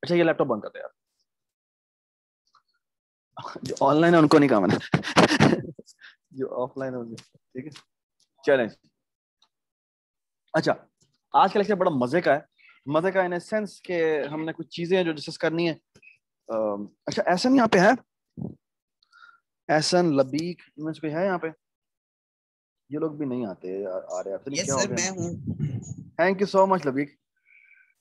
अच्छा ये लैपटॉप बंद करते यार, जो ऑनलाइन है उनको नहीं काम है जो ऑफलाइन होंगे, ठीक है चलें। अच्छा आज का लेक्चर बड़ा मजे का है, मजे का इन सेंस के हमने कुछ चीजें जो डिस्कस करनी है। अच्छा एहसन यहाँ पे है, एहसन लबीक इनमें से कोई है यहाँ पे? ये लोग भी नहीं आते आ रहे हैं, यस क्या हो सर, गया? मैं हूँ थैंक यू सो मच लबीक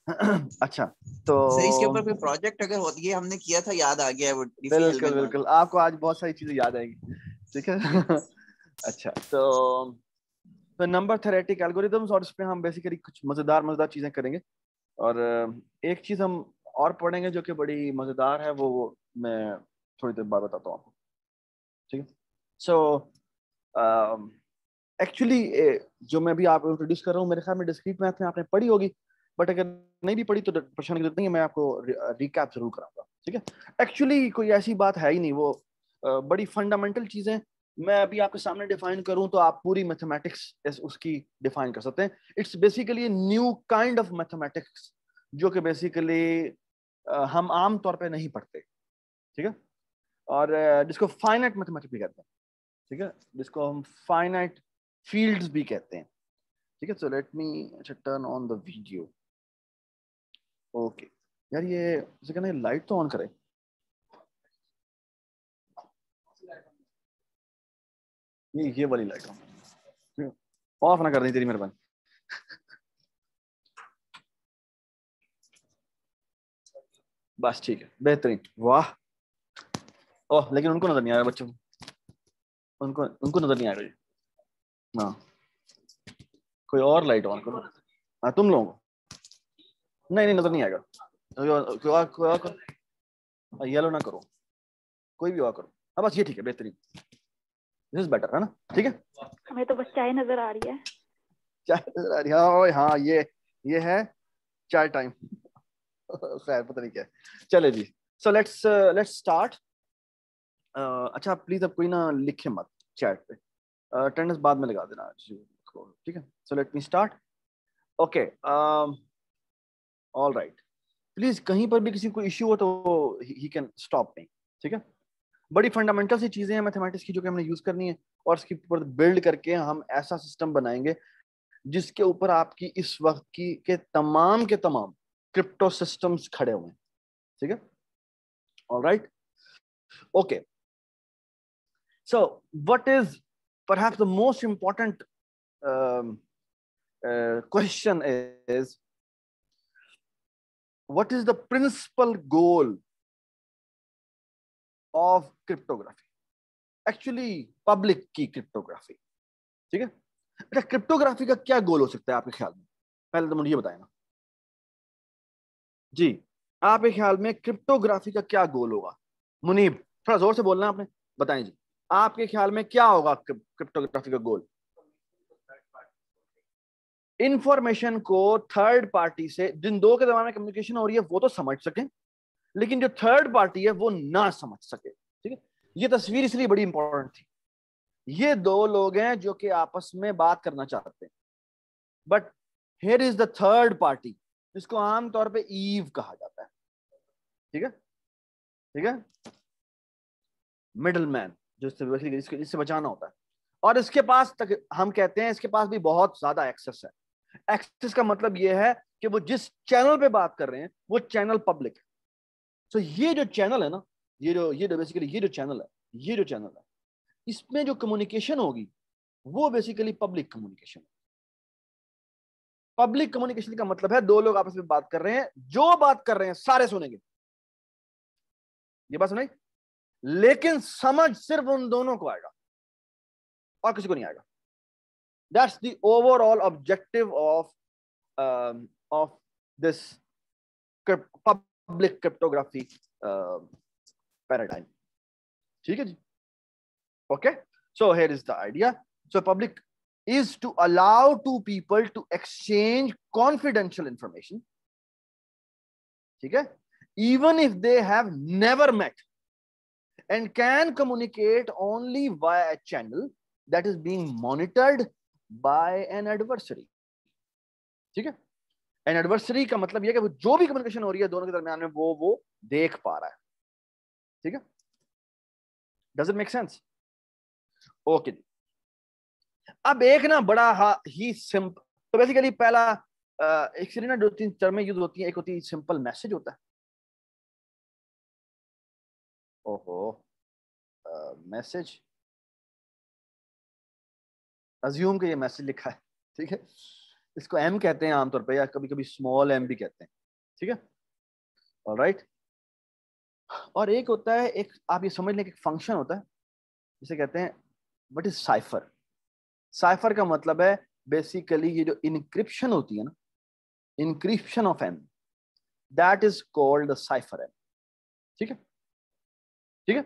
अच्छा तो सर। इसके ऊपर कोई प्रोजेक्ट अगर होती है, हमने किया था, याद आ गया है वो डिफी बिल्कुल हेलमेन बिल्कुल, वाला। आपको आज बहुत सारी चीजें याद आएंगी, ठीक है अच्छा तो नंबर थेरेटिक एल्गोरिथम्स, और इसमें हम बेसिकली कुछ मजेदार मजेदार चीजें करेंगे। और एक चीज हम और पढ़ेंगे जो कि बड़ी मजेदार है, वो मैं थोड़ी देर बाद बताता हूँ आपको, ठीक है। सो एक्चुअली जो मैं भी आपको इंट्रोड्यूस कर रहा हूँ, मेरे ख्याल में डिस्क्रीट मैथ में आपने पढ़ी होगी, बट अगर नहीं भी पढ़ी तो परेशानी की जरूरत नहीं है, मैं आपको रिकैप जरूर कराऊंगा, ठीक है। एक्चुअली कोई ऐसी बात है ही नहीं, वो बड़ी फंडामेंटल चीजें मैं अभी आपके सामने डिफाइन करूं तो आप पूरी मैथमेटिक्स उसकी डिफाइन कर सकते हैं। It's basically new kind of mathematics जो कि बेसिकली हम आम तौर पे नहीं पढ़ते, ठीक है। और जिसको फाइनाइट मैथमेटिक्स भी कहते हैं, ठीक है, जिसको हम फाइनाइट फील्ड्स भी कहते हैं, ठीक है। सो लेट मी अच्छा turn on the video. Okay यार, ये इसे कहना है लाइट तो ऑन करें, ये वाली लाइट ऑन, ऑफ ना कर दी तेरी मेहरबानी बस ठीक है, बेहतरीन, वाह। ओह लेकिन उनको नजर नहीं आ रहा, बच्चों उनको उनको नजर नहीं आ रही। हाँ कोई और लाइट ऑन करो, हाँ तुम लोगों को नहीं नहीं नजर नहीं आएगा, कोई और करो, येलो ना करो, कोई भी और करो, हाँ बस ये ठीक है, बेहतरीन, दिस इज बेटर है ना, ठीक है। हमें तो बस चाय नजर आ रही है। चाय नजर आ रही है, हाँ ओए, हाँ ये है चाय टाइम खैर पता नहीं क्या है, चले जी। So let's start. अच्छा प्लीज अब कोई ना लिखे मत चैट पे, अटेंडेंस बाद में लगा देना, ठीक है। So let me start. Okay all right, please कहीं पर भी किसी को इश्यू हो तो ही कैन स्टॉप मी, ठीक है। बड़ी फंडामेंटल सी चीजें हैं मैथमेटिक्स की जो कि हमने यूज करनी है, और इसके ऊपर बिल्ड करके हम ऐसा सिस्टम बनाएंगे जिसके ऊपर आपकी इस वक्त की के तमाम क्रिप्टो सिस्टम्स खड़े हुए हैं, ठीक है। All right okay, so what is perhaps the most important question is, what is the principal goal of cryptography? Actually public की क्रिप्टोग्राफी, ठीक है। अच्छा क्रिप्टोग्राफी का क्या गोल हो सकता है आपके ख्याल में, पहले तो मुझे ये बताएं ना जी, आपके ख्याल में क्रिप्टोग्राफी का क्या गोल होगा? मुनीब थोड़ा जोर से बोलना आपने, बताएं जी, आपके ख्याल में क्या होगा क्रिप्टोग्राफी का गोल? इंफॉर्मेशन को थर्ड पार्टी से, जिन दो के दरमियान कम्युनिकेशन हो रही है वो तो समझ सकें, लेकिन जो थर्ड पार्टी है वो ना समझ सके, ठीक है। ये तस्वीर इसलिए बड़ी इंपॉर्टेंट थी, ये दो लोग हैं जो कि आपस में बात करना चाहते हैं, but here is the third party जिसको आमतौर पे ईव कहा जाता है, ठीक है, ठीक है, मिडल मैन, जो इससे बचाना होता है। और इसके पास तक हम कहते हैं इसके पास भी बहुत ज्यादा एक्सेस है। एक्सेस का मतलब यह है कि वो जिस चैनल पे बात कर रहे हैं वो चैनल पब्लिक है। तो ये जो चैनल है ना, ये जो बेसिकली ये जो चैनल है इसमें जो कम्युनिकेशन होगी वो बेसिकली पब्लिक कम्युनिकेशन है। पब्लिक कम्युनिकेशन का मतलब है दो लोग आपस में बात कर रहे हैं, जो बात कर रहे हैं सारे सुनेंगे, ये बात सुनाई, लेकिन समझ सिर्फ उन दोनों को आएगा और किसी को नहीं आएगा। That's the overall objective of this public cryptography paradigm, ठीक है जी। Okay so here is the idea. So public is to allow two people to exchange confidential information, ठीक है, even if they have never met, and can communicate only via a channel that is being monitored by an adversary, ठीक है। N adversary का मतलब यह कि वो जो भी कम्युनिकेशन हो रही है दोनों के दरमियान में वो देख पा रहा है। ठीक है, does it make sense? Okay. अब एक ना बड़ा ही सिंपल, तो बेसिकली पहला एक से ना 2-3 टर्में यूज होती हैं। एक होती है सिंपल मैसेज होता है। ओहो, मैसेज, अज्यूम कि ये मैसेज लिखा है, ठीक है, इसको एम कहते हैं आमतौर पे, या कभी कभी स्मॉल एम भी कहते हैं। ठीक है, ऑलराइट। और एक होता है, एक आप ये समझ लें कि एक फंक्शन होता है जिसे कहते हैं व्हाट इज साइफर। साइफर का मतलब है बेसिकली ये जो इनक्रिप्शन होती है ना, encryption of M, that is called cipher M. ठीक है, ठीक है।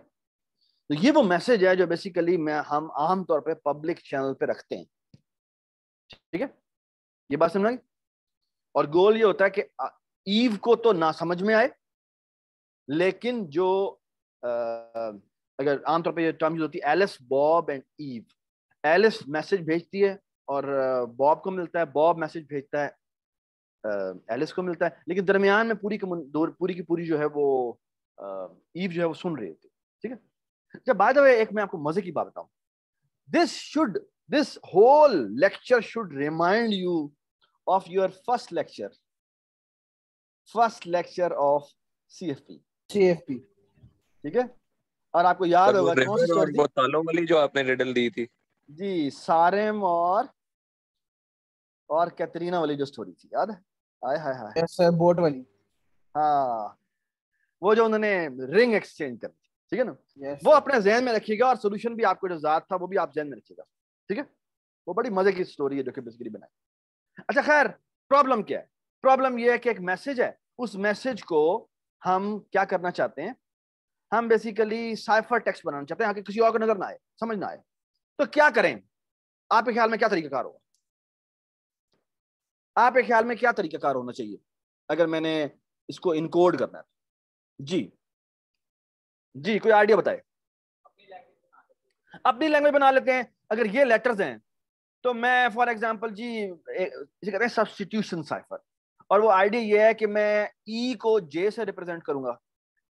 तो ये वो मैसेज है जो बेसिकली हम आमतौर पे पब्लिक चैनल पे रखते हैं। ठीक है, ये बात समझ आई। और गोल ये होता है कि ईव को तो ना समझ में आए, लेकिन जो अगर आमतौर पे ये टर्म यूज होती है Alice, Bob and Eve. Alice message भेजती है और बॉब को मिलता है, बॉब मैसेज भेजता है, एलिस को मिलता है, लेकिन दरमियान में पूरी की पूरी जो है वो ईव जो है वो सुन रही थी। ठीक है। जब बाय द वे एक मैं आपको मजे की बात बताऊं, this whole lecture should remind you of your first lecture of CFP। ठीक है, और आपको याद होगा कौन सी स्टोरी थी? वो तालों वाली जो आपने रिडल दी थी जी, सारेम और कैटरीना वाली जो स्टोरी थी, याद है? हाय हाय हाय, यस सर, बोट वाली। हाँ, वो जो उन्होंने रिंग एक्सचेंज कर दी। ठीक है ना, वो अपने जहन में रखिएगा, और सोल्यूशन भी आपको जो ज़ात था वो भी आप जहन में रखिएगा। ठीक है, वो बड़ी मजे की स्टोरी है जो कि बेसिकली बनाई। अच्छा खैर, प्रॉब्लम क्या है? प्रॉब्लम ये है कि एक मैसेज है, उस मैसेज को हम क्या करना चाहते हैं, हम बेसिकली साइफर टेक्स्ट बनाना चाहते हैं कि किसी और को नजर ना आए, समझ ना आए। तो क्या करें? आपके ख्याल में क्या तरीकाकार होगा? आपके ख्याल में क्या तरीकाकार होना चाहिए अगर मैंने इसको इनकोड करना है? जी जी, कोई आइडिया बताए। अपनी लैंग्वेज बना लेते हैं। अगर ये लेटर्स हैं तो मैं फॉर एग्जांपल जी इसे कहते हैं सब्स्टिट्यूशन साइफर, और वो आइडिया ये है कि मैं ई को जे से रिप्रेजेंट करूंगा,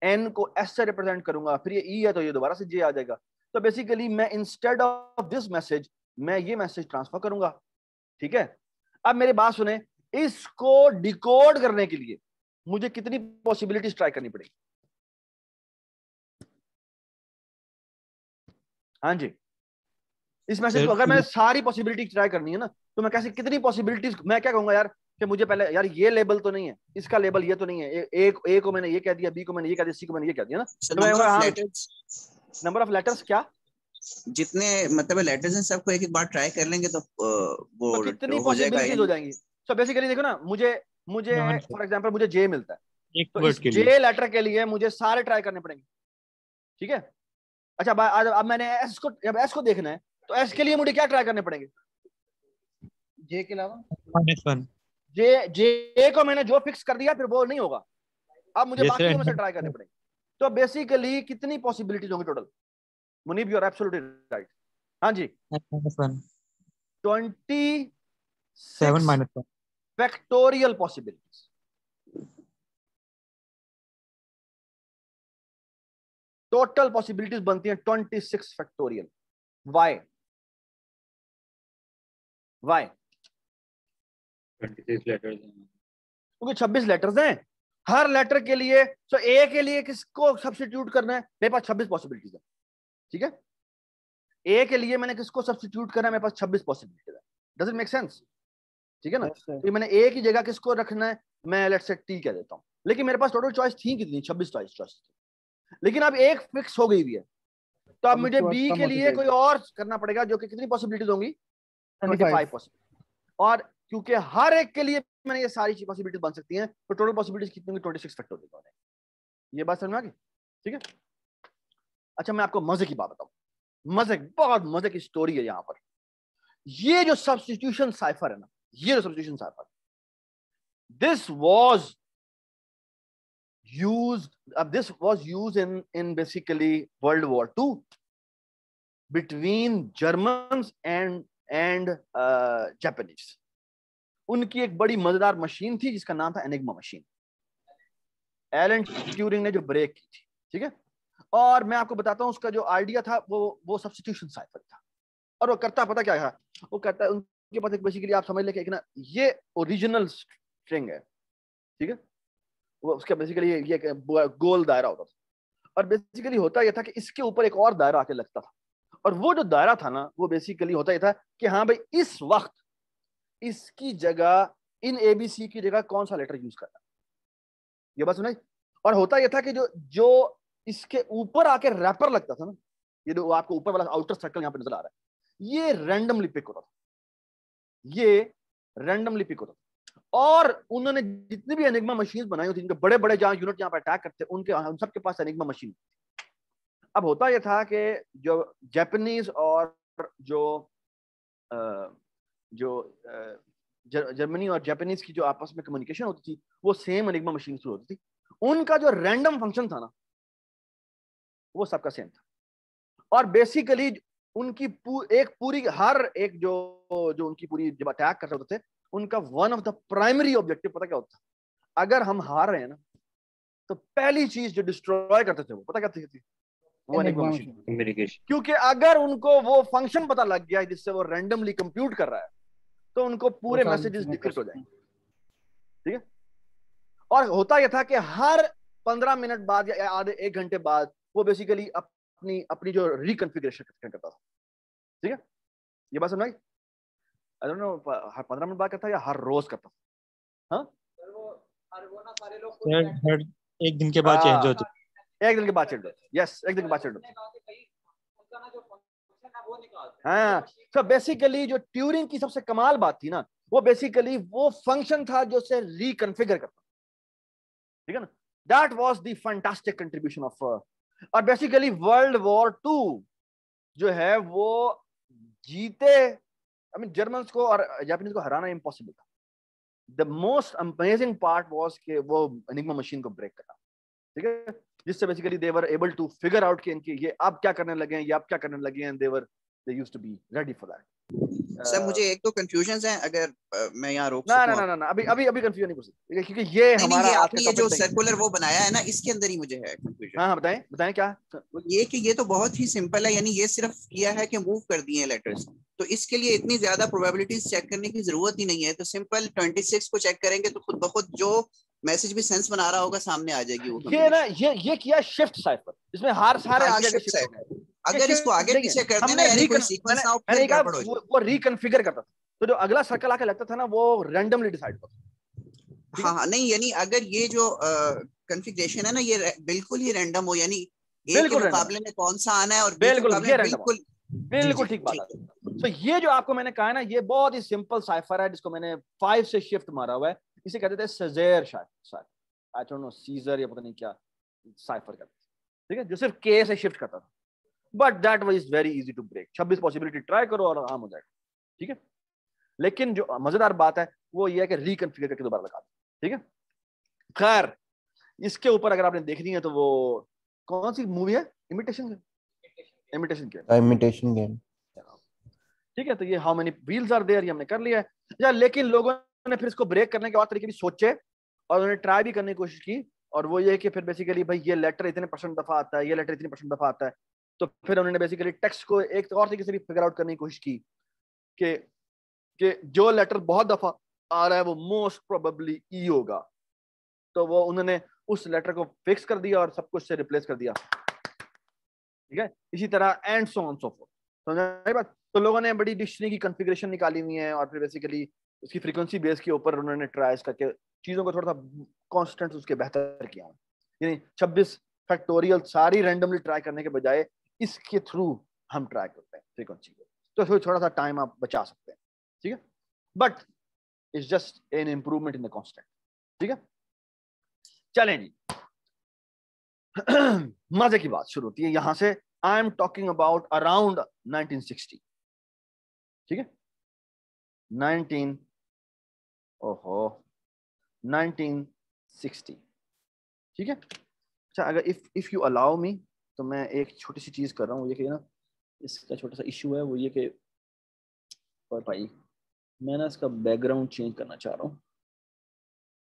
एन को एस से रिप्रेजेंट करूंगा, फिर ये ई है तो ये दोबारा से जे आ जाएगा। तो बेसिकली मैं इंस्टेड ऑफ दिस मैसेज मैं ये मैसेज ट्रांसफर करूंगा। ठीक है, अब मेरी बात सुने, इसको डिकोड करने के लिए मुझे कितनी पॉसिबिलिटीज ट्राई करनी पड़ेगी? हाँ जी, इस मैसेज को अगर मैं सारी पॉसिबिलिटी ट्राई करनी है ना, तो मैं कैसे, कितनी पॉसिबिलिटीज, मैं क्या कहूंगा यार कि मुझे पहले यार ये लेबल तो नहीं है, इसका लेबल ये तो नहीं है, ए को मैंने ये कह दिया, बी को मैंने ये कह दिया, सी को मैंने ये कह दिया ना, तो नंबर ऑफ लेटर्स क्या, जितने मतलब लेटर्स हैं सबको एक एक बार ट्राई कर लेंगे तो वो तो कितनी हो जाएगा। पॉसिबिलिटीज हो जाएंगी। सो बेसिकली देखो ना, मुझे फॉर एग्जांपल मुझे जे मिलता है, तो इस जे लेटर के लिए मुझे सारे ट्राई करने पड़ेंगे। ठीक है, अच्छा अब मैंने एस को, जब एस को देखना है तो एस के लिए मुझे क्या ट्राई करने पड़ेंगे? जे के अलावा -1। जे को मैंने जो फिक्स कर दिया फिर वो नहीं होगा, अब मुझे बाकी में से ट्राई करने पड़ेंगे। तो बेसिकली कितनी पॉसिबिलिटीज होंगी total? Munib, you are absolutely right. हाँ जी, 27 फैक्टोरियल पॉसिबिलिटीज। टोटल पॉसिबिलिटीज बनती हैं 26 फैक्टोरियल। वाई? 26 लेटर्स हैं, क्योंकि 26 लेटर्स हैं, हर लेटर के लिए। सो ए के लिए किसको सब्स्टिट्यूट करना है? मेरे पास 26 पॉसिबिलिटीज है। ठीक है, ए के लिए मैंने किसको सब्स्टिट्यूट करना है? मेरे पास 26 पॉसिबिलिटीज है। Does it make sense? ठीक है ना, तो मैंने ए की जगह किसको रखना है? मैं लेट्स से टी कह देता हूं, लेकिन मेरे पास टोटल चॉइस थी कितनी? 26 चॉइस थी, लेकिन अब एक फिक्स हो गई भी है, तो अब मुझे बी के लिए कोई और करना पड़ेगा, जो कि कितनी पॉसिबिलिटीज होंगी? 25 पॉसिबिलिटी। और क्योंकि हर एक के लिए मैंने ये सारी पॉसिबिलिटीज बन सकती हैं, तो टोटल पॉसिबिलिटीज कितनी होंगी? 26 फैक्टोरियल होंगे। ये बात समझ में आ गई? ठीक है, अच्छा मैं आपको मजे की बात बताऊं, बहुत मजे की स्टोरी है यहां पर। ये जो सब्स्टिट्यूशन साइफर है ना, ये जो substitution cipher, this was used in basically World War II between Germans and Japanese. उनकी एक बड़ी मजेदार मशीन थी जिसका नाम था एनिग्मा मशीन। एलन ट्यूरिंग ने जो ब्रेक की थी, ठीक है। और मैं आपको बताता हूं उसका जो आइडिया था वो सब्स्टिट्यूशन साइफर था। और वो करता पता क्या है, वो कहता है उनके पास एक बेसिकली आप समझ लें कि एक ना ये ओरिजिनल स्ट्रिंग है, ठीक है। वो उसका बेसिकली ये गोल दायरा होता था, और बेसिकली होता यह था कि इसके ऊपर एक और दायरा आके लगता था, और वो जो दायरा था ना वो बेसिकली होता यह था कि हाँ भाई इस वक्त इसकी जगह इन एबीसी की जगह कौन सा लेटर यूज करना, ये बात सुनाई। और होता यह था कि जो इसके ऊपर आके रैपर लगता था ना, ये जो आपको ऊपर वाला आउटर सर्कल यहाँ पे नजर आ रहा है, ये रैंडमली पिक होता था, ये रैंडमली पिक होता था। और उन्होंने जितनी भी एनिग्मा मशीन बनाई होती, जिनके बड़े बड़े जहां यूनिट यहाँ पे अटैक करते, उनके उन सबके पास एनिग्मा मशीन। अब होता यह था कि जो जापानीज और जो जर्मनी और जापानीज की जो आपस में कम्युनिकेशन होती थी वो सेम एनिग्मा मशीन से होती थी। उनका जो रैंडम फंक्शन था ना वो सबका सेम था। और बेसिकली उनकी एक पूरी हर एक जो उनकी पूरी जब अटैक कर रहे होते थे, उनका one of the primary objective पता क्या होता, अगर हम हार रहे हैं ना तो पहली चीज जो डिस्ट्रॉय करते थे वो पता क्या थी, वो एनिग्मा मशीन। कम्युनिकेशन। क्योंकि अगर उनको वो फंक्शन पता लग गया जिससे वो रैंडमली कंप्यूट कर रहा है तो उनको पूरे मैसेजेस डिक्रिप्ट हो जाएंगे, ठीक है। और होता यह था कि हर 15 मिनट बाद या आधे 1 घंटे बाद वो बेसिकली अपनी अपनी जो रिकॉन्फ़िगरेशन करता था, ठीक है। ये बात समझ आई? आई डोंट नो हर 15 मिनट बाद करता या हर रोज करता, हाँ हर एक दिन के बाद चेंज होती। एक दिन के बाद चेंज होती, यस, एक दिन के बाद चेंज होती। हाँ, तो बेसिकली जो ट्यूरिंग की सबसे कमाल बात थी ना, वो बेसिकली वो फंक्शन था जो उसे रिकॉन्फ़िगर करता, ठीक है ना। That was the fantastic contribution of. और बेसिकली वर्ल्ड वॉर 2 जो है वो जीते, आई मीन जर्मन्स को और जापानीज को हराना इम्पॉसिबल था। The most amazing part was कि वो एनिग्मा मशीन को ब्रेक करना, ठीक है, जिससे basically they were able to figure out कि इनकी ये अब क्या करने लगे हैं, ये अब क्या करने लगे हैं, they used to be ready for that. Sir मुझे एक दो कंफ्यूजन्स हैं, अगर मैं यहाँ रोक ना सकूं। ना ना ना अभी कंफ्यूजन नहीं कर सकते, क्योंकि ये हमारा ये आज आपने का ये जो टॉपिक नहीं है। सर्कुलर वो बनाया है ना, इसके अंदर ही मुझे है कंफ्यूजन। हाँ बताएं बताएं क्या। ये कि ये तो बहुत ही सिंपल है, यानी ये सिर्फ किया है कि मूव कर दिए लेटर्स, तो इसके लिए इतनी ज्यादा प्रोबेबिलिटीज चेक करने की जरूरत ही नहीं है। तो सिंपल 26 को चेक करेंगे तो खुद ब खुद जो मैसेज भी सेंस बना रहा होगा सामने आ जाएगी वो ये ना ये किया शिफ्ट साइफर, इसमें हर सारे आगे शिफ्ट शिफ्ट हो साइफर। गए। अगर इसको आगे पीछे कर देना, हमने यानी कोई सीक्वेंस ना हो, फिर गड़बड़ हो जाए। वो रिकॉन्फ़िगर करता था, तो जो अगला सर्कल आके लगता था ना वो रैंडमली डिसाइड होता था। हाँ नहीं, यानी अगर ये जो कॉन्फ़िगरेशन है ना ये बिल्कुल ही रैंडम हो, यानी ए के मुकाबले में कौन सा आना है और बी के मुकाबले में बिल्कुल ठीक बात है। तो ये जो आपको मैंने कहा है ना, ये बहुत ही सिंपल साइफर है जिसको मैंने 5 से शिफ्ट मारा हुआ है। इसे कहते थे Caesar cipher, I don't know Caesar या पता नहीं क्या साइफर कहते थे, ठीक है, जो सिर्फ के से शिफ्ट करता था। But that was very easy to break. 26 possibility try करो और आराम हो जाएगा, ठीक है। लेकिन जो मजेदार बात है वो ये है कि रिकॉन्फ़िगर करके दोबारा लगा दो, ठीक है। खैर इसके ऊपर अगर आपने देखनी है तो वो कौन सी मूवी है, इमिटेशन गेम, ठीक है। तो ये how many wheels are there ये हमने कर लिया है यार। लेकिन लोगों ने फिर इसको ब्रेक करने के और तरीके भी सोचे और उन्होंने ट्राई भी करने की कोशिश की, और वो ये कि फिर बेसिकली भाई ये लेटर इतने % दफा आता है, ये लेटर इतनी % दफा आता है, तो फिर उन्होंने बेसिकली टेक्स्ट को एक और तरीके से भी फिगर आउट करने की कोशिश की कि जो लेटर बहुत दफा आ रहा है वो मोस्ट प्रोबेबली ई होगा, तो वो उन्होंने उस लेटर को फिक्स कर दिया और सब कुछ से रिप्लेस कर दिया, ठीक है। इसी तरह and so on so fourth, समझ बात। तो लोगों ने बड़ी डिक्शनरी की कॉन्फ़िगरेशन निकाली हुई है और फिर बेसिकली उसकी फ्रीक्वेंसी बेस के ऊपर उन्होंने ट्राइज करके चीजों को थोड़ा सा कांस्टेंट उसके बेहतर किया, यानी 26 फैक्टोरियल सारी रैंडमली ट्राई करने के बजाय इसके थ्रू हम ट्राई करते हैं फ्रीक्वेंसी को, तो फिर थोड़ा सा टाइम आप बचा सकते हैं, ठीक है। But it's just an improvement in the constant, ठीक है। चलें जी मजे की बात शुरू होती है यहां से। I am talking about around 1960, ठीक है। 1960, ठीक है। अच्छा अगर इफ यू अलाउ मी तो मैं एक छोटी सी चीज कर रहा हूँ, ये कि ना इसका छोटा सा इशू है वो ये कि और भाई मैं ना इसका बैकग्राउंड चेंज करना चाह रहा हूँ,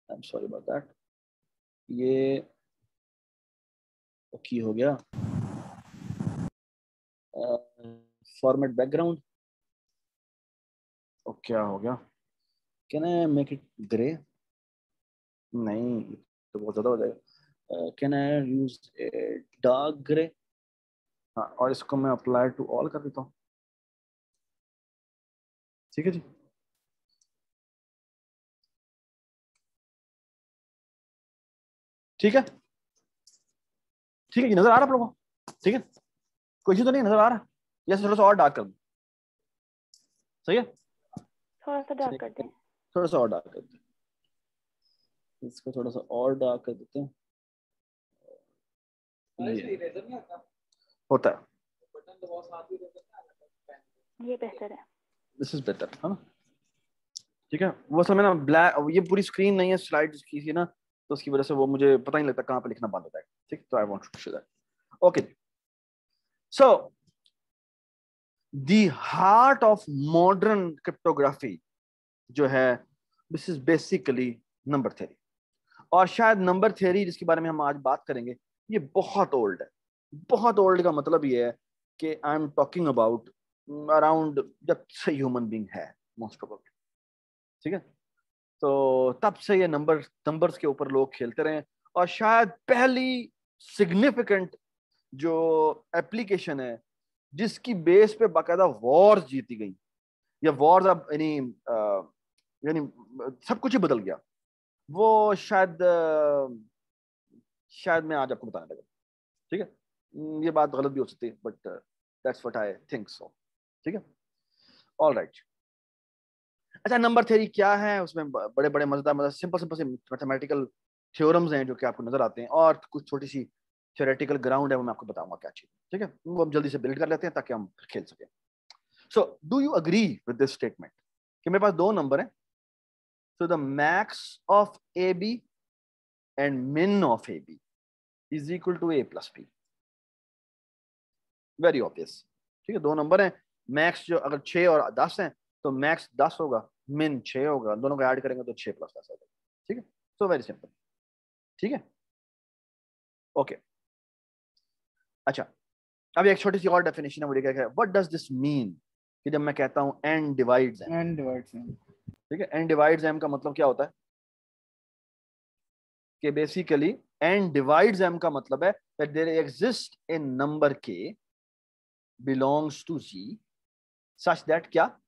I am sorry about that. ये ओके हो गया, फॉर्मेट बैकग्राउंड, और क्या हो गया, can I make it grey? नहीं तो बहुत ज्यादा हो जाएगा। Can I use dark grey? हाँ, और इसको मैं अप्लाई टू ऑल कर देता हूँ। ठीक है जी, ठीक है, ठीक है, ये नजर आ रहा है आप लोगों को? ठीक है, कोई इशू तो नहीं नजर आ रहा? या थोड़ा सा और डार्क कर दूं? सही है, थोड़ा सा डार्क कर दें। थोड़ा सा और डार्क कर दें, इसको थोड़ा सा और डार्क कर देते हैं। ये होता है, ये बेहतर है। दिस इज बेटर, है ना? ठीक है, वो असल में ना ब्लैक, ये पूरी स्क्रीन नहीं है, स्लाइड की थी ना, तो उसकी वजह से वो मुझे पता नहीं लगता कहाँ पे लिखना बंद होता है। ठीक, तो I want to show that. Okay, so the heart of modern cryptography जो है, this is basically number theory. और शायद नंबर थ्योरी जिसके बारे में हम आज बात करेंगे, ये बहुत ओल्ड है। बहुत ओल्ड का मतलब ये है कि I am talking about around जब से ह्यूमन बीइंग है, मोस्ट प्रोबेबली। ठीक है, तो तब से ये नंबर्स के ऊपर लोग खेलते रहे, और शायद पहली सिग्निफिकेंट जो एप्लीकेशन है जिसकी बेस पे बाकायदा वॉर्स जीती गई, या वॉर्स अब यानी सब कुछ ही बदल गया, वो शायद मैं आज आपको बताने लगा। ठीक है, ये बात गलत भी हो सकती है, but that's what I think so. ठीक है, ऑल राइट। अच्छा, नंबर थ्योरी क्या है? उसमें बड़े बड़े मजेदार सिंपल से मैथमेटिकल थ्योरम्स हैं जो कि आपको नजर आते हैं, और कुछ छोटी सी थ्योरेटिकल ग्राउंड है, वो मैं आपको बताऊंगा क्या चीज। ठीक है, वो हम जल्दी से बिल्ड कर लेते हैं ताकि हम खेल सकें। So do you agree with this statement कि मेरे पास दो नंबर है, so the max of A B and min of A B is equal to A plus B? Very obvious. ठीक है, दो नंबर हैं, मैक्स जो अगर 6 और 10 हैं तो मैक्स 10 होगा, मिन 6 होगा, दोनों को ऐड करेंगे तो 6 प्लस 10 होगा। ठीक है, सो वेरी सिंपल। ठीक है, ओके। अच्छा, अब एक छोटी सी और डेफिनेशन है, वो क्या है, व्हाट डज दिस मीन कि जब मैं कहता हूं n divides m? And divides M. ठीक है, n डिवाइड्स m का मतलब क्या होता है कि बेसिकली n डिवाइड्स m का मतलब है that there exist a number k belongs to g such that क्या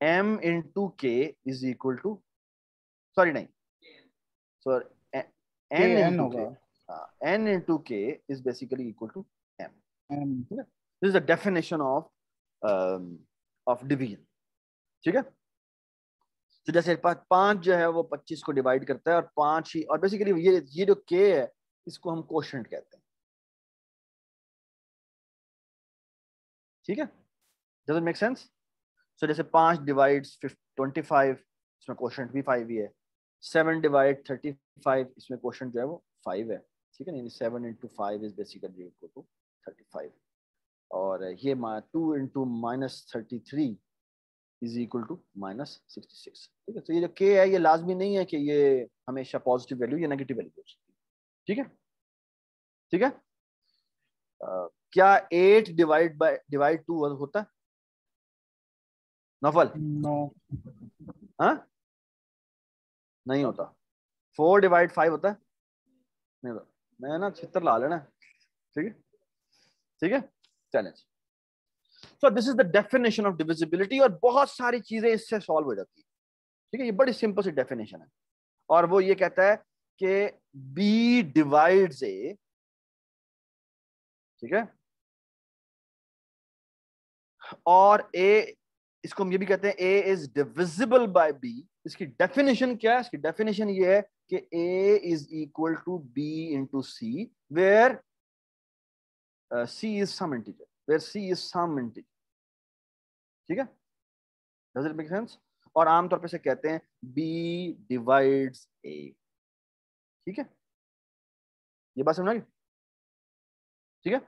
m into k is equal to, sorry नहीं, सॉरी, n एन into होगा। k, n into k is basically equal to m. M. This is the definition of division. ठीक है, तो जैसे 5 जो है वो 25 को डिवाइड करता है, और 5 ही, और बेसिकली ये जो k है इसको हम कोशेंट कहते हैं। ठीक है, डज इट मेक सेंस? सो जैसे 5 डिवाइड्स 25, इसमें कोशेंट भी 5 ही है। 7 डिवाइड 35, इसमें कोशेंट जो है वो 5 है। ठीक है, यानी 7 into 5 is basically equal to 35, और ये 2 into -33 इज इक्वल टू -66। ठीक है, तो ये जो k है ये लाजमी नहीं है कि ये हमेशा पॉजिटिव वैल्यू या नेगेटिव वैल्यू हो सकती है। ठीक है, ठीक है। क्या 8 डिवाइड 2 होता है नफल? नो। हाँ, नहीं होता। 4 डिवाइड 5 होता है? नहीं होता। मैं ना छितर ला लेना। ठीक है, ठीक है, challenge. So this is the definition of divisibility, और बहुत सारी चीजें इससे सॉल्व हो जाती है। ठीक है, ये बड़ी सिंपल सी डेफिनेशन है, और वो ये कहता है कि बी डिवाइड्स ए, ठीक है, और ए, इसको हम ये भी कहते हैं A is divisible by B. इसकी डेफिनेशन क्या है? इसकी डेफिनेशन ये है कि A is equal to B into C, where C is some integer, where C is some integer. ठीक है, डज इट मेक सेंस? और आमतौर पे से कहते हैं बी डिवाइड्स ए। ठीक है, ये बात समझ आ गई? ठीक है,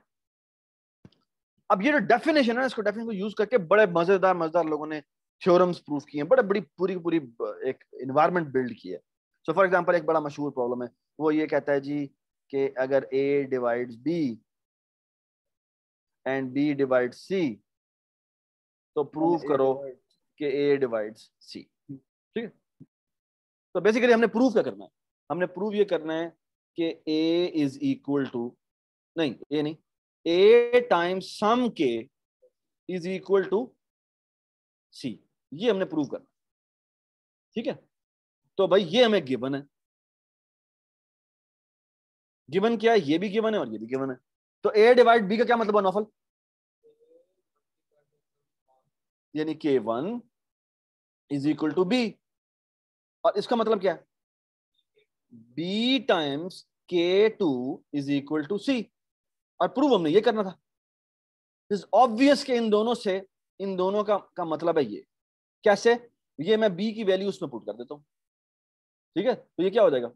अब ये जो डेफिनेशन है, इसको डेफिनेशन को यूज करके बड़े मजेदार लोगों ने थ्योरम्स प्रूफ किए हैं, बड़े बड़ी पूरी पूरी एक इन्वायरमेंट बिल्ड की है। सो फॉर एग्जांपल एक बड़ा मशहूर प्रॉब्लम है, वो ये कहता है जी कि अगर A divides B and B divides C तो प्रूव करो कि A डिवाइड्स C। ठीक है, तो बेसिकली हमने प्रूव क्या करना है, हमने प्रूव ये करना है कि A इज इक्वल टू, नहीं A नहीं, A times some K is equal to C, ये हमने प्रूव करना। ठीक है, तो भाई ये हमें गिवन है, गिवन क्या है, ये भी गिवन है और ये भी गिवन है। तो A डिवाइड B का क्या मतलब है नौफल, यानी K1 is equal to B, और इसका मतलब क्या है, B times K2 is equal to C, और प्रूव हमने ये करना था। इज ऑब्वियस कि इन दोनों से, इन दोनों का मतलब है ये, कैसे, ये मैं B की वैल्यू उसमें पुट कर देता हूं। ठीक है, तो ये क्या हो जाएगा,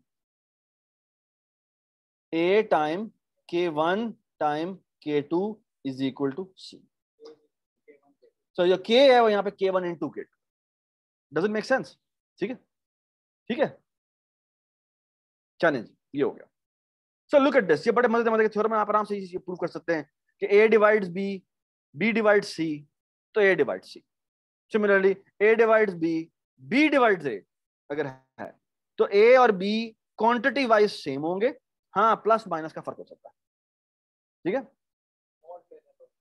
A time K1 time K2 is equal to C। तो जो K है वो यहाँ पे K1 into K2, doesn't make sense. ठीक है, ठीक है, चलें जी, ये हो गया। सो लुक एट दिस, ये बड़े मजे के थ्योरम में आप आराम से ये प्रूव कर सकते हैं कि A divides B, B divides C, तो A divides C। Similarly A divides B, B divides A अगर है तो A और B क्वांटिटी वाइज सेम होंगे, हाँ प्लस माइनस का फर्क हो सकता है। ठीक है,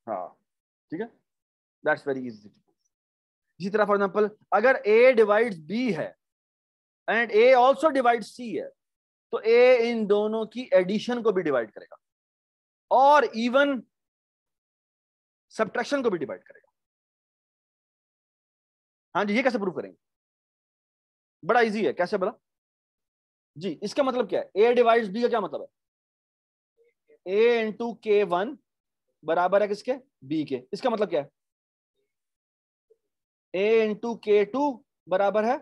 हाँ ठीक है, दैट्स वेरी इजी। इसी तरह फॉर एग्जांपल अगर A डिवाइड्स B है and A also divides C है, तो A इन दोनों की एडिशन को भी डिवाइड करेगा और इवन सब्ट्रैक्शन को भी डिवाइड करेगा। हाँ जी, ये कैसे प्रूव करेंगे, बड़ा इजी है, कैसे बोला जी, इसका मतलब क्या है, A डिवाइड्स B का क्या मतलब है, A इंटू K1 बराबर है किसके, B के। इसका मतलब क्या है, A इंटू K2 बराबर है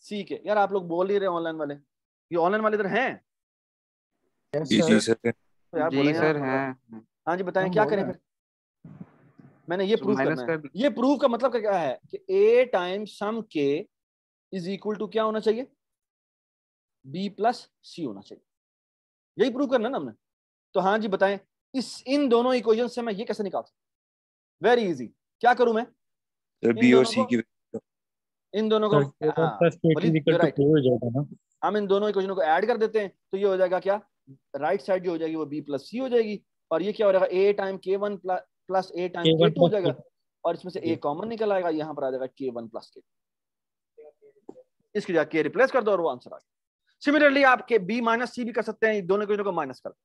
C के। यार आप लोग बोल ही रहे ऑनलाइन वाले, ये ऑनलाइन वाले इधर हैं जी जी सर। तो यार जी बोलेंगे सर ना। हैं। हाँ जी बताएं हम क्या बोल करें रहे फिर, मैंने ये तो प्रूव माइनस करना है। कर ये प्रूव का मतलब क्या है कि A times some K is equal to क्या होना चाहिए, B प्लस C होना चाहिए, यही प्रूव करना है ना हमने। तो हाँ जी बताएं, इस इन दोनों इक्वेशन से मैं ये कैसे निकाल सकता, वेरी इजी, क्या करूं मैं, सर इन बी और दोनों सी को, की इन दोनों को, सर K1 हाँ plus K2 Walid equal you to right, K हो जाएगा ना। हम इन दोनों इक्वेशनों को ऐड कर देते हैं तो ये हो जाएगा क्या, राइट साइड जो हो जाएगी वो B प्लस C हो जाएगी, और ये क्या हो जाएगा, A time K1 plus A time K1 K2 हो प्लस जाएगा, K2 और इसमें से जी। A कॉमन निकल आएगा, यहाँ पर आ जाएगा K1 प्लस K, इसकी जगह K रिप्लेस कर दो और वो आंसर आ गया। सिमिलरली आप B माइनस C भी कर सकते हैं, दोनों इक्वेशनों को माइनस कर दो।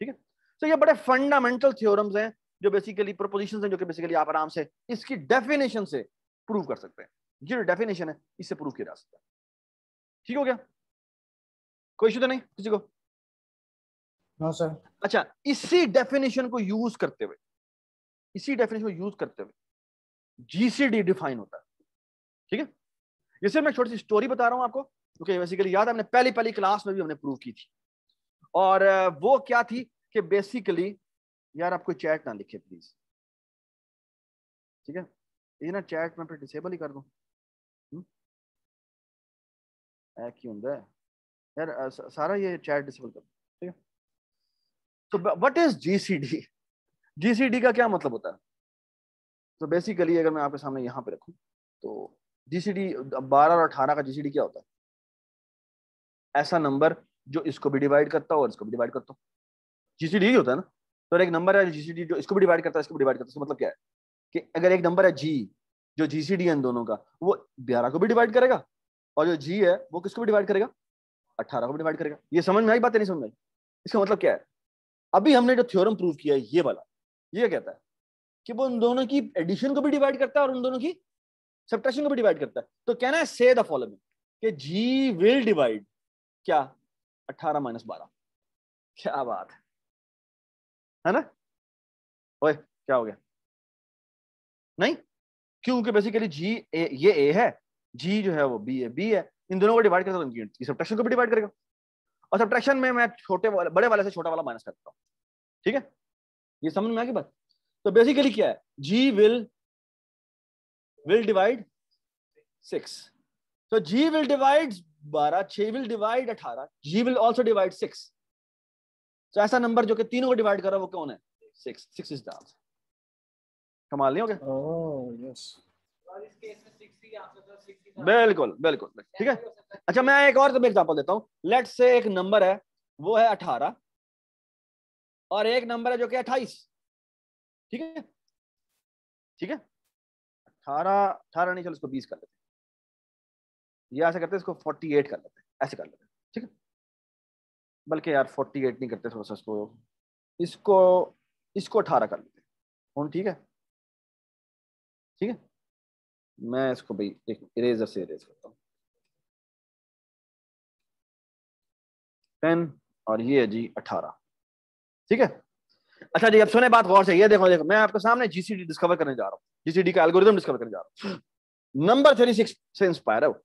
ठीक है, तो ये बड़े फंडामेंटल थ्योरम्स हैं जो बेसिकली प्रोपोजिशंस हैं, जो कि बेसिकली आप आराम से इसकी डेफिनेशन से प्रूव कर सकते हैं। ये डेफिनेशन है, इससे प्रूव किया जा सकता है। ठीक हो गया, कोई इशू तो नहीं किसी को। No sir. अच्छा, इसी डेफिनेशन को यूज करते हुए, इसी डेफिनेशन को यूज करते हुए जीसीडी डिफाइन होता है। ठीक है, ये सिर्फ मैं छोटी सी स्टोरी बता रहा हूं आपको, क्योंकि बेसिकली याद है हमने पहली क्लास में भी हमने प्रूव की थी, और वो क्या थी कि बेसिकली, यार आप कोई चैट ना लिखे प्लीज, ठीक है, ये ना चैट में फिर डिसेबल ही कर दूं, क्यों होता है यार, सारा ये चैट डिसेबल कर दो। ठीक है, तो व्हाट इज जीसीडी, जीसीडी का क्या मतलब होता है, तो बेसिकली अगर मैं आपके सामने यहाँ पे रखूं तो जीसीडी 12 और 18 का जीसीडी क्या होता है, ऐसा नंबर जो इसको भी डिवाइड करता हो और इसको भी डिवाइड करता हो, जीसीडी यही होता है ना। तो एक नंबर है जीसीडी जो इसको भी डिवाइड करता है, इसको भी डिवाइड करता है, इसका मतलब क्या है कि अगर एक नंबर है जी, जो जीसीडी है इन दोनों का, वो 12 को भी डिवाइड करेगा, और जो जी है वो किसको भी डिवाइड करेगा, 18 को भी डिवाइड करेगा। ये समझ में आई बात है, नहीं समझ में आई, इसका मतलब क्या है, अभी हमने जो थ्योरम प्रूव किया है ये वाला, ये कहता है कि वो उन दोनों की एडिशन को भी डिवाइड करता है और उन दोनों की सब्ट्रैक्शन को भी डिवाइड करता है। तो कहना है से द फॉलोइंग कि जी विल डिवाइड क्या, 18 माइनस 12। क्या बात है ना, ओए क्या हो गया, नहीं, क्योंकि बेसिकली जी ये ए है, जी जो है वो बी है, बी है, इन दोनों को डिवाइड करता है तो इनकी सब्ट्रैक्शन को भी डिवाइड करेगा, और सब्ट्रैक्शन में मैं छोटे वाले बड़े वाले से छोटा वाला माइनस करता हूं। ठीक है, ये समझ में आ गई बात। तो बेसिकली क्या है, जी will divide 6. So G will divide 12, 6 will divide 18, G will also divide 6. So ऐसा नंबर जो कि तीनों को डिवाइड कर रहा है वो कौन है? 6. 6 is the answer. कमाल नहीं हो गया? Oh, yes. बिल्कुल बिल्कुल, ठीक है. अच्छा, मैं एक और एग्जांपल देता हूं. लेट्स से एक नंबर है वो है 18 और एक नंबर है जो कि 28. ठीक है, ठीक है. 18 नहीं, चलो इसको 20 कर लेते हैं. ये ऐसे करते हैं, इसको 48 कर लेते हैं, ऐसे कर लेते हैं. ठीक है, बल्कि यार 48 नहीं करते, थोड़ा सा इसको 18 कर लेते हैं. ठीक है, ठीक है. मैं इसको भाई एक इरेजर से इरेज करता हूँ. पेन और ये है जी 18. ठीक है. अच्छा जी, अब सुने बात गौर से. ये देखो देखो, मैं आपके सामने जीसीडी डिस्कवर करने जा रहा हूँ. जीसीडी का एल्गोरिथम डिस्कवर करने जा रहा हूँ. नंबर 36 से इंस्पायर है वो.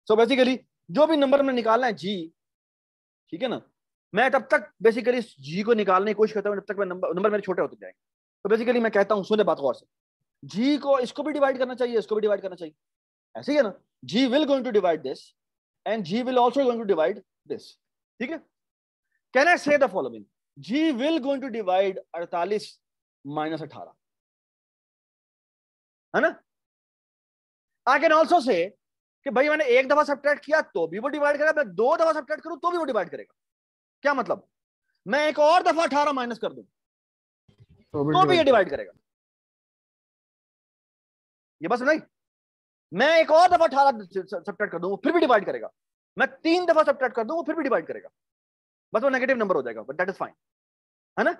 सो बेसिकली जो भी नंबर में निकालना है जी, ठीक है ना, मैं तब तक बेसिकली जी को निकालने की कोशिश करता हूँ जब तक मैं नंबर मेरे छोटे होते जाएंगे. तो बेसिकली मैं कहता हूँ, सुने बात गौर से, जी को इसको भी डिवाइड करना चाहिए, इसको भी डिवाइड करना चाहिए. ऐसे ही है ना. G will going to divide this and G will also going to divide this. ठीक है. Can I say the following? G will going to divide 48 minus 18, है ना. आई कैन ऑल्सो से कि भाई मैंने एक दफा सब्ट्रैक्ट किया तो भी वो डिवाइड करेगा, मैं 2 दफा सब्ट्रैक्ट करूं तो भी वो डिवाइड करेगा. क्या मतलब? मैं एक और दफा 18 माइनस कर दूं तो भी ये डिवाइड करेगा. ये बस नहीं, मैं एक और दफा 18 सब्ट्रैक्ट कर दूं वो फिर भी डिवाइड करेगा. मैं 3 दफा सब्ट्रैक्ट कर दूं वो फिर भी डिवाइड करेगा. बस वो नेगेटिव नंबर हो जाएगा, बट दैट इज फाइन, है ना.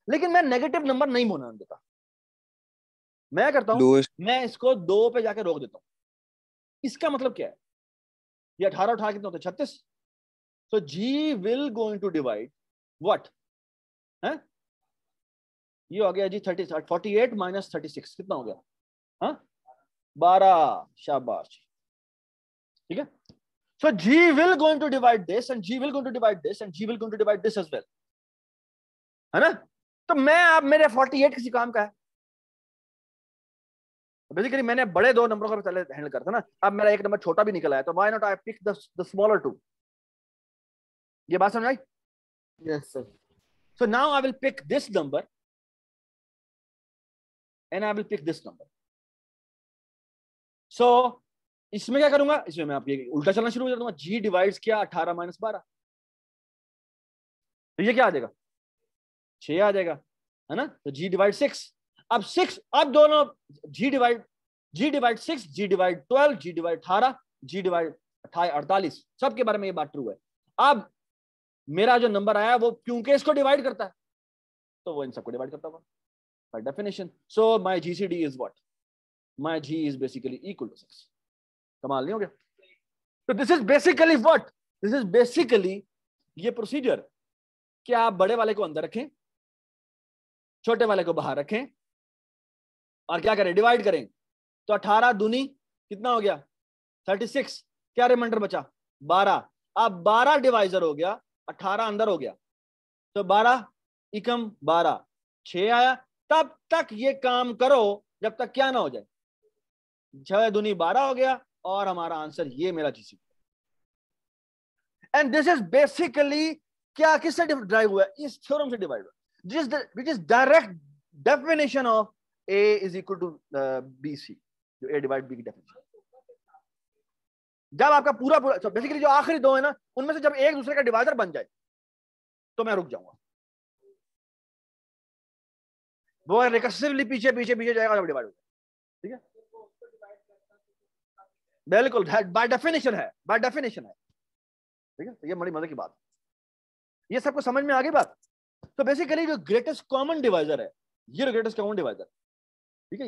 लेकिन मैं नेगेटिव नंबर नहीं होने देता. मैं करता हूं, मैं इसको 2 पे जाके रोक देता हूं. इसका मतलब क्या है? ये 18 18 कितने होते हैं? 36. So G will going to divide what है? ये हो गया जी 48 माइनस 36 कितना हो गया? हाँ, 12. शाबाश. ठीक है. So G will going to divide this and G will going to divide this and G will going to divide this as well, है ना. तो मैं अब मेरे 48 किसी काम का है. बेसिकली मैंने बड़े 2 नंबरों का पहले हैंडल करता ना. अब मेरा एक नंबर छोटा भी निकला है, तो why not I pick the smaller 2. ये बात समझ आई? Yes, sir. So now I will pick this number and I will pick this number. So इसमें क्या करूंगा? इसमें मैं आपको उल्टा चलना शुरू कर दूंगा. G डिवाइड्स किया 18 माइनस 12, तो ये क्या आ जाएगा? 6 आ जाएगा, है ना. तो G डिवाइड 6. अब 6, अब दोनों G divide 6, G divide 12, G divide 18, G divide 48, सबके बारे में ये बात ट्रू है. अब मेरा जो नंबर आया वो क्योंकि इसको डिवाइड करता है तो वो इन सबको डिवाइड करता होगा by definition. So my GCD is what? My G is basically equal to 6. कमाल नहीं हो गया? तो this is basically what? This is basically ये प्रोसीजर कि आप बड़े वाले को अंदर रखें, छोटे वाले को बाहर रखें और क्या करें? डिवाइड करें. तो 18 दूनी कितना हो गया? 36. क्या रिमाइंडर बचा? 12. अब 12 डिवाइजर हो गया, 18 अंदर हो गया, तो 12 इकम 12, 6 आया. तब तक ये काम करो जब तक क्या ना हो जाए. 6 दूनी 12 हो गया और हमारा आंसर ये मेरा GC. And this is basically क्या, किससे ड्राइव हुआ? इस थ्योरम से डिवाइड हुआ, which is direct definition of A is equal to B C. जो ए डिवाइड बी की डेफिनेशन. जब आपका पूरा बेसिकली जो आखिरी 2 है ना, उनमें से जब एक दूसरे का डिवाइडर बन जाए तो मैं रुक जाऊंगा. वो रिकर्सिवली पीछे पीछे पीछे जाएगा जब डिवाइड हो जाए. ठीक है, बिल्कुल बाय डेफिनेशन है, बाय डेफिनेशन है. ठीक है, तो ये बड़ी मजे की बात. ये सबको समझ में आ गई बात. तो बेसिकली जो ग्रेटेस्ट कॉमन डिवाइजर है, ये ग्रेटेस्ट कॉमन डिवाइजर, ठीक है,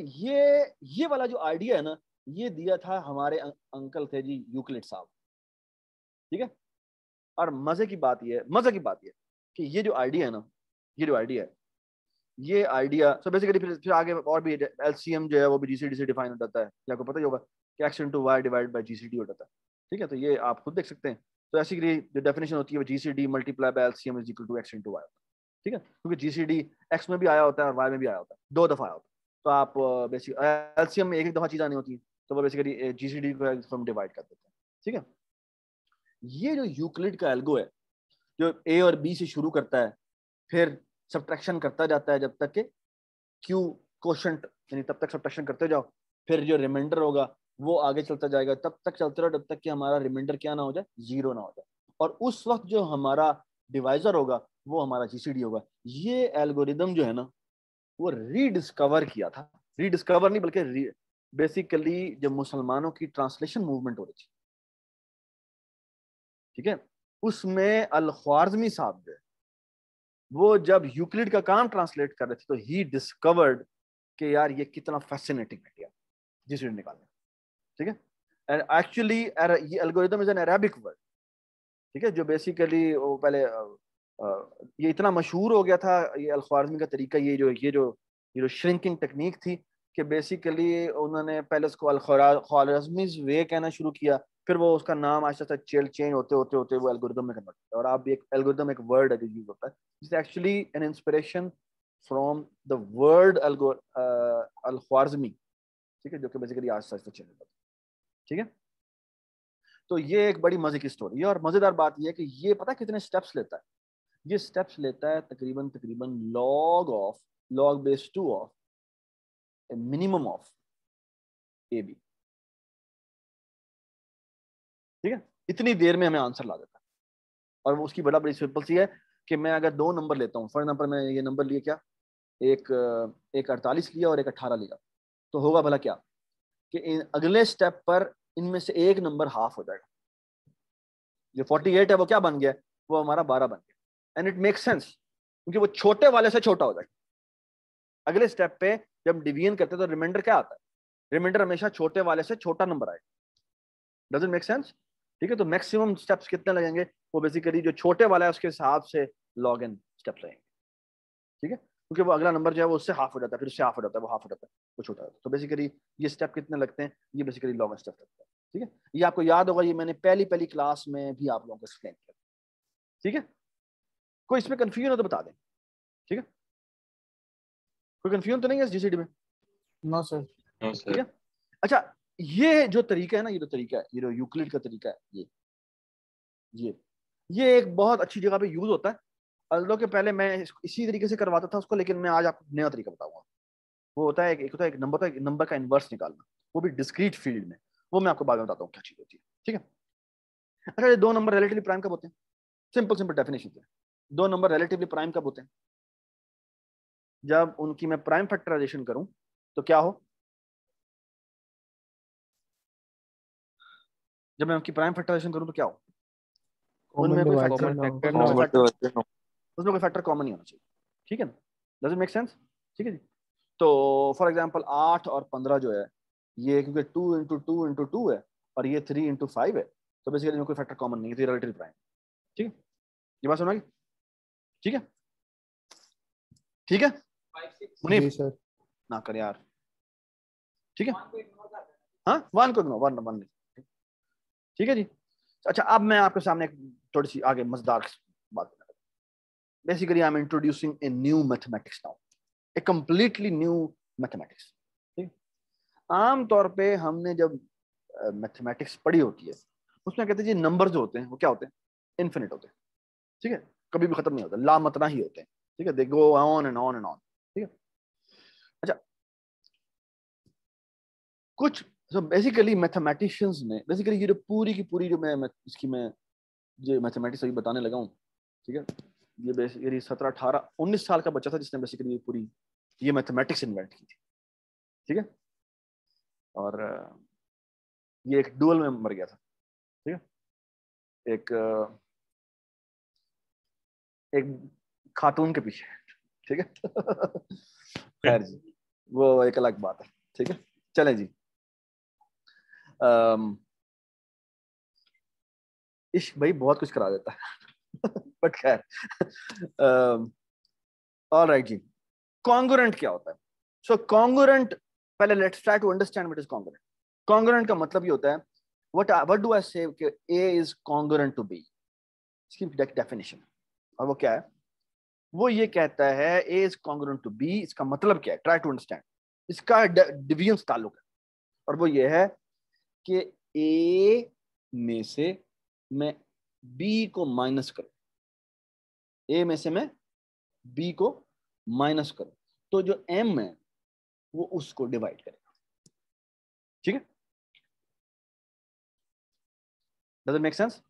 ये वाला जो आइडिया है ना, ये दिया था हमारे अंकल थे जी यूक्लिड साहब. ठीक है. और मजे की बात ये है कि ये जो आइडिया है ना, ये आइडिया सो बेसिकली फिर आगे और भी एलसीएम जो है वो भी जीसीडी से डिफाइन हो जाता है. आपको पता ही होगा कि x into y divide by GCD हो जाता है. ठीक है, तो ये आप खुद देख सकते हैं. तो ऐसी जो डेफिनेशन होती है वो GCD multiply by LCM is equal to x into y. ठीक है, क्योंकि जीसीडी x में भी आया होता है और y में भी आया होता है, 2 दफा आया होता है. तो आप बेसिक एलसीएम में एक दफा चीज आनी होती है, तो वो बेसिकली जीसीडी को हम डिवाइड कर देते हैं, ठीक है। ये जो यूक्लिड का एल्गो है जो ए और बी से शुरू करता है, फिर सब्ट्रैक्शन करता जाता है जब तक कि क्यू कोशेंट, यानी तब तक सब्ट्रैक्शन करते जाओ, फिर जो रिमाइंडर होगा वो आगे चलता जाएगा, तब तक चलते रहो जब तक कि हमारा रिमाइंडर क्या ना हो जाए, 0 ना हो जाए, और उस वक्त जो हमारा डिवाइजर होगा वो हमारा जीसीडी होगा। ये एल्गोरिदम जो है ना वो रीडिस्कवर किया था, रीडिस्कवर नहीं बल्कि बेसिकली जब मुसलमानों की ट्रांसलेशन मूवमेंट हो रही थी, ठीक है, उसमें अल ख्वारिज़मी साहब जो है वो जब यूक्लिड का काम ट्रांसलेट कर रहे थे तो ही डिस्कवर्ड कि यार ये कितना फैसिनेटिंग आइडिया जीसीडी निकालना, ठीक है। एक्चुअली ये algorithm is an Arabic word, ठीक है, जो बेसिकली वो पहले ये इतना मशहूर हो गया था ये अल ख्वारिज़मी का तरीका, ये जो श्रिंकिंग टेक्निक थी कि बेसिकली उन्होंने पहले उसको अल ख्वारिज़मीज़ वे कहना शुरू किया, फिर वो उसका नाम आहिस्ता आहिस्ता चेंज होते होते होते वो एल्गोरिदम में कन्वर्ट होता है। और आप एक एल्गोरिदम एक वर्ड है जो यूज होता है, it's actually an inspiration from the word al Khwarizmi, ठीक है, जो कि बेसिकली आहिस्ता आहिस्ता चेंज होता है, ठीक है। तो ये एक बड़ी मजे की स्टोरी है, और मजेदार बात ये है कि ये पता है कितने स्टेप्स लेता है, ये स्टेप्स लेता है तकरीबन log base 2 of a minimum of AB, ठीक है, इतनी देर में हमें आंसर ला देता है। और वो उसकी बड़ी सिंपल सी है कि मैं अगर 2 नंबर लेता हूँ, फॉर एग्जाम्पल मैं ये नंबर लिए क्या, एक 48 लिया और एक 18 लिया, तो होगा भला क्या कि अगले स्टेप पर इनमें से एक नंबर हाफ हो जाएगा, जो 48 है वो क्या बन गया, वो हमारा 12 बन गया, एंड इट मेक सेंस क्योंकि वो छोटे वाले से छोटा हो जाएगा। अगले स्टेप पे जब डिवीजन करते हैं तो रिमाइंडर क्या आता है, रिमाइंडर हमेशा छोटे वाले से छोटा नंबर आएगा। डज इट मेक सेंस, ठीक है। तो मैक्सिमम स्टेप्स कितने लगेंगे, वो बेसिकली जो छोटे वाला है उसके हिसाब से लॉग एन स्टेप्स लगेंगे, ठीक है, क्योंकि वो अगला नंबर जो है वो उससे हाफ हो जाता है, फिर उससे हाफ हो जाता है, वो हाफ हो जाता है, वो छोटा होता है। तो बेसिकली ये स्टेप कितने लगते हैं, ये बेसिकली लॉग एन स्टेप लगता है, ठीक है। ये आपको याद होगा, ये मैंने पहली क्लास में भी आप लोगों को एक्सप्लेन किया, ठीक है। कोई इसमें कंफ्यूजन हो तो बता दें, ठीक है, कोई कंफ्यूजन तो नहीं है इस जीसीडी में? No sir. ठीक है। अच्छा, ये जो तरीका है ना, ये जो यूक्लिड का तरीका है, ये एक बहुत अच्छी जगह पे यूज होता है। अल्लाह के पहले मैं इसी तरीके से करवाता था उसको, लेकिन मैं आज आपको नया तरीका बताऊंगा। वो होता है एक होता है एक नंबर का इनवर्स निकालना, वो भी डिस्क्रीट फील्ड में, वो मैं आपको बाद में बताता हूँ क्या चीज होती है, ठीक है। अच्छा, ये 2 नंबर रिलेटिवली प्राइम कब होते हैं? सिंपल डेफिनेशन है, 2 नंबर रिलेटिवली प्राइम कब होते हैं? जब उनकी मैं प्राइम फैक्टराइजेशन करूं तो क्या हो, जब मैं उनकी प्राइम फैक्टराइजेशन करूं तो क्या हो, उनमें कोई फैक्टर कॉमन नहीं होना चाहिए, ठीक है ना? डज इट मेक सेंस, ठीक है जी। तो फॉर एग्जांपल 8 और 15 जो है, ये क्योंकि 2 इंटू 2 इंटू 2 है और ये 3 इंटू 5 है, तो बेसिकली कोई फैक्टर कॉमन नहीं है, तो रिलेटिव प्राइम, ठीक है। ये बात सुना, ठीक है, ठीक है मुनीफ ना कर यार, ठीक है, हाँ 1 को इग्नोर, 1 ठीक है जी। अच्छा, अब मैं आपके सामने थोड़ी सी आगे मजेदार बात करना, basically I am introducing a new mathematics now, A completely new mathematics, ठीक। आम तौर पे हमने जब मैथमेटिक्स पढ़ी होती है उसमें कहते हैं जी नंबर जो होते हैं वो क्या होते हैं, इन्फिनिट होते हैं, ठीक है, कभी भी खत्म नहीं होते, लामतना ही होते हैं, ठीक है, they go on and on and on, ठीक है। अच्छा, कुछ so बेसिकली मैथमेटिशियंस ने बेसिकली ये जो पूरी की पूरी जो मैं जो मैथमेटिक्स अभी बताने लगा हूँ, ठीक है, ये बेसिकली 17, 18, 19 साल का बच्चा था जिसने बेसिकली ये पूरी ये मैथमेटिक्स इन्वेंट की थी, ठीक है। और ये एक डुअल में मर गया था, ठीक है, एक खातून के पीछे, ठीक है। खैर जी, वो एक अलग बात है, ठीक है। चले जी, इश्क भाई बहुत कुछ करा देता है बट खैर, ऑलराइट जी। कॉन्ग्रुएंट क्या होता है? सो कॉन्ग्रुएंट, पहले let's try to understand what is congruent. Congruent का मतलब ये होता है, व्हाट डू आई से कि A is congruent to B, इसकी डेफिनेशन, और वो क्या है? वो ये कहता है A is congruent to B, इसका मतलब क्या है? ट्राई टू अंडरस्टैंड, इसका डिवीजन ताल्लुक है, और वो ये है कि ए में से मैं बी को माइनस करूं, ए में से मैं बी को माइनस करूं, तो जो एम है वो उसको डिवाइड करेगा। ठीक है, डज इट मेक सेंस?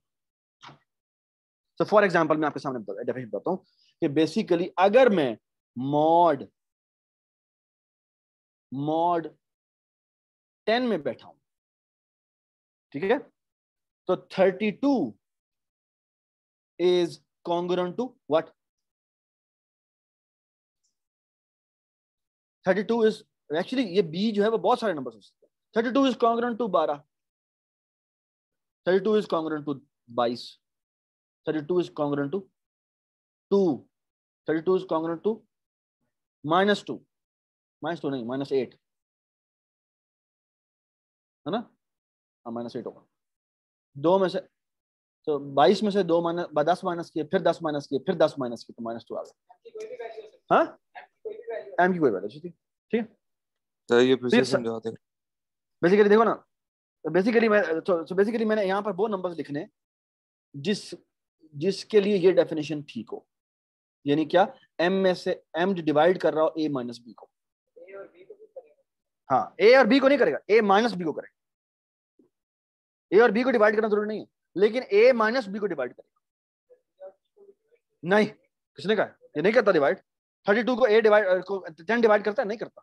तो फॉर एग्जांपल मैं आपके सामने डेफिनेशन बताता हूं कि बेसिकली अगर मैं मॉड 10 में बैठा हूं, ठीक है, तो 32 is congruent to what? 32 is actually, ये बी जो है वो बहुत सारे नंबर हो सकते हैं। 32 is congruent to 12, 32 is congruent to 22, 32 is congruent to 2, 32 is congruent to -2 नहीं -8 है ना, -8 होगा। 2 में से तो 22 में से 10 माइनस किए, फिर 10 माइनस किए, फिर 10 माइनस किए, तो -2 आ गया। हाँ, एम की कोई वैल्यू थी। ठीक है, तो ये फिर से समझा दे। बेसिकली देखो ना, बेसिकली मैंने यहाँ पर वो नंबर्स लिखने जिसके लिए ये डेफिनेशन ठीक हो, यानी क्या, एम में से एम जो डिवाइड कर रहा हो ए माइनस बी को। हाँ, ए और बी को नहीं करेगा, ए माइनस बी को करेगा। ए और बी को डिवाइड करना जरूरी नहीं है, लेकिन ए माइनस बी को डिवाइड करेगा। नहीं, किसने कहा? ये नहीं करता डिवाइड। 32 को 10 डिवाइड करता है? नहीं करता,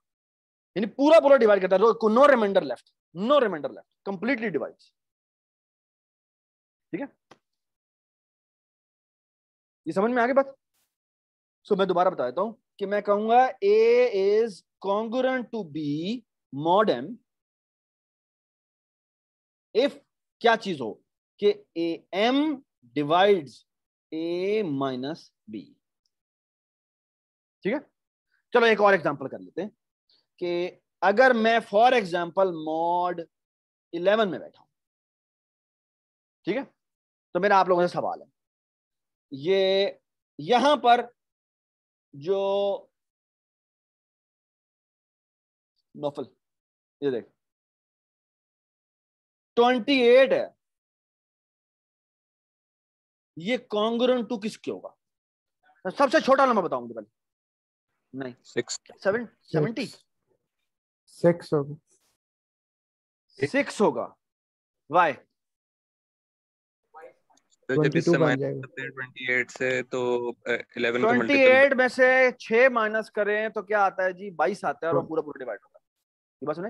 यानी पूरा डिवाइड करता है। No remainder left, completely divides. ठीक है, ये समझ में आ गई बात? सो मैं दोबारा बता देता हूं कि मैं कहूंगा A is congruent to B mod M if क्या चीज हो कि A M divides A minus B. ठीक है, चलो एक और एग्जांपल कर लेते हैं कि अगर मैं फॉर एग्जांपल मॉड 11 में बैठा हूं, ठीक है, तो मेरा आप लोगों से सवाल है, ये यहां पर जो नौफल, ये देख 28 है, ये कॉन्ग्रुएंट टू किसके होगा? सबसे छोटा नंबर बताओ मुझे पहले। नहीं, 70 6 होगा। 6 होगा। वाई? तो जब 22 इससे बन माइनस जाएगा। करते हैं 28 से, तो 11 को मल्टीपल 28 में से 6 माइनस करें तो क्या आता है जी? 22 आता है, और वो पूरा डिवाइड होगा। ये बात सुने।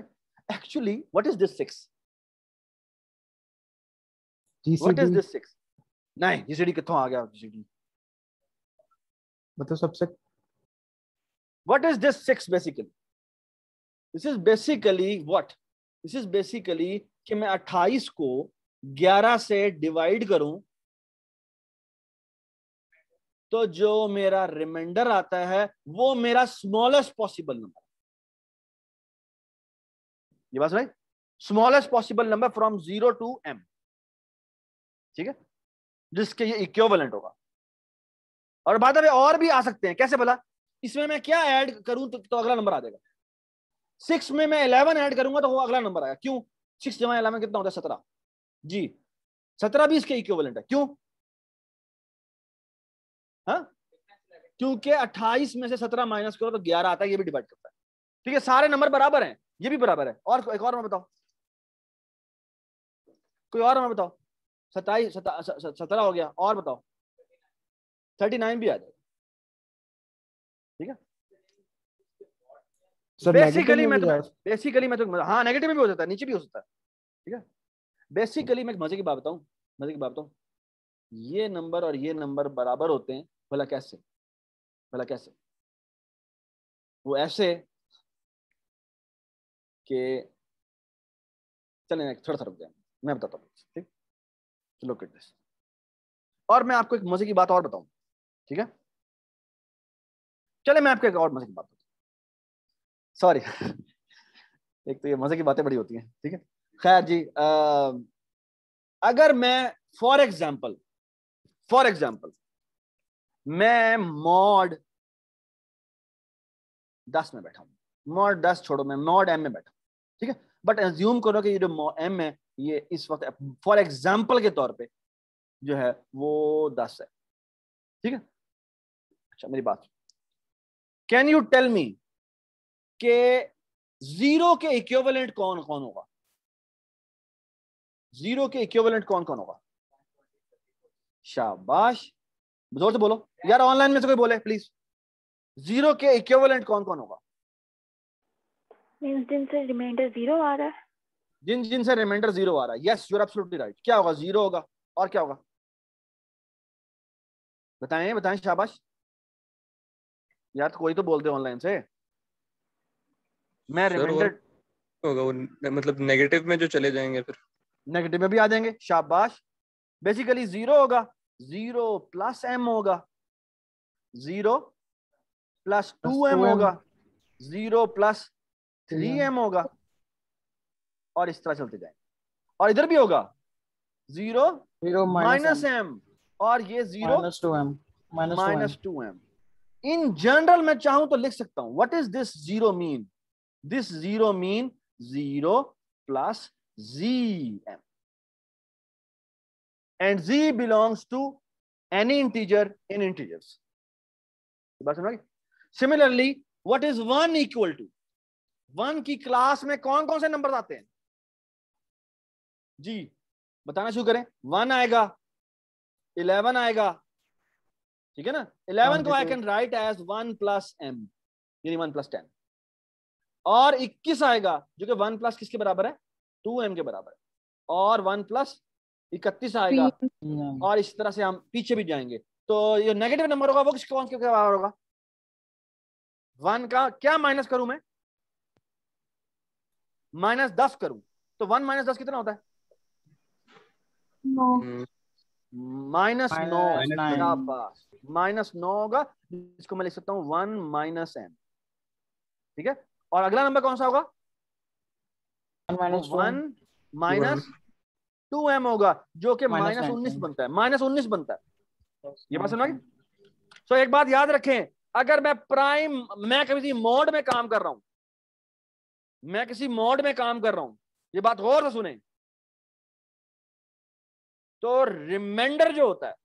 Actually what is this 6? What is GCD this 6? नहीं, जीसीडी कितों आ गया? जीसीडी मतलब सबसे what is this 6 basically? This is basically what? This is basically कि मैं 28 को 11 से डिवाइड करूं तो जो मेरा रिमाइंडर आता है वो मेरा स्मॉलेस्ट पॉसिबल नंबर। ये बात सुनाई? Smallest possible number from 0 to m, ठीक है, जिसके ये इक्विवेलेंट होगा। और बात है और भी आ सकते हैं। कैसे भला? इसमें मैं क्या ऐड करूं तो अगला नंबर आ जाएगा। 6 में मैं 11 ऐड करूंगा तो वो अगला नंबर आएगा। क्यों? 6 जमा 11 कितना होता है? 17 जी। 17 भी इसके इक्विवेलेंट है। क्यों? हाँ, क्योंकि 28 में से 17 माइनस करो तो 11 आता है, ये भी डिवाइड करता है। ठीक है, सारे नंबर बराबर हैं, ये भी बराबर है। और एक और नंबर बताओ, कोई और नंबर बताओ। 17 हो गया, और बताओ। 39 भी आ जाएगा। ठीक है, बेसिकली मैं तो हाँ नेगेटिव में भी हो सकता है, नीचे भी हो सकता है। ठीक है, बेसिकली मैं मजे की बात बताऊं, ये नंबर और ये नंबर बराबर होते हैं। भला कैसे? वो ऐसे कि चलें थोड़ा सा रुक जाए, मैं बताता हूँ। ठीक, लुक एट दिस। और मैं आपको एक मजे की बात और बताऊं। ठीक है, चले मैं आपको एक और मजे की बात बताऊं। सॉरी एक तो ये मजे की बातें बड़ी होती हैं। ठीक है, खैर जी, अगर मैं फॉर एग्जाम्पल मैं मॉड 10 में बैठा हूं, मॉड 10 छोड़ो, मैं मॉड m में बैठा हूं। ठीक है, बट एज्यूम करो कि ये जो m है ये इस वक्त फॉर एग्जाम्पल के तौर पे जो है वो 10 है, ठीक है। अच्छा मेरी बात, कैन यू टेल मी के 0 के इक्विवेलेंट कौन कौन होगा? 0 के इक्विवेलेंट कौन कौन होगा? शाबाश, जोर से बोलो यार, ऑनलाइन में से कोई बोले प्लीज। 0 के इक्विवेलेंट कौन कौन होगा? जिनसे रिमाइंडर 0 आ रहा है। जिनसे रिमाइंडर 0 आ रहा है, yes you are absolutely right. क्या होगा? 0 होगा, और क्या होगा? बताएं बताएं, शाबाश यार, तो कोई तो बोल दे ऑनलाइन से। मैं रिमाइंडर होगा वो, मतलब नेगेटिव में जो चले जाएंगे फिर नेगेटिव में भी आ जाएंगे, शाबाश। बेसिकली 0 होगा, 0 प्लस m होगा, 0 प्लस 2m होगा, 0 प्लस 3m होगा, और इस तरह चलते जाएंगे। और इधर भी होगा 0 माइनस m, और ये 0 माइनस 2m। इन जनरल मैं चाहूं तो लिख सकता हूं, what is this 0 mean? This 0 mean 0 plus zm, and z belongs to any integer in integers. बात समझ? Similarly, what is 1 equal to? 1 की क्लास में कौन कौन से नंबर आते हैं जी? बताना शुरू करें। 1 आएगा, 11 आएगा, ठीक है ना। 11 को I can write as 1 plus m, यानी 1 प्लस 10। और 21 आएगा जो कि 1 प्लस किसके बराबर है? 2m के बराबर है। और 1 प्लस 31 आएगा, और इस तरह से हम पीछे भी जाएंगे। तो ये नेगेटिव नंबर होगा वो किसके कौन के बराबर होगा? 1 का क्या माइनस करूं मैं? माइनस 10 करूं तो 1 माइनस 10 कितना होता है? माइनस 9। माइनस 9 होगा, जिसको मैं लिख सकता हूं 1 माइनस m, ठीक है। और अगला नंबर कौन सा होगा? 1 माइनस 2m होगा, जो कि माइनस 19 बनता है, माइनस 19 बनता है। ये बात समझ? सो एक बात याद रखें, अगर मैं किसी मोड में काम कर रहा हूं, मैं किसी मोड में काम कर रहा हूं, ये बात गौर से सुने, तो रिमाइंडर जो होता है,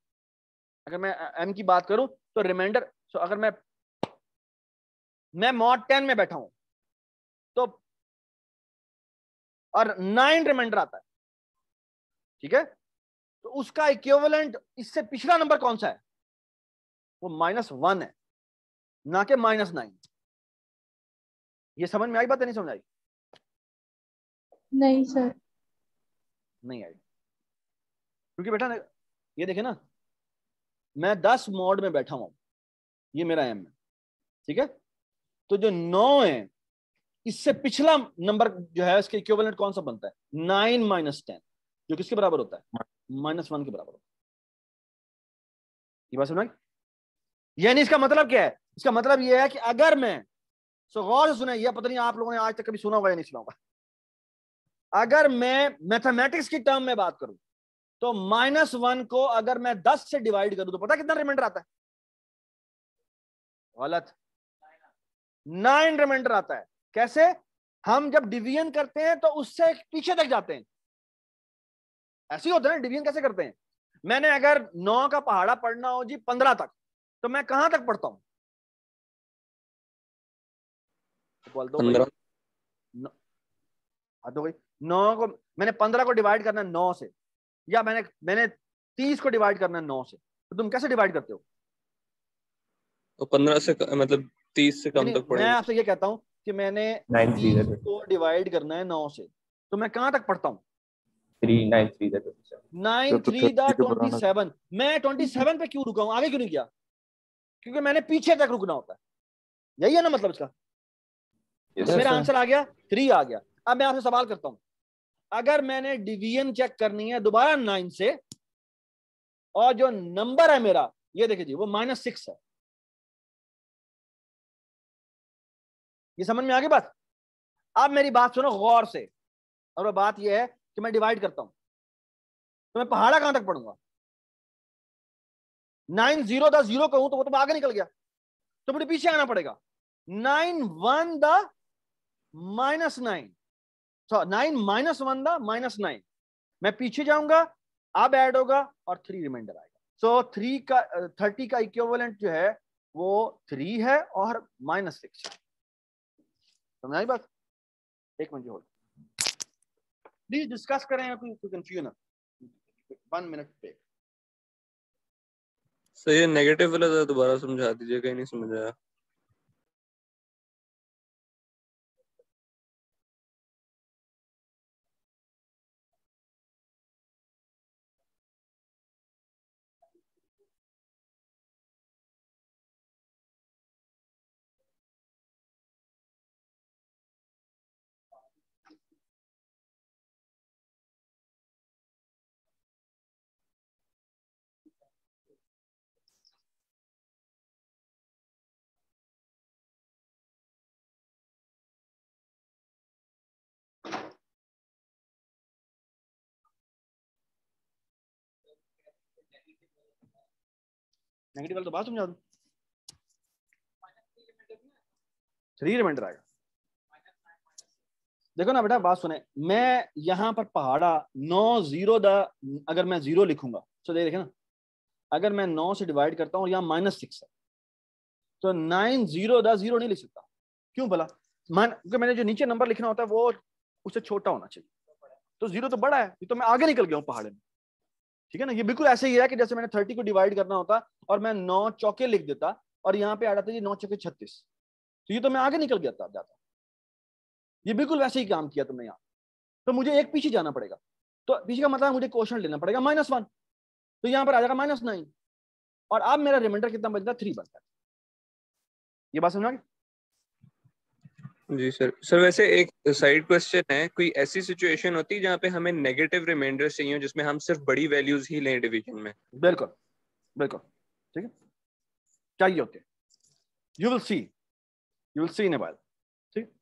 अगर मैं m की बात करूं तो रिमाइंडर, अगर मैं मॉड 10 में बैठा हूं तो और 9 रिमाइंडर आता है, ठीक है, तो उसका इक्विवेलेंट इससे पिछला नंबर कौन सा है? वो -1 है, ना कि -9। ये समझ में आई बात? नहीं समझ आई? नहीं सर, नहीं आई, क्योंकि बेटा ये देखे ना, मैं 10 मोड में बैठा हूं, ये मेरा m है, ठीक है। तो जो 9 है, इससे पिछला नंबर जो है इसके इक्विवेलेंट कौन सा बनता है? 9 माइनस 10, जो किसके बराबर होता है? -1 के बराबर होता है। ये बात समझ? यानी इसका मतलब क्या है? इसका मतलब यह है कि अगर मैं, गौर से सुने, यह पता नहीं आप लोगों ने आज तक कभी सुना होगा या नहीं सुना होगा, अगर मैं मैथमेटिक्स की टर्म में बात करूं तो -1 को अगर मैं 10 से डिवाइड करूं तो पता कितना रिमाइंडर आता है? गलत, 9 रिमाइंडर आता है। कैसे? हम जब डिवीजन करते हैं तो उससे पीछे तक जाते हैं, ऐसे ही होता है ना। डिवीजन कैसे करते हैं? मैंने अगर 9 का पहाड़ा पढ़ना हो जी 15 तक, तो मैं कहां तक पढ़ता हूं? बोल दो 15। 9 को मैंने 15 को डिवाइड करना है 9 से, या मैंने 30 को डिवाइड करना है 9 से, तो तुम कैसे डिवाइड करते हो? तो 15 से मतलब 30 से कम तक मैं पढ़ेंगे। आपसे ये कहता हूं कि मैंने 30 को डिवाइड करना है 9 से, तो मैं कहां तक पढ़ता हूं? 9 3 27। मैं 27 पे क्यों रुका हूं? आगे क्यों नहीं गया? क्योंकि मैंने पीछे तक रुकना होता है। यही है ना मतलब इसका? मेरा आंसर आ गया, 3 आ गया। अब मैं आपसे सवाल करता हूं, अगर मैंने डिवीजन चेक करनी है दोबारा 9 से, और जो नंबर है मेरा, ये देखिए जी, वो -6 है। ये समझ में आ गई बात? अब मेरी बात सुनो गौर से, और वो बात ये है कि मैं डिवाइड करता हूं, तो मैं पहाड़ा कहां तक पढ़ूंगा? 9 0 10 0 कहूं तो वो तो आगे निकल गया, तो मुझे पीछे आना पड़ेगा। 9 1 द -9, 9 -1 द -9, मैं पीछे जाऊंगा, अब ऐड होगा और 3 रिमाइंडर आएगा। सो 30 का इक्विवेलेंट जो है वो 3 है और -6 है। समझ आई बात? एक मिनट होल्ड, प्लीज डिस्कस करें, कोई कंफ्यूजन 1 मिनट पे। सर ये नेगेटिव वाला जरा दोबारा समझा दीजिए, कहीं नहीं समझ आया। नेगेटिव वाला तो बात समझा दूं, 3 रिमाइंडर आएगा। देखो ना बेटा, बात सुने, मैं यहां पर पहाड़ा 9 0 अगर मैं 0 लिखूंगा तो देखे ना, अगर मैं 9 से डिवाइड करता हूं, यहाँ -6 है, तो 9 0 0 नहीं लिख सकता। क्यों भला? क्योंकि मैंने जो नीचे नंबर लिखना होता है वो उससे छोटा होना चाहिए, तो 0 तो बड़ा है, तो मैं आगे निकल गया हूँ पहाड़े में। ठीक है ना? ये बिल्कुल ऐसे ही है कि जैसे मैंने 30 को डिवाइड करना होता और मैं 9 चौके लिख देता और यहाँ पे आ जाता जी 9 चौके 36, तो ये तो मैं आगे निकल गया जाता। ये बिल्कुल वैसे ही काम किया तुमने यहाँ, तो मुझे एक पीछे जाना पड़ेगा। तो पीछे का मतलब मुझे क्वेश्चन लेना पड़ेगा -1, तो यहाँ पर आ जाएगा -9, और अब मेरा रिमाइंडर कितना बचता है? 3 बचता है। ये बात समझा? जी सर। सर वैसे एक साइड क्वेश्चन है, कोई ऐसी सिचुएशन होती है जहाँ पे हमें नेगेटिव रिमाइंडर्स चाहिए जिसमें हम सिर्फ बड़ी वैल्यूज ही लें डिवीजन में? बिल्कुल बिल्कुल, ठीक है, चाहिए होते हैं। You will see in a while. ठीक,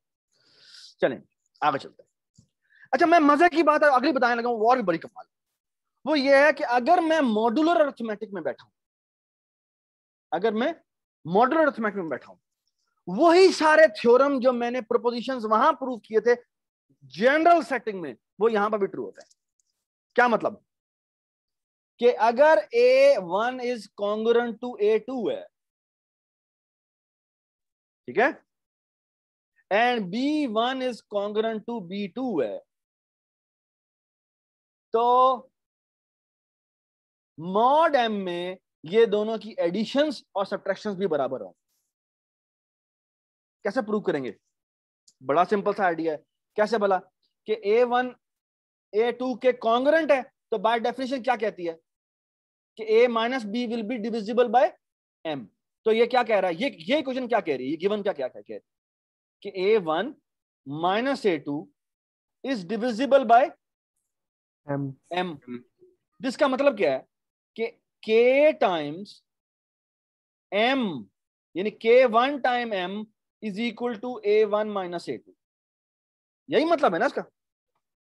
चलें आगे चलते हैं। अच्छा, मैं मजे की बात अगली बताने लगा हूं, और भी बड़ी कमाल, वो ये है कि अगर मैं मॉड्यूलर अरिथमेटिक में बैठा हूं, अगर मैं मॉड्यूलर अरिथमेटिक में बैठा हूं, वही सारे थ्योरम जो मैंने प्रोपोजिशंस वहां प्रूव किए थे जनरल सेटिंग में, वो यहां पर भी ट्रू होता है। क्या मतलब? कि अगर A1 is congruent to A2 है, ठीक है, and B1 is congruent to B2 है, तो मॉड M में ये दोनों की एडिशंस और सब्ट्रैक्शंस भी बराबर हों। कैसे प्रूव करेंगे? बड़ा सिंपल सा आइडिया है। कैसे बोला? कि A1 A2 के कॉन्ग्रुएंट है, तो बाय डेफिनेशन क्या कहती है कि A minus B will be divisible by M। तो ये क्या कह रहा है? ये क्वेश्चन क्या कह रही है? ये गिवन क्या क्या कह रही है कि A1 minus A2 is divisible by M। जिसका मतलब क्या है कि K टाइम्स M, यानी K1 time M is equal to A1 minus A2। यही मतलब है ना इसका?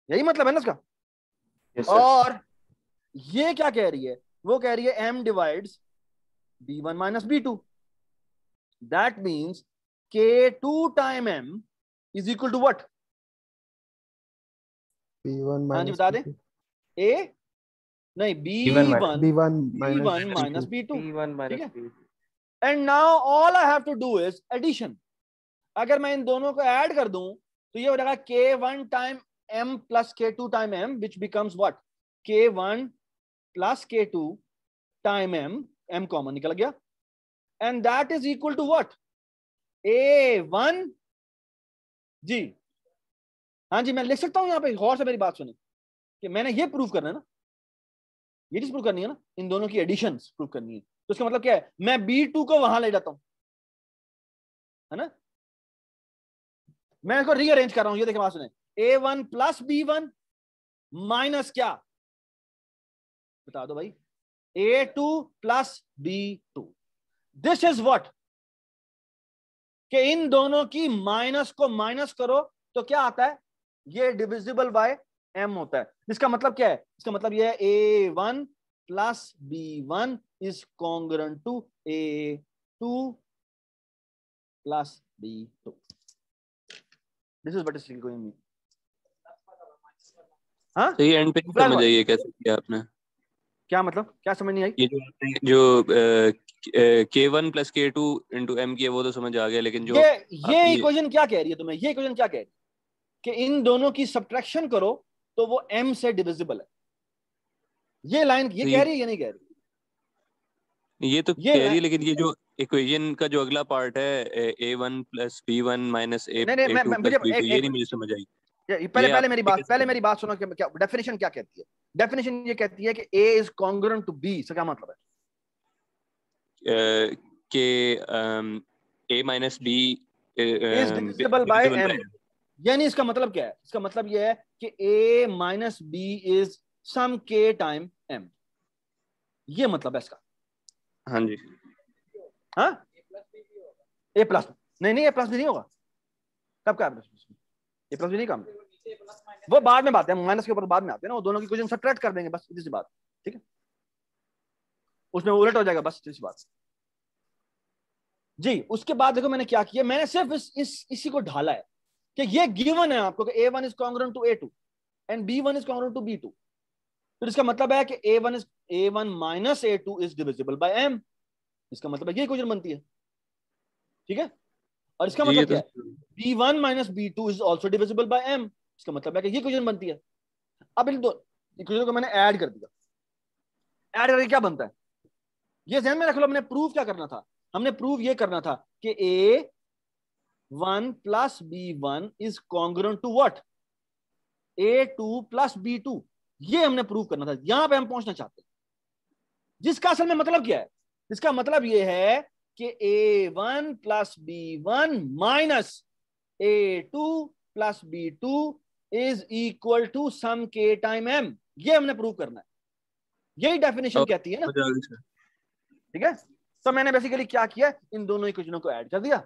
यही मतलब है ना इसका? Yes, sir. और ये क्या कह रही है? वो कह रही है M divides B1 minus B2। That means K2 time M is equal to what? B1 हाँ जी minus बता दे। B2. A नहीं, B1 माइनस B2। B1 ठीक minus है, B2. And now all I have to do is addition. अगर मैं इन दोनों को add कर दूं तो ये हो जाएगा K1 time M plus K2 time M, which becomes what? K1 plus K2 time M common निकल गया, and that is equal to what? A1 जी। हाँ जी, मैं लिख सकता हूं यहां पे, गौर से मेरी बात सुने, कि मैंने ये प्रूव करना है ना, ये चीज प्रूव करनी है ना, इन दोनों की एडिशन प्रूव करनी है। तो इसका मतलब क्या है? मैं B2 को वहां ले जाता हूं, है ना, मैं इसको रीअरेंज कर रहा हूं। ये देखिए बात सुने, A1 प्लस B1 माइनस क्या? बता दो भाई, A2 plus B2। This is what? कि इन दोनों की माइनस को माइनस करो तो क्या आता है? ये डिविजिबल बाय M होता है। इसका मतलब क्या है? इसका मतलब ये है A1 plus B1 is congruent to A2 plus B2। This is what is going mean. हाँ तो ये एंड पे नहीं समझ आई, कैसे किया आपने? क्या मतलब, क्या समझ नहीं आई? ये जो आपने जो K1 + K2 × M किया वो तो समझ आ गया, लेकिन जो ये इक्वेशन क्या कह रही है तुम्हें? ये इक्वेशन क्या कह रही है कि इन दोनों की सब्ट्रैक्शन करो तो वो M से डिविजिबल है। ये लाइन ये कह रही है, ये नहीं कह रही? ये तो कह रही है, लेकिन ये जो इक्वेशन का जो अगला पार्ट है A1 + B1 - A2 + B2, ये नहीं मुझे समझ आई। पहले मेरी बात सुनो कि क्या डेफिनेशन क्या कहती है। डेफिनेशन ये कहती है कि A is congruent to B। इसका क्या मतलब है? कि A - B is divisible by M। यानी इसका मतलब क्या है? इसका मतलब ये है कि A - B is some K time M। ये मतलब है इसका। हाँ जी। हाँ, A प्लस नहीं, A प्लस भी नहीं होगा। कब का A प्लस भी नहीं काम, वो बाद में बात है, माइनस के ऊपर बाद में आते हैं ना, वो दोनों की कुछ सब्ट्रैक्ट कर देंगे बस, इसी बात। ठीक है, उसमें उलट हो जाएगा बस, इसी बात जी। उसके बाद देखो मैंने क्या किया, मैंने सिर्फ इसी को ढाला है कि ये गिवन है आपको कि A1 is congruent to A2 and B1 is congruent to B2। तो इसका मतलब है कि A1 - A2 is divisible by M। इसका मतलब है ये इक्वेशन बनती है। ठीक है, और इसका मतलब क्या है? B1 - B2 is also divisible by M। इसका मतलब है कि ये इक्वेशन बनती है। अब इन दो इक्वेशन को मैंने ऐड कर दिया। ऐड करके क्या बनता है ये ध्यान में रख लो। हमने प्रूव क्या करना था? हमने प्रूव ये करना था कि A1 + B1 is congruent to what? A2 + B2। ये हमने प्रूव करना था, यहां पे हम पहुंचना चाहते हैं। जिसका असल में मतलब क्या है? इसका मतलब ये है कि A1 + B1 minus A2 + B2 is equal to some K time M। ये हमने प्रूव करना है, यही डेफिनेशन कहती है ना। ठीक है, तो मैंने बेसिकली क्या किया, इन दोनों इक्वेशनों को ऐड कर दिया।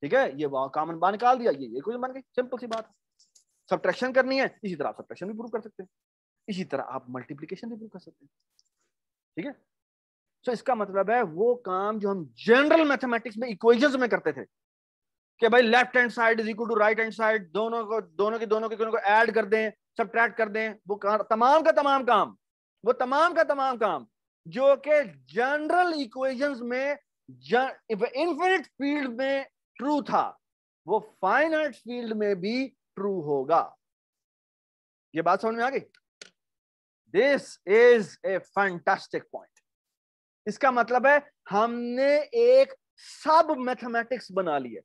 ठीक है, ये कॉमन बार निकाल दिया, ये इक्वेशन बन गई। सिंपल सी बात है। सब्ट्रैक्शन करनी है, इसी तरह आप सब्ट्रैक्शन भी प्रूव कर सकते हैं, इसी तरह आप मल्टीप्लिकेशन भी प्रूव कर सकते हैं। ठीक है, तो इसका मतलब है वो काम जो हम जनरल मैथमेटिक्स में इक्वेशंस में करते थे कि भाई left hand side is equal to right hand side, दोनों को ऐड कर दें, सब्ट्रैक्ट कर दें, वो तमाम का तमाम काम जो कि जनरल इक्वेशंस में इनफिनिट फील्ड में ट्रू था, वो फाइनाइट फील्ड में भी ट्रू होगा। ये बात समझ में आ गई? This is a fantastic point. इसका मतलब है हमने एक सब मैथमेटिक्स बना ली है।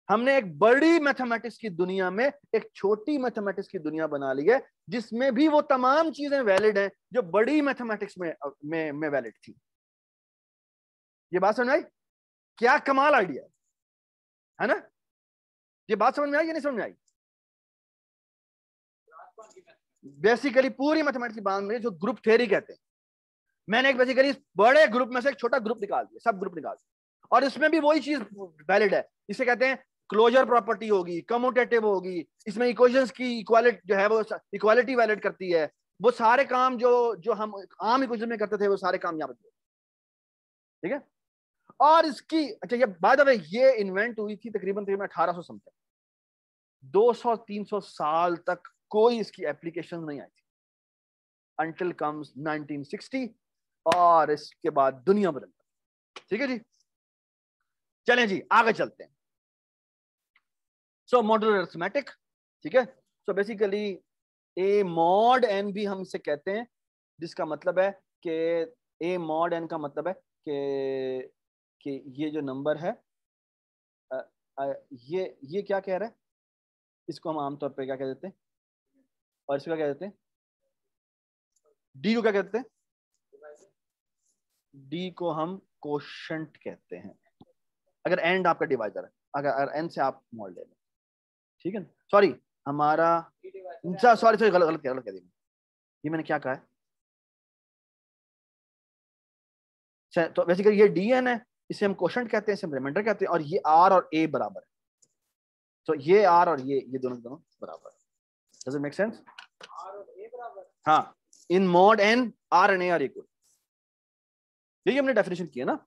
हमने एक बड़ी मैथमेटिक्स की दुनिया में एक छोटी मैथमेटिक्स की दुनिया बना ली है, जिसमें भी वो तमाम चीजें वैलिड हैं जो बड़ी मैथमेटिक्स में वैलिड थी। ये बात समझ आई? क्या कमाल आइडिया है ना? ये बात समझ में आई या नहीं समझ में आई? बेसिकली पूरी मैथमेटिक्स की बात में जो ग्रुप थ्योरी कहते हैं, मैंने एक बेसिकली बड़े ग्रुप में से एक छोटा ग्रुप निकाल दिया, सब ग्रुप निकाल दिया, और इसमें भी वही चीज वैलिड है। इसे कहते हैं क्लोजर प्रॉपर्टी होगी, कम्यूटेटिव होगी, इसमें इक्वेशंस की इक्वालिटी जो है वो इक्वालिटी वैलिड करती है। वो सारे काम जो हम आम इक्वेशन में करते थे वो सारे काम यहाँ पर। ठीक है, और इसकी अच्छा ये बाय द वे ये इन्वेंट हुई थी तकरीबन 1800 समथिंग। 200-300 साल तक कोई इसकी एप्लीकेशन नहीं आई थी अंटिल कम्स 1960, और इसके बाद दुनिया बदल गई। ठीक है जी, चलें जी आगे चलते हैं। सो मॉड्यूलर अरिथमेटिक। ठीक है, so basically A mod n भी हम इसे कहते हैं, जिसका मतलब है कि A mod n का मतलब है कि ये जो नंबर है ये क्या कह रहा है, इसको हम आमतौर पे क्या कह देते हैं, और इसको क्या कह देते हैं, डी को क्या कहते हैं? डी को हम कोशेंट कहते हैं, अगर एंड आपका डिवाइजर है, अगर एन से आप मॉड ले लें। ठीक है, सॉरी हमारा सॉरी गलत कह दिया। ये मैंने क्या कहा है? तो बेसिकली ये डी एन है, इसे हम कोशेंट कहते हैं, इसे हम रिमाइंडर कहते हैं, और ये आर और ए बराबर है। तो ये आर और ये दोनों बराबर है। Does it make sense? R और ए बराबर? हाँ, in mod N R and A are equal. यही हमने डेफिनेशन किया ना।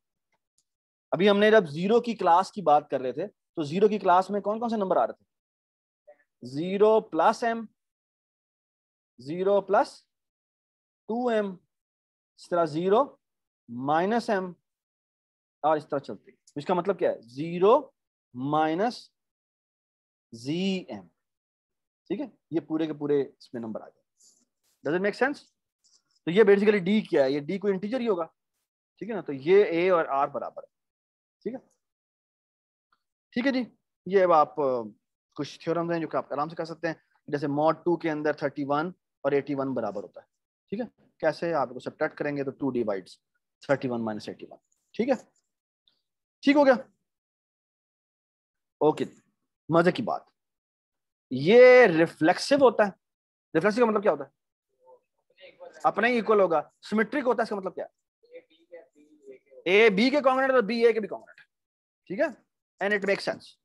अभी हमने जब जीरो की क्लास की बात कर रहे थे, तो जीरो की क्लास में कौन कौन से नंबर आ रहे थे? 0 + m, 0 प्लस 2m, इस तरह 0 माइनस m, और इस तरह चलती है। इसका मतलब क्या है? 0 माइनस zm, ठीक है। ये पूरे के पूरे इसमें नंबर आ गए। Does it make sense? तो ये बेसिकली d क्या है? ये d कोई इंटीजर ही होगा, ठीक है ना। तो ये a और r बराबर है, ठीक है। ठीक है जी, ये अब आप कुछ थ्योरम्स हैं जो कि आप आराम से कर सकते हैं। जैसे mod 2 के अंदर 31 और 81 बराबर होता है, ठीक है। कैसे? आप इसको सब्ट्रैक्ट करेंगे तो 2 डिवाइड्स 31 माइनस 81, ठीक है। ठीक हो गया? ओके, मजे की बात, ये रिफ्लेक्सिव होता है। रिफ्लेक्सिव का मतलब क्या होता है? अपने ही इक्वल होगा। सिमेट्रिक होता है, इसका मतलब क्या है? ए बी के कॉन्ग्रुएंट तो बी ए के भी कॉन्ग्रुएंट, ठीक है। एंड इट मेक्स सेंस,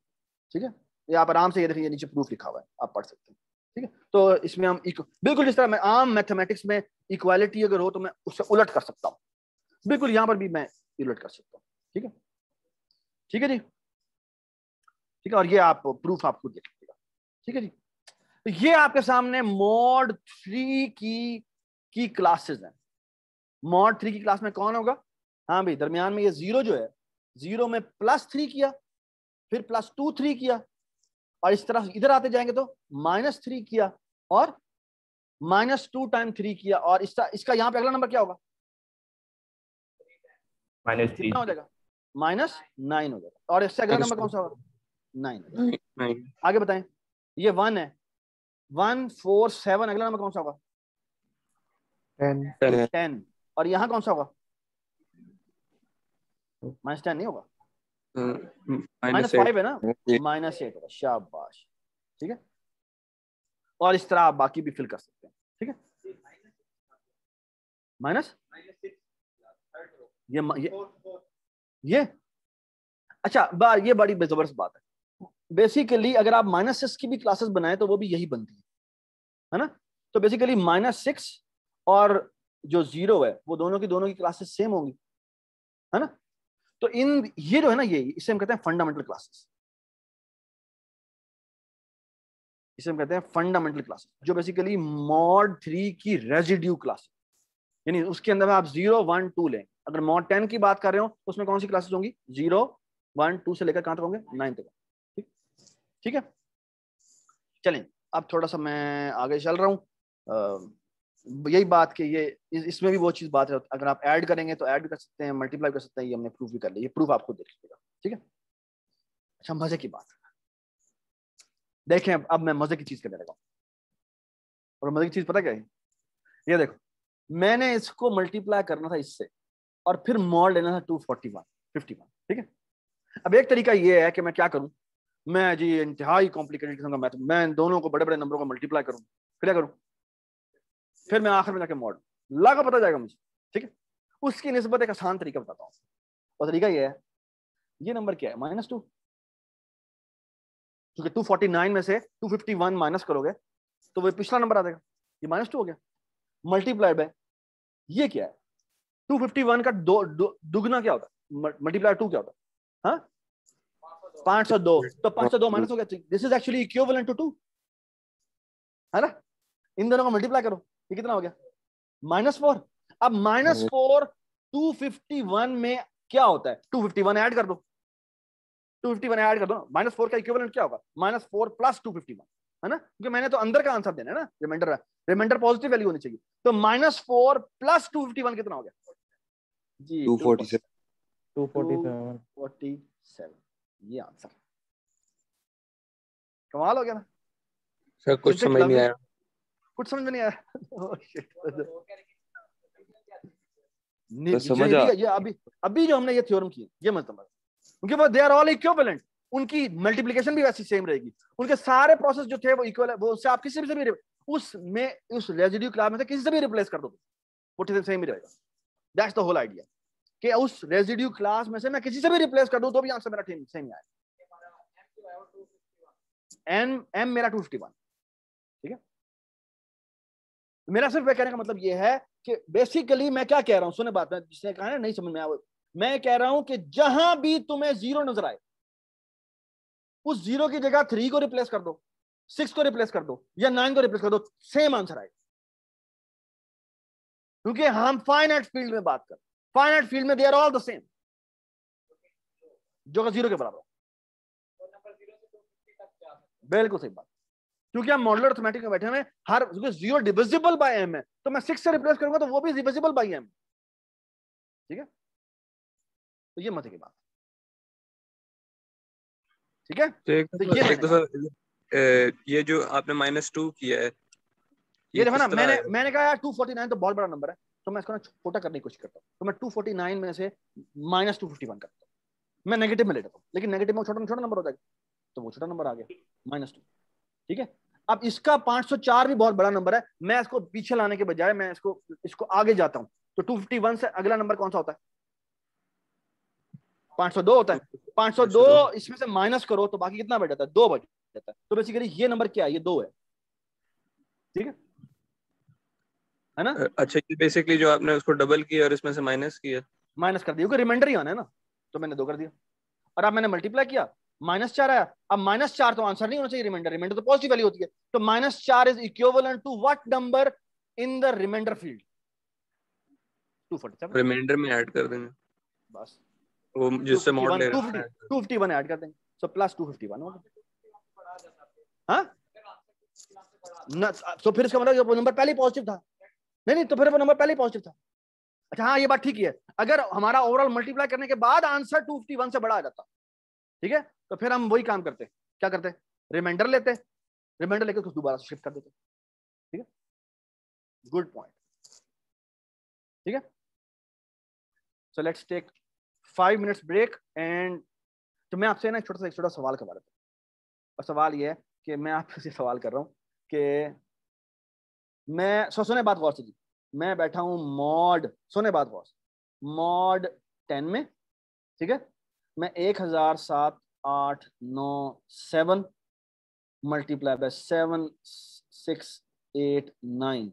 ठीक है। ये आप आराम से ये देखिए, नीचे प्रूफ लिखा हुआ है, आप पढ़ सकते हैं, ठीक है। तो इसमें हम बिल्कुल जिस तरह मैं आम मैथमेटिक्स में इक्वालिटी अगर हो तो मैं उससे उलट कर सकता हूँ, बिल्कुल यहां पर भी मैं उलट कर सकता हूँ, ठीक है। ठीक है जी, ठीक है। और ये आप प्रूफ आप खुद देख लीजिएगा, ठीक है जी। तो ये आपके सामने mod 3 की क्लासेस हैं। mod 3 की क्लास में कौन होगा? हाँ भाई, दरमियान में ये 0 जो है, 0 में +3 किया, फिर +2 3 किया, और इस तरह इधर आते जाएंगे तो -3 किया, और -2 टाइम 3 किया, और इसका यहाँ पे अगला नंबर क्या होगा? -3 कितना हो जाएगा? -9 हो जाएगा। और इससे अगला नंबर कौन सा होगा? 9। आगे बताएं। ये 1 है, 1 4 7, अगला नंबर कौन सा होगा? 10। और यहाँ कौन सा होगा? -10 नहीं होगा, -5 है ना, -8 होगा। शाबाश, ठीक है। और इस तरह आप बाकी भी फिल कर सकते हैं, ठीक है। माइनस ये अच्छा, ये बड़ी जबरदस्त बात है। बेसिकली अगर आप -6 की भी क्लासेस बनाए तो वो भी यही बनती है ना। तो बेसिकली -6 और जो 0 है वो दोनों की क्लासेस सेम होंगी, है ना। तो ये जो है ना, ये इसे हम कहते हैं फंडामेंटल क्लासेस। इसे हम कहते हैं फंडामेंटल क्लासेस, जो बेसिकली mod 3 की रेजिड्यू क्लास, यानी उसके अंदर आप 0 1 2 लें। अगर mod 10 की बात कर रहे हो तो उसमें कौन सी क्लासेस होंगी? 0 1 2 से लेकर कहां तक होंगे? 9 तक, ठीक, ठीक है। चलें, अब थोड़ा सा मैं आगे चल रहा हूँ। यही बात कि ये इसमें भी वो चीज बात है, अगर आप ऐड करेंगे तो ऐड भी कर सकते हैं, मल्टीप्लाई कर सकते हैं। ये हमने प्रूफ भी कर लिया, ये प्रूफ आपको देख लीजिएगा, ठीक है। अच्छा, मजे की बात देखें, अब मैं मजे की चीज करने लगा हूं। और मजे की चीज पता क्या है? ये देखो, मैंने इसको मल्टीप्लाई करना था इससे, और फिर मॉड लेना था 241 51, ठीक है। अब एक तरीका ये है कि मैं क्या करूं, मैं जी इंतहाई कॉम्प्लिकेटेड किस्म का मैथ, मैं दोनों को बड़े बड़े नंबरों का मल्टीप्लाई करूं, क्या करूं, फिर मैं आखिर में जाके मॉड लगा पता जाएगा मुझे, ठीक है। उसकी निस्बत एक आसान तरीका बताता हूं, और तरीका ये है, ये नंबर क्या है? -2, क्योंकि 249 में से 251 माइनस करोगे तो वो पिछला नंबर आ जाएगा, ये -2 हो गया, मल्टीप्लाइड बाय ये क्या है? 251 का दुगना क्या होता है? मल्टीप्लाई 2 क्या होता है? हाँ, 502। तो 502 माइनस हो गया, this is actually equivalent to 2, है ना। इन दोनों को मल्टीप्लाई करो, ये कितना हो गया? -4। अब -4 251 में क्या होता है? 251 ऐड कर दो, 251 ऐड कर दो। -4 का इक्विवेलेंट क्या होगा? -4 + 251, है ना, क्योंकि मैंने तो अंदर का आंसर देना है ना, रिमाइंडर पॉजिटिव वैल्यू होनी चाहिए। तो -4 + 251 कितना हो गया जी? 247, ये आंसर। कमाल हो गया ना सर, कुछ समझ नहीं आया, कुछ समझ में नहीं आया। तो समझा ये अभी जो हमने ये थ्योरम की, ये मत समझ, क्योंकि वो दे आर ऑल इक्विवेलेंट, उनकी मल्टीप्लिकेशन भी वैसी सेम रहेगी, उनके सारे प्रोसेस जो थे वो इक्वल है, वो उससे आप किसी भी उस रेजिड्यू क्लास में से किसी से भी रिप्लेस कर दो, वो सेम ही रहेगा। दैट्स द होल आइडिया, कि उस रेजिड्यू क्लास में से मैं किसी से भी रिप्लेस कर दूं तो भी आंसर मेरा सेम ही आएगा। m मेरा 251, ठीक है। मेरा सिर्फ कहने का मतलब ये है कि बेसिकली मैं क्या कह रहा हूं, सुने बात, में जिसने कहा ना नहीं समझ में आया, मैं कह रहा हूं कि जहां भी तुम्हें 0 नजर आए, उस 0 की जगह 3 को रिप्लेस कर दो, 6 को रिप्लेस कर दो, या 9 को रिप्लेस कर दो, सेम आंसर आएगा। क्योंकि हम फाइनाइट फील्ड में बात कर, फाइनाइट फील्ड में they are all the same, जो कि 0 के बराबर। बिल्कुल सही बात, क्योंकि हम मॉडुलर अरिथमेटिक में बैठे हुए, हर 0 डिविजिबल बाय m है, तो मैं 6 से रिप्लेस करूंगा तो वो भी डिविजिबल बाय m, ठीक है। तो ये मजे की बात, ठीक है। तो एक दफा ये जो आपने -2 किया है, ये देखो ना, मैंने कहा यार 249 तो बहुत बड़ा नंबर है, तो मैं इसको ना छोटा करने की कोशिश करता हूँ। तो मैं 249 में से -251 करता हूँ, मैं नेगेटिव में ले लेता हूँ, लेकिन नेगेटिव में छोटा छोटा नंबर हो जाएगा, तो वो छोटा नंबर आ गया -2, ठीक है। अब इसका 504 भी बहुत बड़ा नंबर है, मैं इसको पीछे लाने के बजाय मैं इसको आगे जाता हूँ, तो 251 से अगला नंबर कौन सा होता है? 502 होता है। 502 इसमें से माइनस करो तो बाकी कितना बच जाता है? 2 बच जाता है। तो बेसिकली ये नंबर क्या है? ये 2 है, ठीक है ना। अच्छा, ये बेसिकली जो आपने उसको डबल किया और इसमें से माइनस किया, माइनस कर दिया क्योंकि रिमाइंडर ही आना है ना, तो मैंने 2 कर दिया। और अब मैंने मल्टीप्लाई किया, -4 आया। अब -4 तो आंसर नहीं होना चाहिए, रिमाइंडर तो पॉजिटिव वैल्यू होती है, तो -4 is equivalent to what number in the remainder field? 247। Remainder में ऐड कर देंगे, बस वो जिससे मॉड ले रहे हैं 251 ऐड कर देंगे, सो प्लस 251 होगा। हाँ ना, तो फिर इसका मतलब वो नंबर पहले ही पॉजिटिव था। नहीं, तो फिर वो नंबर पहले ही पॉजिटिव था। अच्छा हाँ, ये बात ठीक है, अगर हमारा ओवरऑल मल्टीप्लाई करने के बाद आंसर 251 से बड़ा आ जाता, ठीक है, तो फिर हम वही काम करते, क्या करते? रिमाइंडर लेते, रिमाइंडर लेके उसको दोबारा शिफ्ट कर देते, ठीक है। गुड पॉइंट, ठीक है। So let's take 5 minutes break and तो मैं आपसे ना एक छोटा सवाल करवा देता हूँ, और सवाल ये है कि मैं आपसे सवाल कर रहा हूँ कि मैं सुने बात गौर से जी, मैं बैठा हूँ मॉड, सुने बात गौर से, मॉड 10 में, ठीक है। मैं 1007,897 मल्टीप्लाई बाय 7689,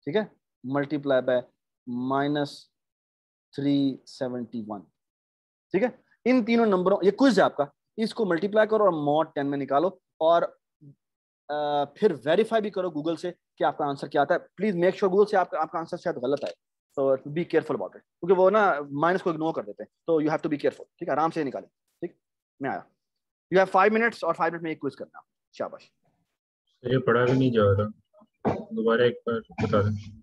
ठीक है, मल्टीप्लाई बाय -371, ठीक है। इन तीनों नंबरों, ये क्विज है आपका, इसको मल्टीप्लाई करो और मॉड 10 में निकालो, और फिर वेरीफाई भी करो गूगल से कि आपका आंसर क्या आता है। प्लीज मेक श्योर गूगल से आपका आंसर शायद गलत आए, तो बी केयरफुल अबाउट इट, क्योंकि वो ना माइनस को इग्नोर कर देते हैं, तो you have to be careful, ठीक है। आराम से निकालें, ठीक। मैं आया, यू हैव 5 मिनट्स, और 5 मिनट में एक क्विज करना, शाबाश। ये पढ़ा भी नहीं जा रहा, दोबारा एक बार बता दें।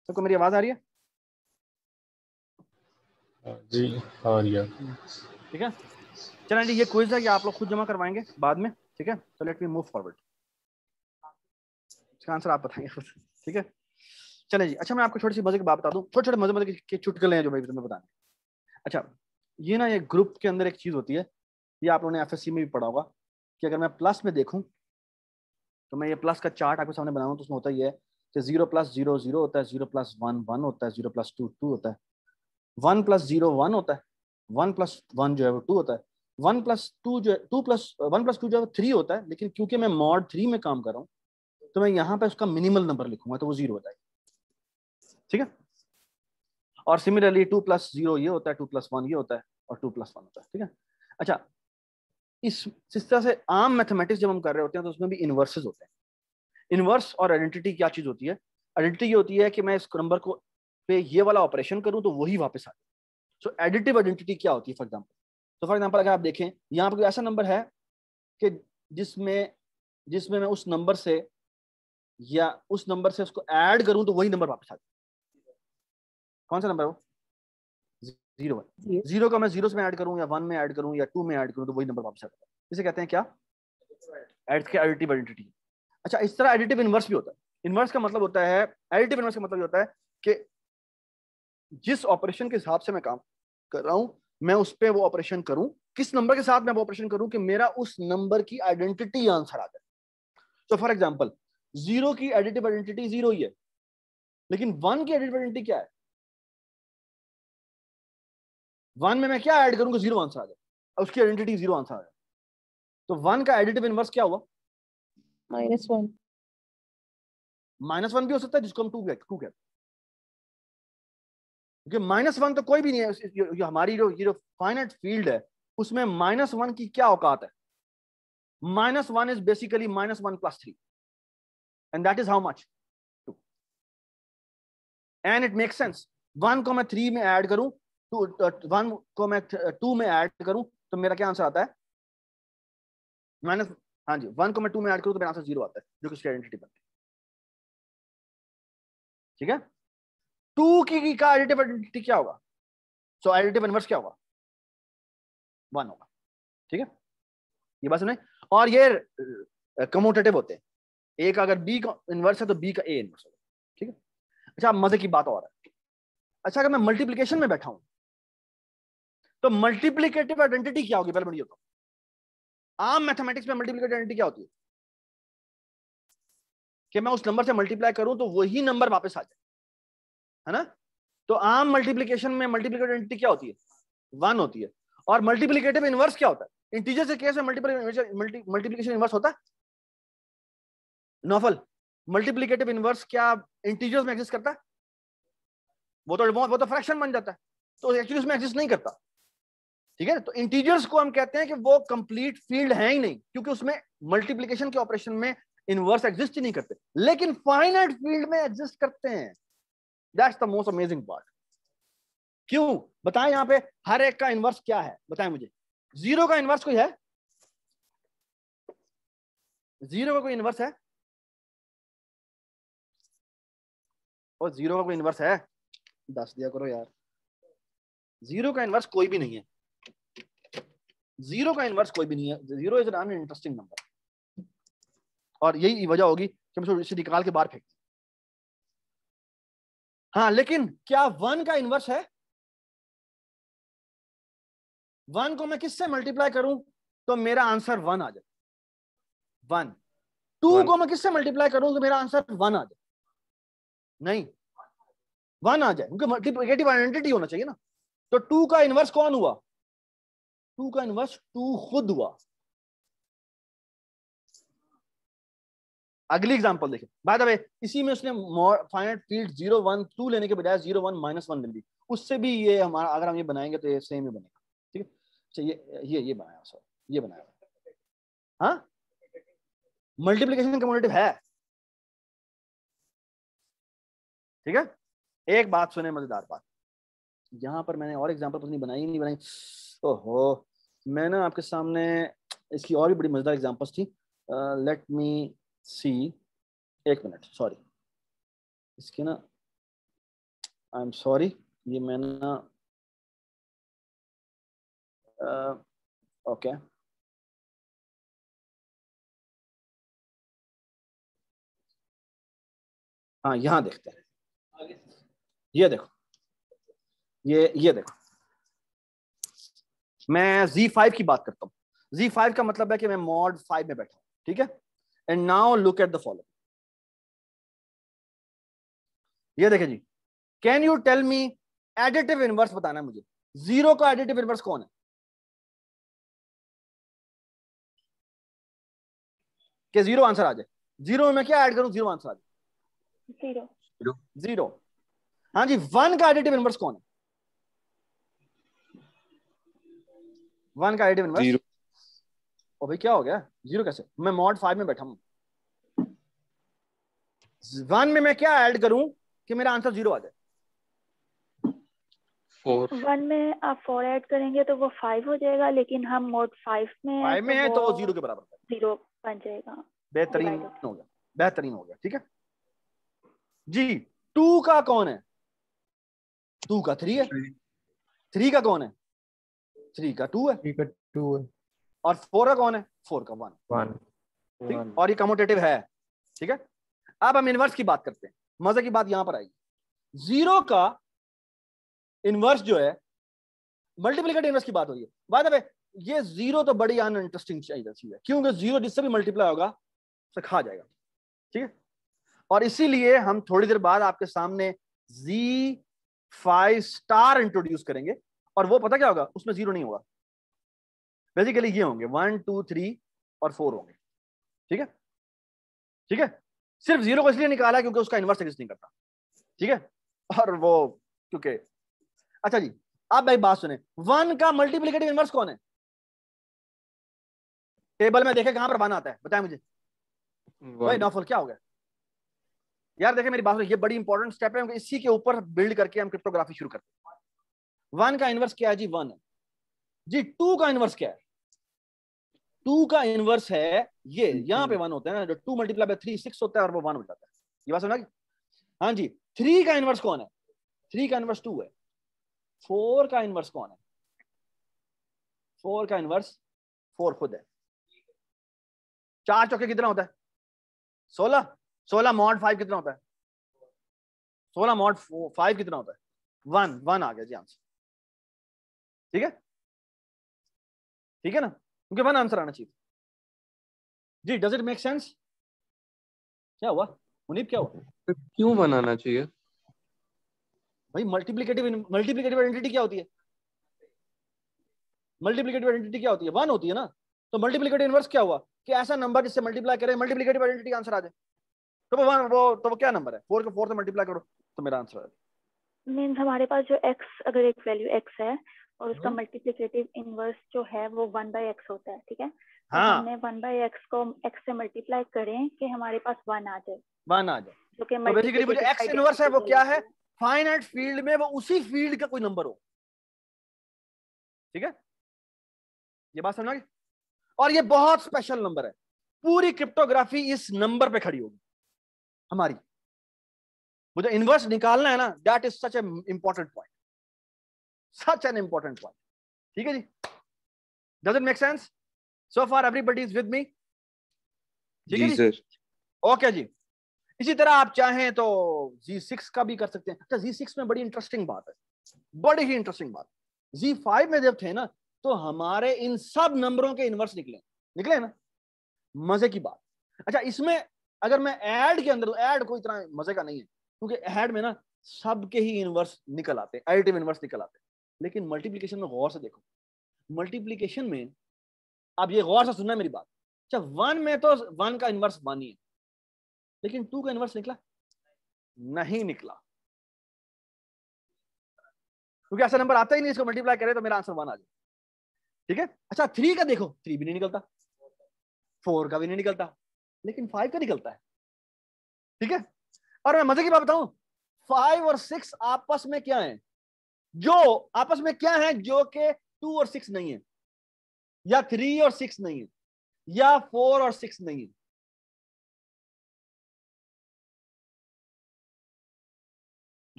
सबको मेरी आवाज आ रही है? जी आ रही है। ठीक है, चलें जी, ये क्विज है, ये आप लोग खुद जमा करवाएंगे बाद में, ठीक है? तो लेट मी मूव फॉरवर्ड, इसका आंसर आप बताएंगे खुद, ठीक है? चलें जी। अच्छा, मैं आपको छोटी सी मजे की बात बता दूं, छोटे छोटे मजे के चुटकुले हैं जो मैं तुम्हें बताने। अच्छा, ये ना, ये ग्रुप के अंदर एक चीज होती है, ये आप लोगों ने एफएससी में भी पढ़ा होगा, कि अगर मैं प्लस में देखूं तो मैं ये प्लस का चार्ट आपके सामने बनाऊं तो उसमें होता ही है कि 0 + 0 0 होता है, 0 + 1 1 होता है, 0 + 2 2 होता है, 1 + 0 1 होता है, 1 + 1 जो है वो 2 होता है, 1 + 2 जो है 2 + 1 + 2 जो है वो 3 होता है। लेकिन क्योंकि मैं मॉड 3 में काम कर रहा हूँ तो मैं यहाँ पे उसका मिनिमल नंबर लिखूंगा तो वो 0 हो जाएगा, ठीक है? और सिमिलरली 2 + 0 ये होता है, 2 + 1 ये होता है, और 2 + 1 होता है, ठीक है? अच्छा, इस तरह से आम मैथमेटिक्स जब हम कर रहे होते हैं तो उसमें भी इनवर्सेस होते हैं। इनवर्स और आइडेंटिटी क्या चीज होती है? आइडेंटिटी ये होती है कि मैं इस नंबर को पे ये वाला ऑपरेशन करूं तो वही वापस आ जाए। सो एडिटिव आइडेंटिटी क्या होती है? फॉर एग्जांपल अगर आप देखें यहाँ पर कोई ऐसा नंबर है कि जिसमें मैं उस नंबर से या उस नंबर से उसको ऐड करूं तो वही नंबर वापस आ जाए। कौन सा नंबर है वो? 0 है। 0 का मैं 0 में ऐड करूं या 1 में ऐड करूं या 2 में ऐड करूं तो वही नंबर वापस आ जाता है। इसे कहते हैं क्या? Additive identity. अच्छा, इस तरह एडिटिव इनवर्स भी होता है। इनवर्स का मतलब होता है, एडिटिव इनवर्स का मतलब होता है कि जिस ऑपरेशन के हिसाब से मैं काम कर रहा हूं मैं उस पर वो ऑपरेशन करूं, किस नंबर के साथ मैं वो ऑपरेशन करूं कि मेरा उस नंबर की आइडेंटिटी आंसर आ जाए। तो फॉर एग्जांपल 0 की एडिटिव आइडेंटिटी 0 ही है, लेकिन 1 की एडिटिव आइडेंटिटी क्या है? 1 में मैं क्या ऐड करूंगा 0 आंसर आ जाए, उसकी आइडेंटिटी 0 आंसर आ जाए। तो 1 का एडिटिव इनवर्स क्या हुआ? -1। -1 भी हो सकता है जिसको हम 2 कहते हैं, क्योंकि -1 तो कोई भी नहीं है। ये हमारी जो फाइनाइट फील्ड है उसमें -1 की क्या औकात है? -1 is basically -1 + 3 and that is how much? 2। And it makes sense. 1 को मैं 3 में ऐड करूं, 1 को मैं 2 में ऐड करूं तो मेरा क्या आंसर आता है? माइनस, हाँ जी, 1 को मैं 2 में ऐड करूं तो मेरा आंसर 0 आता है, जो कि उसकी आइडेंटिटी बनती है, ठीक है? 2 की का एडिटिव आइडेंटिटी क्या होगा? सो एडिटिव इनवर्स क्या होगा? 1 होगा, ठीक है? ये बात सुने। और ये कम्यूटेटिव होते हैं, ए का अगर बी का इनवर्स है तो बी का ए इनवर्स होगा, ठीक है? अच्छा, मजे की बात और है। अच्छा, अगर मैं मल्टीप्लिकेशन में बैठा हूं तो मल्टीप्लिकेटिव आइडेंटिटी क्या होगी? पहले बढ़िया, तो आम मैथमेटिक्स में मल्टीप्लिकेटिव आइडेंटिटी क्या होती है? कि मैं उस नंबर से मल्टीप्लाई करूं तो वही नंबर वापस आ जाए, है ना? तो आम मल्टीप्लिकेशन में मल्टीप्लिकेटिव आइडेंटिटी क्या होती है? 1 होती है। और मल्टीप्लिकेटिव इनवर्स क्या होता है? इंटीजर के केस में मल्टीप्लिकेशन इनवर्स होता है। नॉफल, मल्टीप्लिकेटिव इनवर्स क्या इंटीजर्स में एग्जिस्ट करता है? वो तो फ्रैक्शन बन जाता है, तो एक्चुअली उसमें एग्जिस्ट नहीं करता, ठीक है? तो इंटीजर्स को हम कहते हैं कि वो कंप्लीट फील्ड है ही नहीं, क्योंकि उसमें मल्टीप्लिकेशन के ऑपरेशन में इनवर्स एग्जिस्ट ही नहीं करते, लेकिन फाइनाइट फील्ड में एग्जिस्ट करते हैं। That's the most amazing part. क्यों बताएं? यहां पे हर एक का इनवर्स क्या है बताएं मुझे। 0 का इनवर्स कोई है? 0 का कोई इनवर्स है? और 0 का कोई इनवर्स है? दस दिया करो यार। 0 का इनवर्स कोई भी नहीं है। 0 का इनवर्स कोई भी नहीं है। 0 इज एन इंटरेस्टिंग नंबर, और यही वजह होगी कि हम इसे निकाल के बाहर फेंक। हाँ, लेकिन क्या 1 का इनवर्स है? 1 को मैं किससे मल्टीप्लाई करूं तो मेरा आंसर 1 आ जाए? 1। 2 को मैं किससे मल्टीप्लाई करूं तो मेरा आंसर 1 आ जाए? नहीं, 1 आ जाए, क्योंकि मल्टीप्लिकेटिव आइडेंटिटी होना चाहिए ना। तो 2 का इनवर्स कौन हुआ? 2 का इनवर्स 2 खुद हुआ। अगली एग्जांपल देखिए। बाय द वे, इसी में उसने फाइनाइट फील्ड 0 1 2 लेने के बजाय 0 1 -1 ले ली। उससे भी ये हमारा, अगर हम ये बनाएंगे तो ये सेम ही बनेगा, ठीक है? अच्छा, ये बनाया, सॉरी, ये बनाया। हाँ, मल्टीप्लिकेशन कम्यूटेटिव है, ठीक है? एक बात सुने, मजेदार बात। यहां पर मैंने और एग्जांपल पता नहीं बनाई नहीं बनाई, ओहो, मैंने आपके सामने इसकी और भी बड़ी मजेदार एग्जांपल्स थी। लेट मी सी, एक मिनट, सॉरी, इसके ना आई एम सॉरी, ये मैंने ओके हाँ यहां देखते हैं, ये देखो, ये देखो, मैं Z5 की बात करता हूं। Z5 का मतलब है कि मैं मॉड 5 में बैठा हूं, ठीक है। And now look at the following, ये देखें जी, can you tell me additive inverse बताना है मुझे, जीरो का एडिटिव इनवर्स कौन है? कि जीरो आंसर आ जाए, जीरो में मैं क्या ऐड करूं, जीरो आंसर आ जाए, जीरो जीरो। हाँ जी, वन का एडिटिव इनवर्स कौन है? वन का एडिटिव इनवर्स, ओ भाई क्या हो गया, जीरो कैसे? मैं मॉड 5 में बैठा हूं, वन में मैं क्या ऐड करूं कि मेरा आंसर जीरो आ जाए? 4 वन में आप 4 ऐड करेंगे तो वो 5 हो जाएगा, लेकिन हम मोड 5 में है 5 में है तो वो जीरो के बराबर है, जीरो बन जाएगा। बेहतरीन हो गया, बेहतरीन हो गया, ठीक है जी। टू का कौन है? टू का 3 है, थ्री का कौन है? थ्री का 2 है, 3 का 2 है, और 4 का कौन है? 4 का 1, 1। ठीक, और ये कम्यूटेटिव है, ठीक है। अब हम इनवर्स की बात करते हैं, मजे की बात यहां पर आएगी। जीरो का इनवर्स जो है, मल्टीप्लिकेटिव इनवर्स की बात हो रही है। बाय द वे, ये जीरो तो बड़ी अनइंटरेस्टिंग चीज है, क्योंकि जीरो जिससे भी मल्टीप्लाई होगा उसे खा जाएगा, ठीक है। और इसीलिए हम थोड़ी देर बाद आपके सामने Z5 स्टार इंट्रोड्यूस करेंगे, और वो पता क्या होगा, उसमें जीरो नहीं होगा, बेसिकली ये होंगे 1 2 3 और 4 होंगे, ठीक है, ठीक है। सिर्फ जीरो को इसलिए निकाला क्योंकि उसका इनवर्स एग्जिस्ट नहीं करता, ठीक है, और वो क्योंकि, अच्छा जी, अब भाई बात सुने, वन का मल्टीप्लिकेटिव इनवर्स कौन है? टेबल में देखे कहां पर वन आता है, बताएं मुझे भाई। नौफल क्या हो गया यार, देखे मेरी बात, ये बड़ी इंपॉर्टेंट स्टेप है, इसी के ऊपर बिल्ड करके हम क्रिप्टोग्राफी शुरू करते हैं। वन का इनवर्स क्या है जी? वन है जी। टू का इनवर्स क्या है? टू का इनवर्स है ये, यहां पे वन होता है ना, जो 2 मल्टीप्लाई बाय 3 6 होता है, और वो 1 हो जाता है, ये बात समझा? हाँ जी। थ्री का इनवर्स कौन है? थ्री का इनवर्स 2 है। फोर का इनवर्स कौन है? फोर का इनवर्स 4 खुद है। चार चौके कितना होता है? 16। 16 मॉड 5 कितना होता है? 16 मॉड 5 कितना होता है? 1। 1 आ गया जी आंसर, ठीक है, ठीक है ना, क्योंकि 1 आंसर आना चाहिए जी। Does it make sense? क्या हुआ मुनीब, क्या हुआ? तो क्यों बनाना चाहिए भाई? मल्टीप्लिकेटिव आइडेंटिटी क्या होती है? मल्टीप्लिकेटिव आइडेंटिटी क्या होती है? 1 होती है ना। तो मल्टीप्लिकेटिव इनवर्स क्या हुआ कि ऐसा नंबर जिससे मल्टीप्लाई करें मल्टीप्लिकेटिव आइडेंटिटी आंसर आ जाए। तो वो क्या नंबर है? 4 को 4 से मल्टीप्लाई करो तो मेरा आंसर आ जाए। मींस हमारे पास जो x, अगर एक वैल्यू x है और उसका मल्टीप्लिकेटिव इनवर्स जो है वो 1/x होता है, ठीक है। तो हाँ, हमने 1/x को x से मल्टीप्लाई करें कि हमारे पास 1 आ जाए, 1 आ जाए। जो कि तो बेसिकली मुझे x इनवर्स है वो क्या है? फाइनाइट फील्ड में वो उसी फील्ड का कोई नंबर हो, ठीक है, ये बात समझ आ गई? और ये बहुत स्पेशल नंबर है, पूरी क्रिप्टोग्राफी इस नंबर पे खड़ी होगी हमारी। मुझे इनवर्स निकालना है ना, that is such an important point, such an important point, ठीक है जी। Does it make sense so far? Everybody is with me? ठीक है जी, ओके जी। इसी तरह आप चाहें तो Z6 का भी कर सकते हैं। अच्छा, Z6 में बड़ी इंटरेस्टिंग बात है, बड़ी ही इंटरेस्टिंग बात। Z5 में जब थे ना, तो हमारे इन सब नंबरों के इनवर्स निकले ना, मजे की बात। अच्छा, इसमें अगर मैं ऐड के अंदर, ऐड कोई इतना मजे का नहीं है, क्योंकि ऐड में ना सबके ही इनवर्स निकल आते हैं, एडिटिव इनवर्स निकल आते हैं। लेकिन मल्टीप्लिकेशन में गौर से देखो, मल्टीप्लिकेशन में अब ये गौर से सुनना मेरी बात। अच्छा, 1 में तो 1 का इनवर्स 1 ही है, लेकिन 2 का इनवर्स निकला नहीं निकला, क्योंकि ऐसा नंबर आता ही नहीं इसको मल्टीप्लाई करे तो मेरा आंसर 1 आ जाए, ठीक है। अच्छा, 3 का देखो, 3 भी नहीं निकलता, 4 का भी नहीं निकलता, लेकिन 5 का निकलता है, ठीक है। और मैं मजे की बात बताऊं, 5 और 6 आपस में क्या है? जो आपस में क्या है जो कि 2 और 6 नहीं है, या 3 और 6 नहीं है, या 4 और 6 नहीं है।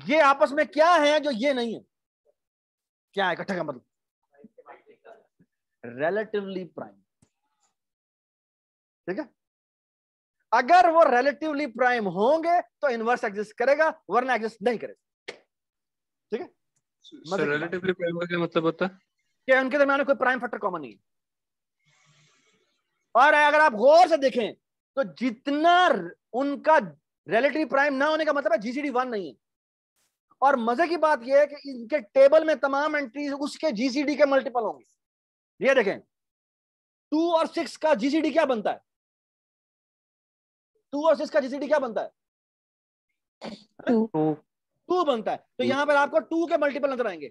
ये आपस में क्या है जो ये नहीं है? क्या है इकट्ठा का मतलब? Relatively prime. ठीक है, अगर वो रिलेटिवली प्राइम होंगे तो इनवर्स एग्जिस्ट करेगा, वरना एग्जिस्ट नहीं करेगा। ठीक है, सर रिलेटिवली प्राइम का क्या मतलब होता है? कि उनके दरमियान कोई प्राइम फैक्टर कॉमन नहीं है। और अगर आप गौर से देखें तो जितना उनका रिलेटिव प्राइम ना होने का मतलब है जीसीडी 1 नहीं है। और मजे की बात यह है कि इनके टेबल में तमाम एंट्रीज उसके जीसीडी के मल्टीपल होंगे। ये देखें 2 और 6 का जीसीडी क्या बनता है? 2 और 6 का जीसीडी क्या बनता है? 2 बनता है। तो यहां पर आपको 2 के मल्टीपल नजर आएंगे।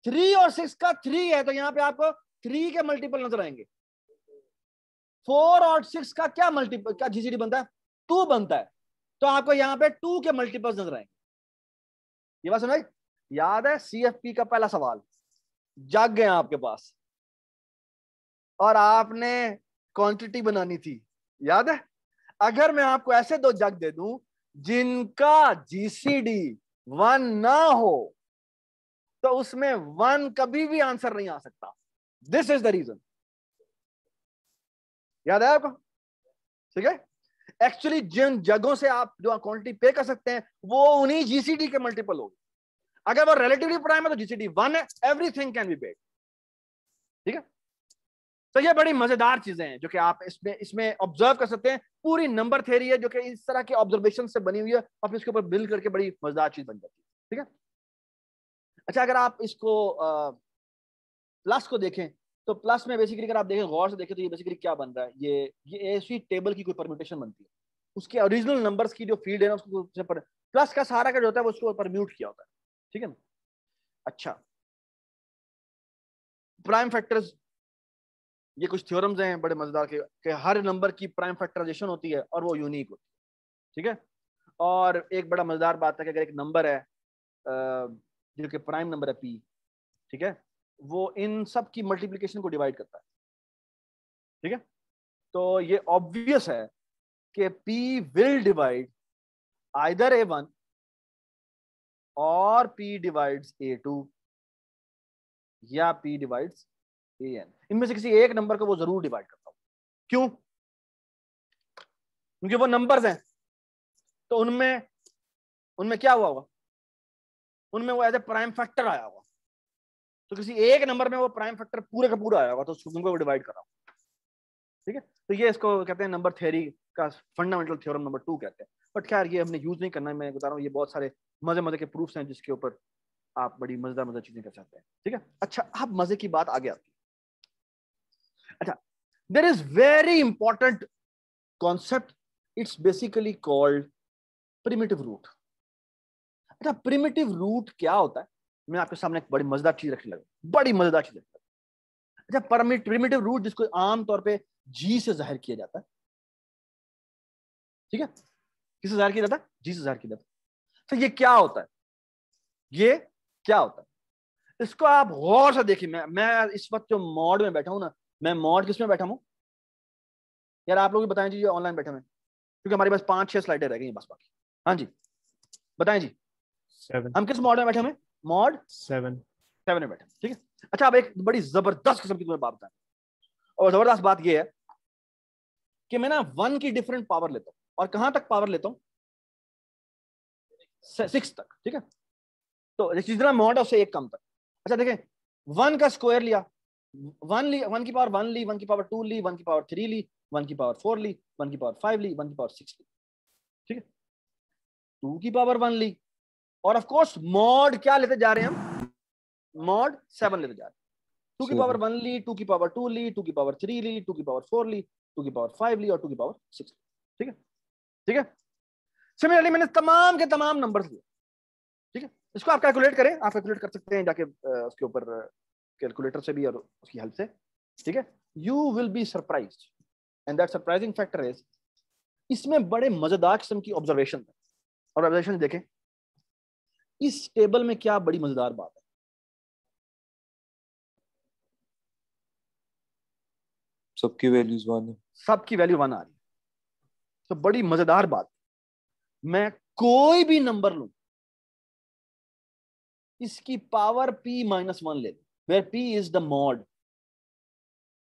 3 और 6 का 3 है तो यहां पे आपको 3 के मल्टीपल नजर आएंगे। 4 और 6 का क्या मल्टीपल, क्या जीसीडी बनता है? 2 बनता है। तो आपको यहां पे 2 के मल्टीपल्स नजर आएंगे। ये बात सुनाई? याद है सीएफपी का पहला सवाल? जग गए आपके पास और आपने क्वांटिटी बनानी थी, याद है? अगर मैं आपको ऐसे 2 जग दे दूं जिनका जीसीडी 1 ना हो तो उसमें 1 कभी भी आंसर नहीं आ सकता। This is the reason. याद है आपको? ठीक है, एक्चुअली जिन जगहों से आप जो क्वांटिटी पे कर सकते हैं वो उन्हीं जीसीडी के मल्टीपल होगी। अगर वो रिलेटिवली प्राइम है तो जीसीडी 1 है, एवरीथिंग कैन बी पेड। ठीक है, तो ये बड़ी मजेदार चीजें हैं जो कि आप इसमें ऑब्जर्व कर सकते हैं। पूरी नंबर थ्योरी है जो कि इस तरह के ऑब्जर्वेशन से बनी हुई है और इसके ऊपर बिल्ड करके बड़ी मजेदार चीज बन जाती है। ठीक है, अच्छा अगर आप इसको प्लस को देखें तो प्लस में बेसिकली अगर आप देखें गौर से देखें तो ये बेसिकली क्या बन रहा है? ये ऐसी टेबल की कोई परम्यूटेशन बनती है, उसके ओरिजिनल नंबर्स की जो फील्ड है ना उसको प्लस का सहारा का जो होता है वो उसको परम्यूट किया होता है। ठीक है ना? अच्छा, प्राइम फैक्टर्स, ये कुछ थ्योरम्स हैं बड़े मजेदार के हर नंबर की प्राइम फैक्टराइजेशन होती है और वो यूनिक होती है। ठीक है, और एक बड़ा मजेदार बात है कि अगर एक नंबर है जो कि प्राइम नंबर है पी, ठीक है, वो इन सब की मल्टीप्लिकेशन को डिवाइड करता है। ठीक है, तो ये ऑब्वियस है कि P will divide either A1 और P डिवाइड्स A2 या P डिवाइड्स AN। इनमें से किसी एक नंबर को वो जरूर डिवाइड करता हूं। क्यों? क्योंकि वो नंबर्स हैं तो उनमें क्या हुआ होगा? उनमें वो एज ए प्राइम फैक्टर आया होगा। तो किसी एक नंबर में वो प्राइम फैक्टर पूरे का पूरा आया होगा तो उनको डिवाइड कर रहा हूं। ठीक है, तो ये इसको कहते हैं नंबर थ्योरी का फंडामेंटल थ्योरम नंबर 2 कहते हैं। बट खैर ये हमने यूज नहीं करना है, मैं बता रहा हूँ ये बहुत सारे मजे के प्रूफ्स हैं जिसके ऊपर आप बड़ी मजेदार चीजें कर सकते हैं। ठीक है, अच्छा अब मजे की बात आगे आती है। अच्छा, there is very important concept, it's basically called primitive root. अच्छा, प्रिमिटिव रूट क्या होता है? मैं आपके सामने एक बड़ी मजेदार चीज रखने लगा, बड़ी मजेदार चीज रखने लगा। अच्छा, प्रिमिटिव रूट जिसको आमतौर पे जी से जाहिर किया जाता है। ठीक है, किससे जाहिर किया जाता है? जी से जाहिर किया जाता है। तो ये क्या होता है? ये क्या होता है? इसको आप गौर से देखिए। मैं इस वक्त जो मॉड में बैठा हूं ना, मैं मॉड किस में बैठा हूं यार? आप लोग भी बताएं जी, ऑनलाइन बैठे हैं क्योंकि हमारे पास 5-6 स्लाइडें रह गई बस बाकी। हाँ जी बताएं जी, 7 हम किस मॉड में बैठे हैं? मॉड 7 में बैठे। ठीक है, अच्छा अब एक बड़ी जबरदस्त किस्म की तुम्हें बात बताएं, और जबरदस्त बात यह है कि मैं ना 1 की डिफरेंट पावर लेता हूं और कहां तक पावर लेता हूं? 6 तक। ठीक है, तो जितना मॉड है उससे एक कम तक। अच्छा देखें, 1 का स्क्वायर लिया, 1 की पावर 1 ली, 1 की पावर 2 ली, 1 की पावर 3 ली, 1 की पावर 4 ली, 1 की पावर 5 ली, 1 की पावर 6 ली। ठीक है, 2 की पावर 1 ली, और ऑफ कोर्स मॉड क्या लेते जा रहे हैं हम? मॉड 7 लेते जा रहे हैं। 2 की पावर 1 ली, 2 की पावर 2 ली, 2 की पावर 3 ली, 2 की पावर 4 ली, 2 की पावर 5 ली और 2 की पावर 6 ली। ठीक है, ठीक है, सिमिलरली मैंने तमाम के तमाम नंबर्स लिए। ठीक है, इसको आप कैलकुलेट करें, आप कैलकुलेट कर सकते हैं जाके उसके ऊपर कैलकुलेटर से भी और उसकी हेल्प से। ठीक है, you will be surprised and that surprising factor is, इसमें बड़े मजेदार किस्म की ऑब्जर्वेशन है। और ऑब्जर्वेशन देखें इस टेबल में, क्या बड़ी मजेदार बात है। सबकी वैल्यूज 1 है, सबकी वैल्यू 1 आ रही है। तो बड़ी मजेदार बात, मैं कोई भी नंबर लूं, इसकी पावर p माइनस 1 ले लो, where p is the mod,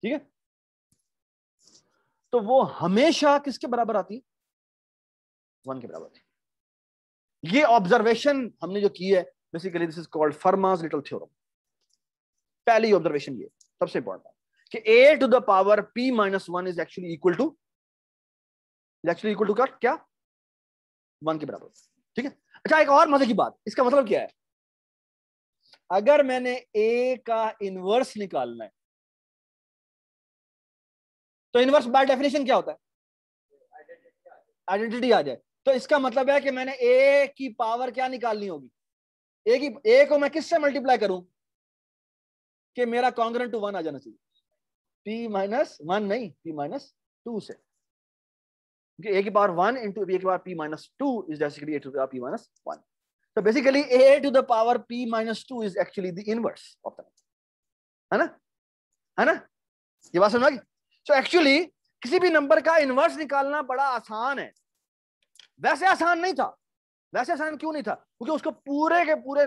ठीक है, तो वो हमेशा किसके बराबर आती है? 1 के बराबर आती है। ये ऑब्जर्वेशन हमने जो की है, basically this is called Fermat's little theorem. पहली ऑब्जर्वेशन ये सबसे इंपॉर्टेंट कि a to the power p minus 1 is actually equal to क्या? 1 के बराबर, ठीक है। अच्छा, एक और मजे की बात, इसका मतलब क्या है? अगर मैंने a का इनवर्स निकालना है, तो इनवर्स बाय डेफिनेशन क्या होता है? आइडेंटिटी आ जाए। तो इसका मतलब है कि मैंने a की पावर क्या निकालनी होगी? a को मैं किससे मल्टीप्लाई करूं कि मेरा कॉन्ग्रुएंट टू 1 आ जाना चाहिए? p माइनस 1 नहीं, p माइनस 2 से, क्योंकि a की पावर 1 इंटू a की power p minus 2 is basically a to the power p minus 1। So basically a to the power p minus 2 is actually the inverse of that, है ना? ये बात समझ? So actually किसी भी number का inverse निकालना बड़ा आसान है। वैसे आसान नहीं था। वैसे आसान क्यों नहीं था? क्योंकि उसको पूरे के पूरे,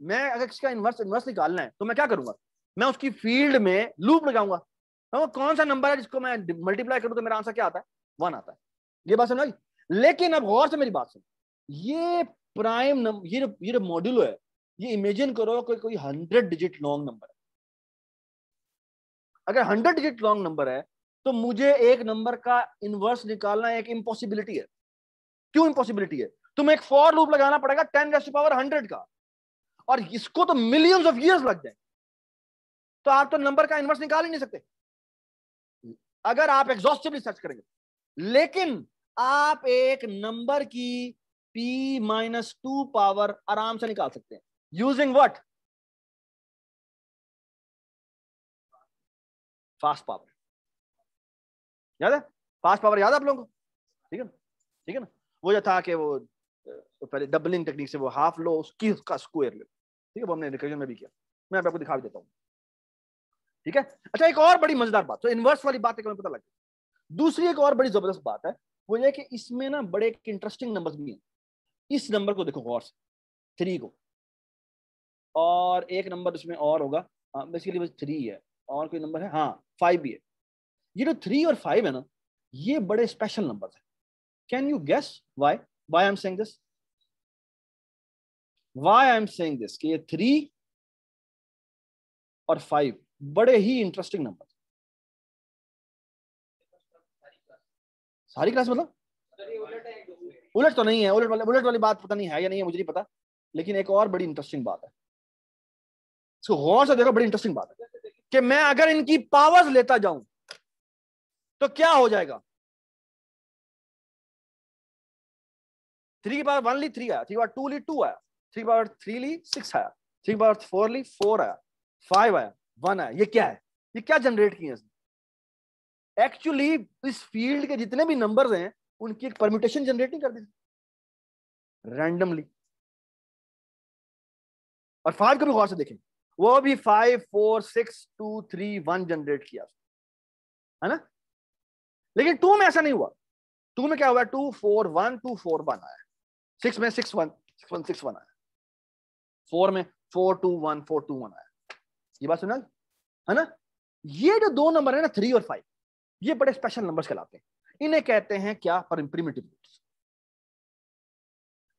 मैं अगर इसका इनवर्स निकालना है तो मैं क्या करूंगा? मैं उसकी फील्ड में लूप लगाऊंगा। तो कौन सा नंबर है जिसको मैं मल्टीप्लाई करूं तो मेरा आंसर क्या आता है? 1 आता है। ये बात समझ? लेकिन अब गौर से मेरी बात सुन, ये प्राइम नंबर, ये मॉड्यूलो है, ये इमेजिन करो कोई 100 डिजिट लॉन्ग नंबर है। अगर 100 डिजिट लॉन्ग नंबर है तो मुझे एक नंबर का इनवर्स निकालना एक इम्पॉसिबिलिटी है। क्यों इम्पॉसिबिलिटी है? तुम्हें एक फॉर लूप लगाना पड़ेगा 10 टू पावर 100 का, और इसको तो मिलियंस ऑफ ईयर्स लग जाए, तो आप तो नंबर का इनवर्स निकाल ही नहीं सकते अगर आप एग्जॉस्टिवली सर्च करेंगे। लेकिन आप एक नंबर की p माइनस 2 पावर आराम से निकाल सकते हैं यूजिंग व्हाट? Fast power. याद है? फास्ट पावर याद है आप लोगों को? ठीक है ना? ठीक है ना? वो जो था कि वो पहले डबलिंग टेक्निक से वो हाफ लो, उसकी का स्क्वायर ले, ठीक है, वो हमने रिकर्जन में भी किया, मैं आपको दिखा भी देता हूं, ठीक है। अच्छा, एक और बड़ी मजेदार बात, तो इनवर्स वाली बात है, पता लग गई। दूसरी एक और बड़ी जबरदस्त बात है, वो ये कि इसमें ना बड़े इंटरेस्टिंग नंबर्स भी हैं। इस नंबर को देखो गौर से, 3 को, और एक नंबर इसमें और होगा, बेसिकली बस 3 है, और कोई नंबर है, हाँ 5 भी है। ये जो 3 और 5 है ना, ये बड़े स्पेशल नंबर है। Can you guess why I am saying this? Why I am saying this कि ये 3 और 5 बड़े ही इंटरेस्टिंग नंबर। सारी क्लास मतलब उलट तो नहीं है, उलट वाली बात पता नहीं है या नहीं है, मुझे नहीं पता, लेकिन एक और बड़ी इंटरेस्टिंग बात है, इसको गौर से देखो, बड़ी इंटरेस्टिंग बात है कि मैं अगर इनकी पावर्स लेता जाऊं तो क्या हो जाएगा? 3 की पावर 1 ली 3 आया, 3 की पावर 2 ली 2 आया, 3 की पावर 3 ली 6 आया, 3 की पावर 4 ली 4 आया, 5 आया, 1 आया। ये क्या है? ये क्या जनरेट किए इसने? एक्चुअली इस फील्ड के जितने भी नंबर्स हैं उनकी एक परम्यूटेशन जनरेट नहीं कर दी रैंडमली। और 5 को भी गौर से देखें, वो भी 5 4 6 2 3 1 जनरेट किया, है ना? लेकिन 2 में ऐसा नहीं हुआ। 2 में क्या हुआ? 2 4 1 2 4 1 आया, 6 में 6 1 6 1 6 1 आया, 4 में 4 2 1 4 2 1 आया। ये बात सुना, है ना? ये जो दो नंबर है ना, 3 और 5, ये बड़े स्पेशल नंबर्स कहलाते हैं। इन्हें कहते हैं क्या? Primitive roots.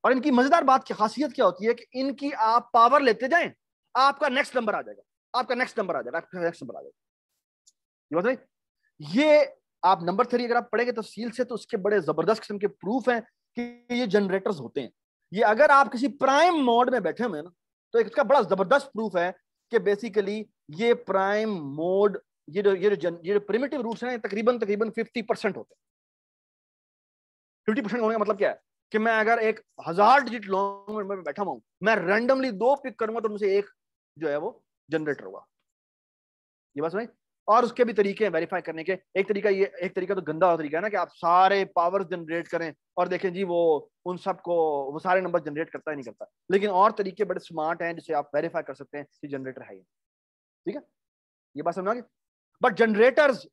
और इनकी मजेदार बात की खासियत क्या होती है कि इनकी आप पावर लेते जाएं, आपका नेक्स्ट नंबर आ जाएगा, आपका नेक्स्ट नंबर आ जाएगा, आपका नेक्स्ट नंबर आ जाएगा। ये बताइए, ये आप नंबर 3 अगर आप पढ़ेंगे तफसील से तो उसके बड़े जबरदस्त किस्म के प्रूफ हैं कि ये जनरेटर्स होते हैं। ये अगर आप किसी प्राइम मोड में बैठे हुए हैं ना, तो इसका बड़ा जबरदस्त प्रूफ है कि बेसिकली ये प्राइम मोड, ये जो प्रिमिटिव रूट्स हैं तकरीबन 50% होते हैं। 50% होने का मतलब क्या है कि मैं अगर एक 1000 डिजिट लॉन्ग में बैठा हूं, मैं रैंडमली 2 पिक करूंगा तो मुझे एक जो है वो जनरेटर होगा। ये बात समझ? और उसके भी तरीके हैं वेरीफाई करने के। एक तरीका तो गंदा तरीका है ना कि आप सारे पावर्स जनरेट करें और देखें जी वो उन सबको वो सारे नंबर जनरेट करता ही नहीं करता। लेकिन और तरीके बड़े स्मार्ट हैं जिससे आप वेरीफाई कर सकते हैं कि जनरेटर है। ठीक है, ये बात समझ आ गई? बट जनरेटर्स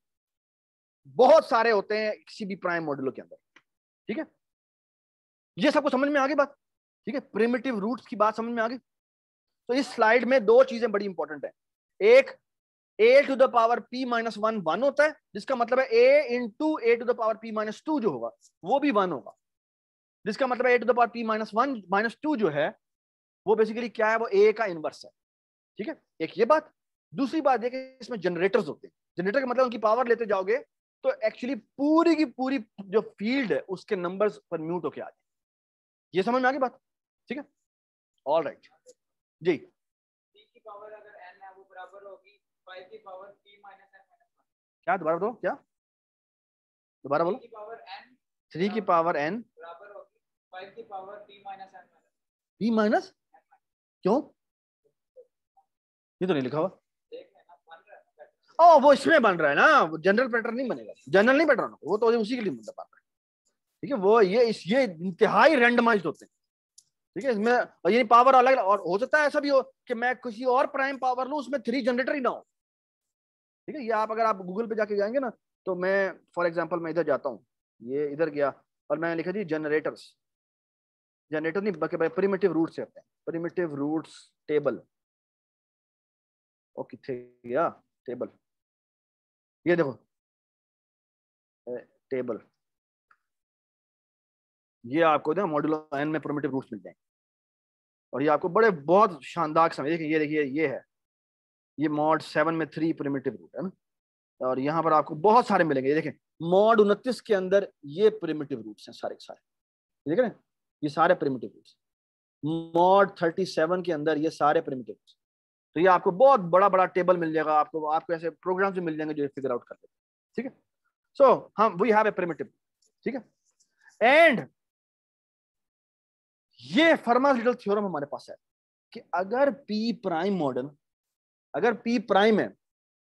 बहुत सारे होते हैं किसी भी प्राइम मॉड्यूलो के अंदर। ठीक है, ये सबको समझ में आ गई बात, ठीक है, प्रिमिटिव रूट्स की बात समझ में आ गई। तो इस स्लाइड में दो चीजें बड़ी इंपॉर्टेंट है, एक a to the power p minus 1 1 होता है, जिसका मतलब है a into a to the power p minus 2 जो होगा वो भी 1 होगा, जिसका मतलब है a to the power p minus 1 minus 2 जो है वो बेसिकली क्या है, वो a का इनवर्स है, ठीक है। एक ये बात। दूसरी बात ये कि इसमें जनरेटर्स होते हैं, जनरेटर का मतलब उनकी पावर लेते जाओगे तो एक्चुअली पूरी की पूरी जो फील्ड है उसके नंबर्स पर म्यूट होके आ जाए। ये समझ में आ गई बात, ठीक है, ऑल राइट जी। p की पावर अगर n है वो बराबर होगी 5 की power p minus n minus 1। क्या दोबारा बोलो, क्या दोबारा बोलो? 3 की पावर n बराबर होगी 5 की power p minus n minus p minus, क्यों? ये तो नहीं लिखा हुआ। ओ वो इसमें बन रहा है ना, वो जनरल पैटर्न नहीं बनेगा, जनरल नहीं पैटर्न, वो तो उसी के लिए मतलब आता है, ठीक है। वो ये इंतहाई रैंडमाइज्ड होते हैं, ठीक है। इसमें यानी पावर अलग, और हो सकता है ऐसा भी हो कि मैं किसी और प्राइम पावर लूं उसमें 3 जनरेटर ही ना हो, ठीक है। ये आप अगर आप गूगल पे जाके जाएंगे ना, तो मैं फॉर एग्जांपल मैं इधर जाता हूँ, ये इधर गया और मैंने लिखा जी जनरेटर्स, जनरेटर नहीं बल्कि प्रिमिटिव रूट्स होते हैं, प्रिमिटिव रूट्स टेबल, ओके गया टेबल, ये देखो टेबल, ये आपको ना मॉड्यूलो n में प्रिमिटिव रूट्स मिल जाएंगे, और ये आपको बड़े बहुत शानदार समझ, देखिए ये देखिए ये है, ये मॉड 7 में 3 प्रिमिटिव रूट है ना, और यहाँ पर आपको बहुत सारे मिलेंगे। ये देखें मॉड 29 के अंदर ये प्रिमिटिव रूट्स हैं सारे के सारे, देख रहे हैं ये सारे प्रिमिटिव रूट्स। मॉड 37 के अंदर ये सारे प्रिमिटिव रूट्स। तो ये आपको बहुत बड़ा बड़ा टेबल मिल जाएगा, आपको ऐसे प्रोग्राम्स भी मिल जाएंगे जो फिगर आउट कर देते हैं, ठीक है। सो हम वी हैव ए प्रिमिटिव, ठीक है। एंड ये फर्मा's लिटिल थ्योरम हमारे पास है कि अगर p प्राइम मॉडल, अगर p प्राइम है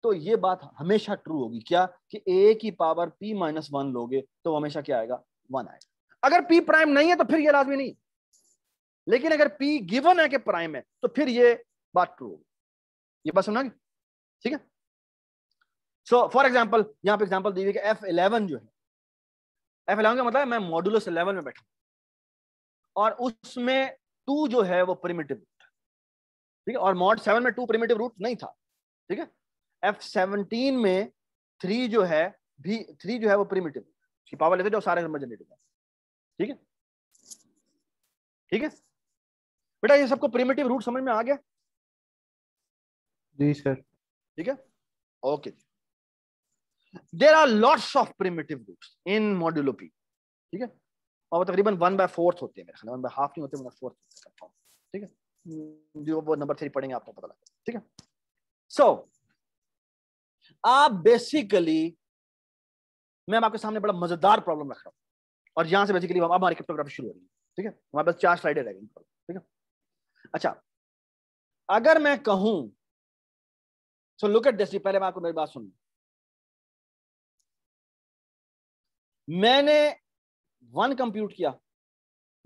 तो ये बात हमेशा ट्रू होगी, क्या कि a की पावर p माइनस 1 लोगे तो हमेशा क्या आएगा, 1 आएगा। अगर p प्राइम नहीं है तो फिर ये लाजमी नहीं, लेकिन अगर p गिवन है कि प्राइम है तो फिर ये बात ट्रू होगी। ये बात समझना, ठीक है। सो फॉर एग्जांपल यहां पे एग्जांपल दी हुई कि F11 जो है, F11 का मतलब है मैं मॉडुलस 11 में बैठा और उसमें 2 जो है वो प्रिमिटिव रूट, ठीक है, और मॉड 7 में 2 प्रिमिटिव रूट नहीं था, ठीक है। F17 में 3 जो है भी 3 जो है वो प्रिमिटिव की पावर लेते जो सारे नंबर जनरेट होते हैं, ठीक है, ठीक है बेटा। ये सबको प्रिमिटिव रूट समझ में आ गया? जी सर। ठीक है, okay. There are lots of primitive roots in modulo p, ठीक है, और तकरीबन 1/4 होते हैं, मेरे ख्याल 1/2 नहीं होते, 1/4 कंफर्म, ठीक है। जो वो नंबर 3 पढ़ेंगे आपको पता लगेगा, ठीक है। सो आप बेसिकली, मैं आपके सामने बड़ा मजेदार प्रॉब्लम रख रहा हूं, और यहां से बेसिकली अब हमारी क्रिप्टोग्राफी शुरू हो रही है, ठीक है। हमारे पास 4 स्लाइडें रह गई, ठीक है। अच्छा, अगर मैं कहूं, सो लुक एट दिस, पहले मैं आपको मेरी बात सुन, मैंने 1 कंप्यूट किया,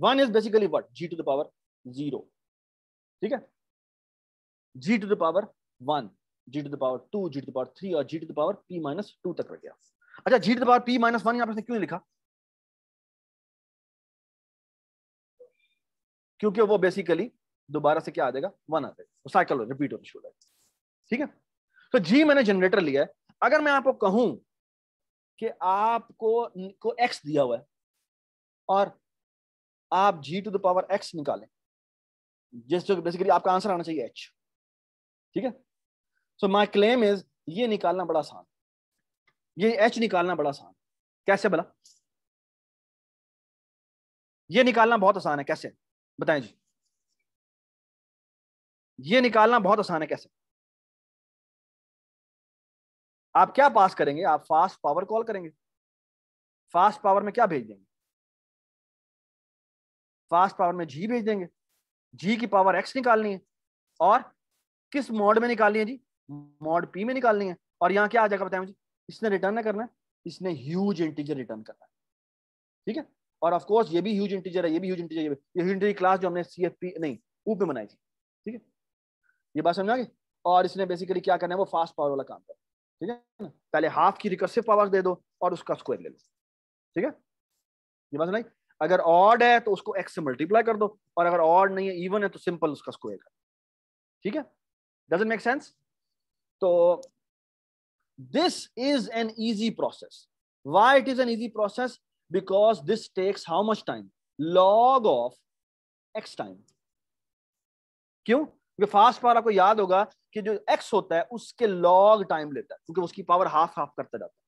1 is basically what, g to the power 0, ठीक है, g to the power 1, g to the power 2, g to the power 3 और g to the power p minus 2 तक रह गया। अच्छा, g to the power p minus 1 यहां पर क्यों लिखा? क्योंकि वो बेसिकली दोबारा से क्या आ जाएगा, 1 आ जाएगा, वो साइकिल रिपीट होना शुरू हो जाएगा, ठीक है। तो g मैंने जनरेटर लिया है। अगर मैं आपको कहूं कि आपको x दिया हुआ है और आप g to the power x निकालें, जिससे बेसिकली आपका आंसर आना चाहिए h, ठीक है। सो माय क्लेम इज ये निकालना बड़ा आसान, ये h निकालना बड़ा आसान। कैसे भला? ये निकालना बहुत आसान है, कैसे बताएं जी? ये निकालना बहुत आसान है, कैसे? आप क्या पास करेंगे? आप फास्ट पावर कॉल करेंगे। फास्ट पावर में क्या भेज देंगे? फास्ट पावर में जी भेज देंगे। जी की पावर एक्स निकालनी है, और किस मॉड में निकालनी है जी? मॉड पी में निकालनी है। और यहां क्या आ जाएगा बताएं मुझे? इसने रिटर्न करना है, इसने ह्यूज इंटीजर रिटर्न करना है, ठीक है। और ऑफ कोर्स ये भी ह्यूज इंटीजर है, ये भी ह्यूज इंटीजर, ये ह्यूज इंटीजर क्लास जो हमने सीएफपी नहीं ऊप में बनाई थी, ठीक है। ये बात समझ आ गई? और इसने बेसिकली क्या करना है, वो फास्ट पावर वाला काम करना, ठीक है ना। पहले हाफ की रिकर्सिव पावर दे दो और उसका स्क्वायर ले लो, ठीक है। ये बात सुनाई? अगर ऑड है तो उसको x से मल्टीप्लाई कर दो, और अगर ऑड नहीं है, इवन है, तो सिंपल उसका स्क्वायर कर। ठीक है, डजंट मेक सेंस? तो this is an easy process. Why it is an easy process? Because this takes how much time? Log of x time. क्यों? क्योंकि फास्ट पावर आपको याद होगा कि जो x होता है उसके लॉग टाइम लेता है, क्योंकि उसकी पावर हाफ हाफ करता जाता है,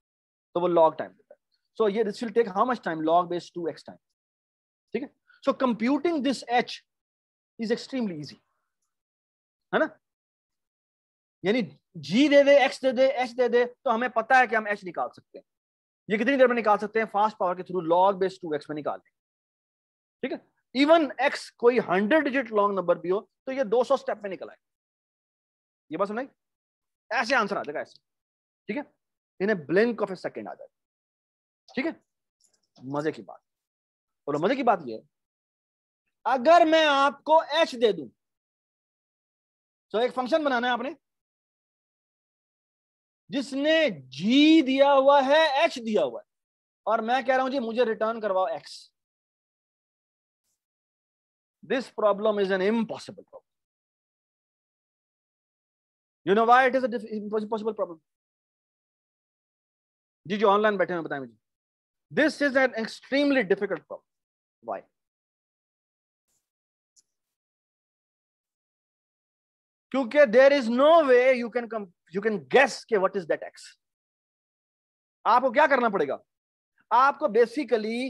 तो वो लॉग टाइम लेता है. सो ये this will take how much time? log base 2x time. ठीक है, so computing this h is extremely easy, है ना? यानी g दे दे, x दे दे, h दे दे, तो हमें पता है कि हम h निकाल सकते हैं. ये कितनी देर में निकाल सकते हैं? फास्ट पावर के थ्रू log base 2x में निकाल दें. ठीक है, इवन x कोई 100 डिजिट लॉन्ग नंबर भी हो तो ये 200 स्टेप में निकल आए. ये बात समझ? ऐसे आंसर आ जाएगा ऐसे. ठीक है, इन ए ब्लिंक ऑफ ए सेकेंड आ जाएगा. ठीक है, मजे की बात. और मजे की बात ये है, अगर मैं आपको h दे दूं, तो एक फंक्शन बनाना है आपने जिसने g दिया हुआ है, h दिया हुआ है, और मैं कह रहा हूं जी मुझे रिटर्न करवाओ x. This problem is an impossible problem. You know why it is a impossible problem? जी जो ऑनलाइन बैठे हैं बताएं मुझे. This is an extremely difficult problem. Why? क्योंकि there is no way you can guess के what is that x. आपको क्या करना पड़ेगा? आपको बेसिकली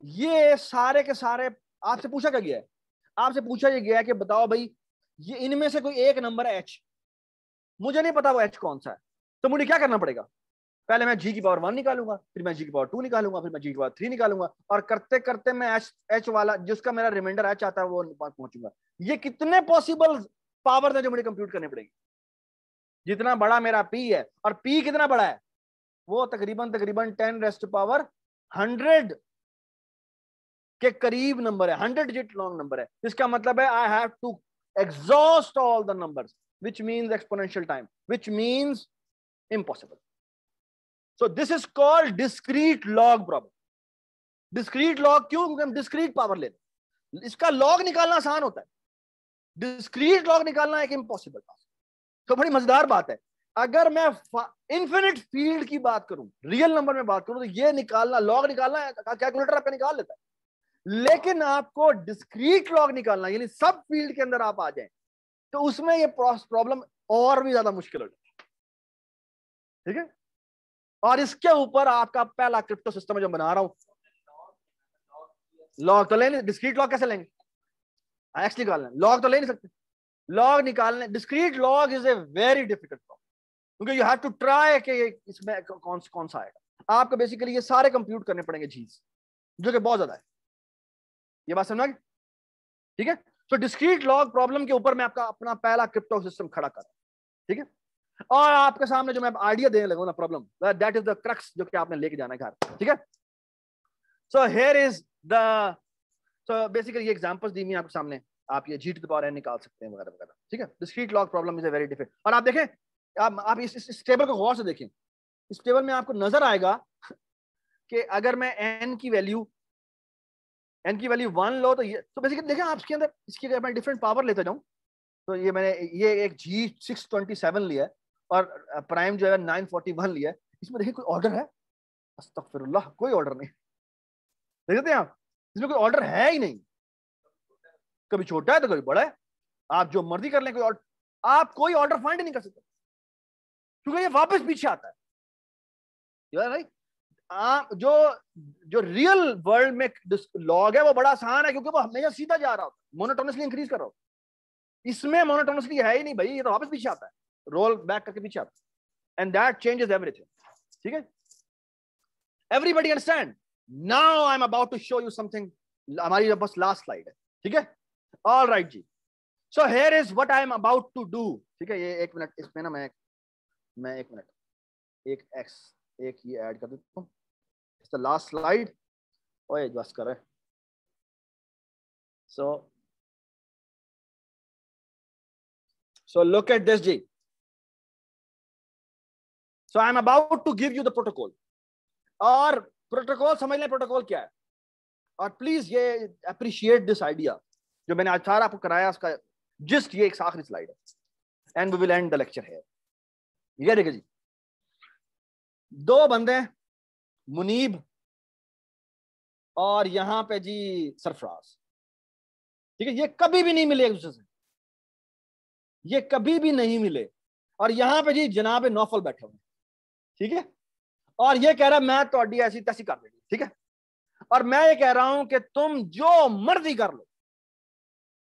ये सारे के सारे आपसे पूछा क्या गया है? आपसे पूछा ये गया है कि बताओ भाई ये इनमें से कोई एक नंबर है h, मुझे नहीं पता वो h कौन सा है, तो मुझे क्या करना पड़ेगा? पहले मैं g की पावर 1 निकालूंगा, फिर मैं g की पावर 2 निकालूंगा, फिर मैं g की पावर 3 निकालूंगा, और करते करते मैं h वाला जिसका मेरा रिमाइंडर h आता है वो पहुंचूंगा. ये कितने पॉसिबल पावर है जो मुझे कंप्यूट करनी पड़ेगी? जितना बड़ा मेरा p है, और p कितना बड़ा है? वो तकरीबन 10 रेस्ट पावर 100 के करीब नंबर है, 100 डिजिट लॉन्ग नंबर है. इसका मतलब है I have to exhaust all the numbers, which means exponential time, which means impossible. So this is called discrete log problem. Discrete log क्यों? क्योंकि हम डिस्क्रीट पावर ले रहे हैं. इसका लॉग निकालना आसान होता है, डिस्क्रीट लॉग निकालना एक इम्पॉसिबल टास्क. तो बड़ी मजेदार बात है. अगर मैं इन्फिनिट फील्ड की बात करूं, रियल नंबर में बात करूं, तो ये निकालना, लॉग निकालना कैलकुलेटर आपका निकाल लेता है. लेकिन आपको डिस्क्रीट लॉग निकालना, यानी सब फील्ड के अंदर आप आ जाएं, तो उसमें ये प्रॉब्लम और भी ज्यादा मुश्किल हो जाती है. ठीक है, और इसके ऊपर आपका पहला क्रिप्टो सिस्टम जो बना रहा हूं, लॉग तो लेंगे, डिस्क्रीट लॉग कैसे लेंगे? एक्स निकालना, लॉग तो ले नहीं सकते. लॉग निकालने, discrete log is a very difficult problem, क्योंकि यू हैव टू ट्राई कि इसमें कौन सा आएगा. आपको बेसिकली ये सारे कंप्यूट करने पड़ेंगे जीज, जो कि बहुत ज्यादा है. ये बात समझ? ठीक है, तो डिस्क्रीट लॉग प्रॉब्लम के ऊपर मैं आपका अपना पहला क्रिप्टो सिस्टम खड़ा कर रहा हूं. ठीक है, और आपके सामने जो मैं आइडिया देने लगा ना problem, that is the crux जो कि आपने लेके जाना है घर. ठीक है, so here is the, so basically ये एग्जांपल्स दी हुई हैं आपके सामने, आप ये g to the power n निकाल सकते हैं वगैरह वगैरह. ठीक है, discrete log problem is a very difficult. और आप देखें, आप इस टेबल को गौर से देखें. इस टेबल में आपको नजर आएगा कि अगर मैं n की वैल्यू 1 लो, तो ये, तो बेसिकली देखें आपके अंदर इसकी अगर मैं डिफरेंट पावर लेता जाऊं, तो ये मैंने ये एक g 627 लिया है, और प्राइम जो है 941 लिया है. इसमें देखिए कोई ऑर्डर है? अस्तगफिरुल्लाह, कोई ऑर्डर नहीं. देखते हैं आप, इसमें कोई ऑर्डर है ही नहीं. कभी छोटा है तो कभी बड़ा है, आप जो मर्जी कर लें, कोई ऑर्डर, आप कोई ऑर्डर फाइंड नहीं कर सकते, क्योंकि ये वापस पीछे आता है. राइट, जो रियल वर्ल्ड में लॉग है वो बड़ा आसान है, क्योंकि वो हमेशा सीधा जा रहा होता है, मोनोटोनसली इंक्रीज कर रहा होता है. इसमें मोनोटोनसली है ही नहीं भाई, ये तो वापस पीछे आता है, रोल बैक करके पीछे आता है, एंड दैट चेंजेस एवरीथिंग. ठीक है, everybody understand? Now I am about to show you something. हमारी बस लास्ट स्लाइड है. ठीक है, ऑल राइट जी. So here is what I am about to do. ठीक है, ये 1 मिनट, इसमें ना मैं 1 मिनट एक x एक ये ऐड कर देता हूं. It's the last slide. ओए बस कर. so look at this जी. so I am about to give you the protocol. और प्रोटोकॉल समझ लें, प्रोटोकॉल क्या है? और प्लीज ये अप्रिशिएट दिस आइडिया जो मैंने आज सारा आपको कराया, उसका जिस्ट ये एक आखिरी स्लाइड है and we will end the lecture here. ये देखिए जी, दो बंदे हैं, मुनीब और यहां पे जी सरफराज, ठीक है। ये कभी भी नहीं मिले एक दूसरे से, ये कभी भी नहीं मिले। और यहां पे जी जनाब नौफल बैठे हुए, ठीक है। और ये कह रहा मैं तो ऐसी तैसी कर देगी, ठीक है। और मैं ये कह रहा हूं कि तुम जो मर्जी कर लो।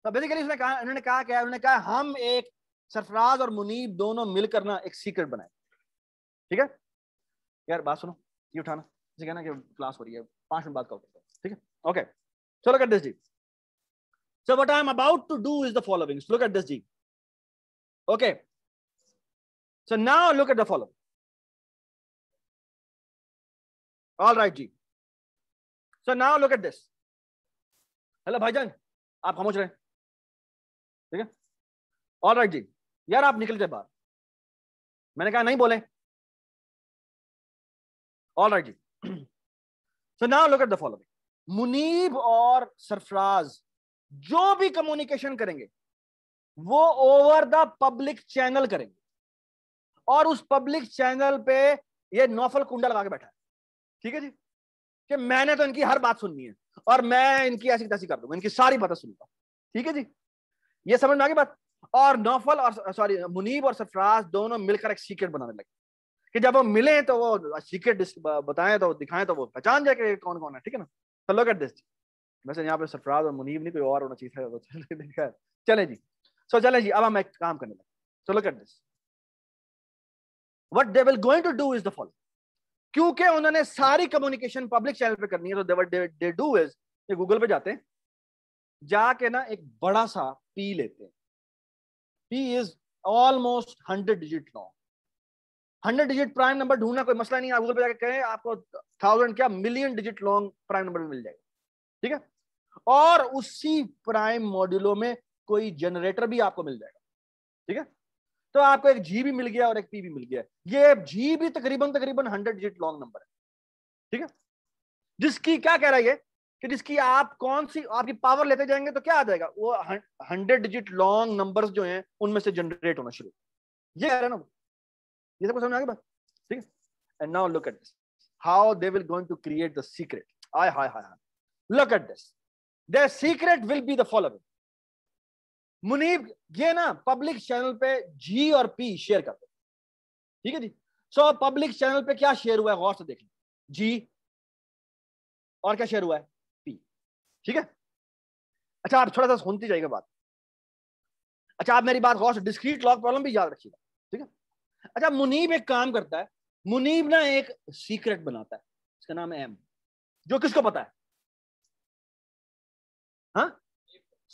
तो बेसिकली उन्होंने कहा हम एक सरफराज और मुनीब दोनों मिलकर ना एक सीक्रेट बनाए, ठीक है। यार बात सुनो, ये उठाना, जैसे कहना कि क्लास हो रही है, 5 मिनट बाद का होता है, ठीक है। Okay, so look at this, G. So what I am about to do is the following. So look at this, G. Okay. So now look at the following. All right, G. So now look at this. Hello भाईजान, आप खामोश रहे, ठीक है। All right जी, यार आप निकल जाए बाहर, मैंने कहा नहीं बोले। ऑल राइट जी। So now look at the following. Munib और सरफराज जो भी कम्युनिकेशन करेंगे वो ओवर द पब्लिक चैनल करेंगे, और उस पब्लिक चैनल पे ये नौफल कुंडा लगा के बैठा है, ठीक है जी, कि मैंने तो इनकी हर बात सुननी है और मैं इनकी ऐसी तैसी कर दूंगा, इनकी सारी बातें सुनूंगा, ठीक है जी। ये समझ में आ गई बात। और नौफल और सॉरी मुनीब और सरफराज दोनों मिलकर एक सीक्रेट बनाने लगे कि जब वो मिले तो वो सीक्रेट बताएं तो दिखाएं तो वो पहचान जाए कि कौन कौन है, ठीक है ना। तो लुक एट दिस। वैसे यहाँ पे सरफराज और मुनीब नहीं, कोई और होना चाहिए। चले जी, सो चले जी, अब हम एक काम करने लगे। So look at this, what they will going to do is the following. क्योंकि उन्होंने सारी कम्युनिकेशन पब्लिक चैनल पे करनी है, तो दे डू इज, ये गूगल पे जाते हैं, जाके ना एक बड़ा सा पी लेते हैं। P is almost 100 digit long. 100 digit prime number ढूंढना कोई मसला नहीं है, गूगल पे जाके कहें, आपको 1000 क्या million digit long prime number मिल जाएगा, ठीक है। और उसी प्राइम मॉड्यूलो में कोई जनरेटर भी आपको मिल जाएगा, ठीक है। तो आपको एक जी भी मिल गया और एक पी भी मिल गया। ये जी भी तकरीबन 100 डिजिट लॉन्ग नंबर है, ठीक है। जिसकी क्या कह रहा है ये कि जिसकी आप कौन सी आपकी पावर लेते जाएंगे तो क्या आ जाएगा, वो 100 डिजिट लॉन्ग नंबर्स जो हैं उनमें से जनरेट होना शुरू, ये कह रहा है ना। ये सबको समझ आ गई बात, ठीक है। And now look at this, how they will going to create the secret. हाय हाय हाय, look at this, the secret will be the following. Munib ये ना पब्लिक चैनल पे जी और पी शेयर करते हैं, ठीक है जी। सो पब्लिक चैनल पे क्या शेयर हुआ है, गौर से देख लें, जी और क्या शेयर हुआ है, पी, ठीक है। अच्छा आप थोड़ा सा सुनती जाइएगा बात। अच्छा आप मेरी बात गौर से, डिस्क्रीट लॉग प्रॉब्लम भी याद रखिएगा, ठीक है। अच्छा मुनीब एक काम करता है, मुनीब ना एक सीक्रेट बनाता है, इसका नाम है एम, जो किसको पता है, हाँ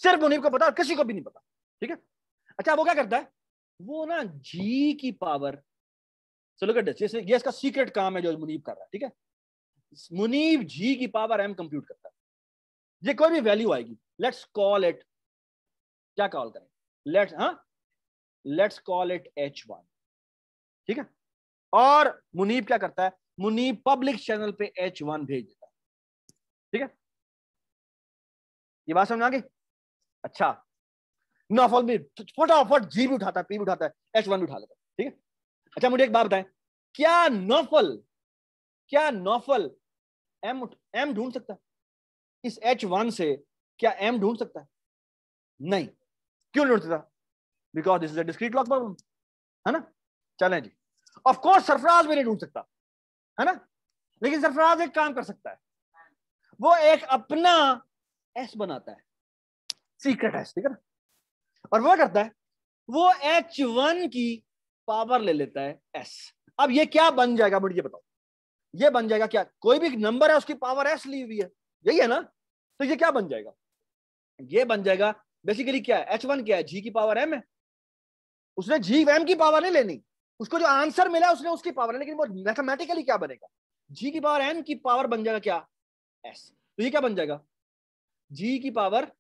सिर्फ मुनीब को पता है, किसी को भी नहीं पता, ठीक है। अच्छा वो क्या करता है, वो ना जी की पावर, चलो जैसे ये इसका सीक्रेट काम है जो मुनीब कर रहा है, ठीक है। मुनीब जी की पावर एम कंप्यूट करता है। ये कोई भी वैल्यू आएगी, लेट्स कॉल इट, क्या कॉल करें, लेट्स कॉल इट H1, ठीक है। और मुनीब क्या करता है, मुनीब पब्लिक चैनल पे H1 भेज देता है, ठीक है। ये बात समझ आ गई। अच्छा नौफल भी फटाफट जी भी उठाता है, पी भी उठाता है, H1 भी उठा लेता है, ठीक है। अच्छा मुझे एक बात बताएं, क्या नौफल एम ढूंढ सकता है इस H1 से, क्या एम ढूंढ सकता है, नहीं। क्यों ढूंढ सकता, because this is a discrete log problem, है ना। चलें जी, ऑफ कोर्स सरफराज भी नहीं ढूंढ सकता, है ना, लेकिन सरफराज एक काम कर सकता है, वो एक अपना एस बनाता है, सीक्रेट एस, ठीक है ना। और वो करता है, वो H1 की पावर ले लेता है एस। अब ये क्या बन जाएगा मुझे बताओ, ये बन जाएगा क्या, कोई भी नंबर है उसकी पावर एस ली हुई है, यही है ना। तो ये क्या बन जाएगा, ये बन जाएगा बेसिकली क्या है, H1 क्या है, जी की पावर एम है। उसने जी एम की पावर नहीं लेनी, उसको जो आंसर मिला उसने उसकी पावर है, लेकिन वो मैथमेटिकली क्या बनेगा, जी की पावर एम की पावर बन जाएगा क्या, एस। तो ये क्या बन जाएगा, जी की पावर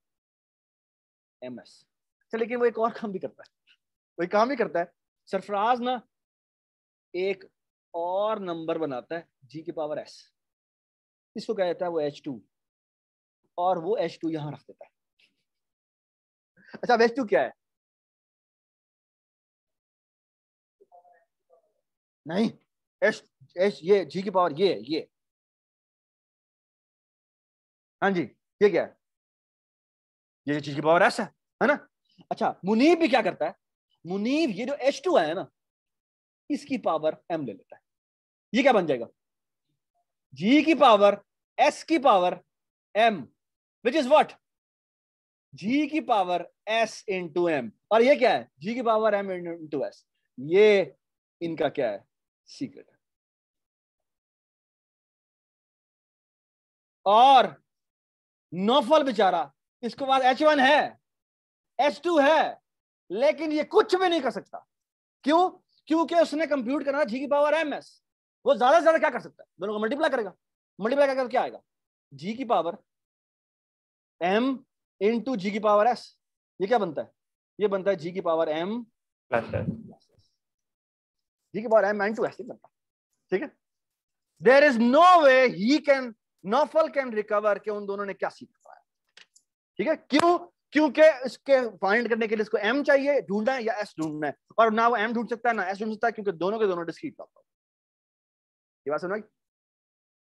एम एस। अच्छा लेकिन वो एक और काम भी करता है, वो काम भी करता है, सरफराज ना एक और नंबर बनाता है जी की पावर एस, इसको क्या कहता है वो H2, और वो H2 यहां रख देता है। अच्छा, H2 क्या है? नहीं, H ये G की पावर ये, हाँ जी, ये क्या है? ये G की पावर S है ना? अच्छा, मुनीब भी क्या करता है? मुनीब ये जो H2 है ना, इसकी पावर M ले लेता है। ये क्या बन जाएगा? G की पावर S की power M, which is what? G की पावर S into M। और ये क्या है? G की पावर M into S। ये इनका क्या है? सीक्रेट है। और नौफल बेचारा, इसके पास H1 है, H2 है, लेकिन ये कुछ भी नहीं कर सकता। क्यों? क्योंकि उसने कंप्यूट करना G की पावर MS। वो ज्यादा से ज्यादा क्या कर सकता है? दोनों को मल्टीप्लाई करेगा। मल्टीप्लाई करके क्या आएगा? G की पावर M into G की पावर S। ये क्या बनता है? ये बनता है G की power M plus S। G की पावर M into S बनता है। ठीक है? There is no way he can, Naufal can recover कि उन दोनों ने क्या सीख पाया। ठीक है? क्यों? क्योंकि इसके फाइंड करने के लिए इसको M चाहिए ढूंढना है या S ढूंढना है, और ना वो M ढूंढ सकता है ना S ढूंढ सकता है, क्योंकि दोनों के दोनों डिस्क्रीट प्रॉपर। ये बात समझ?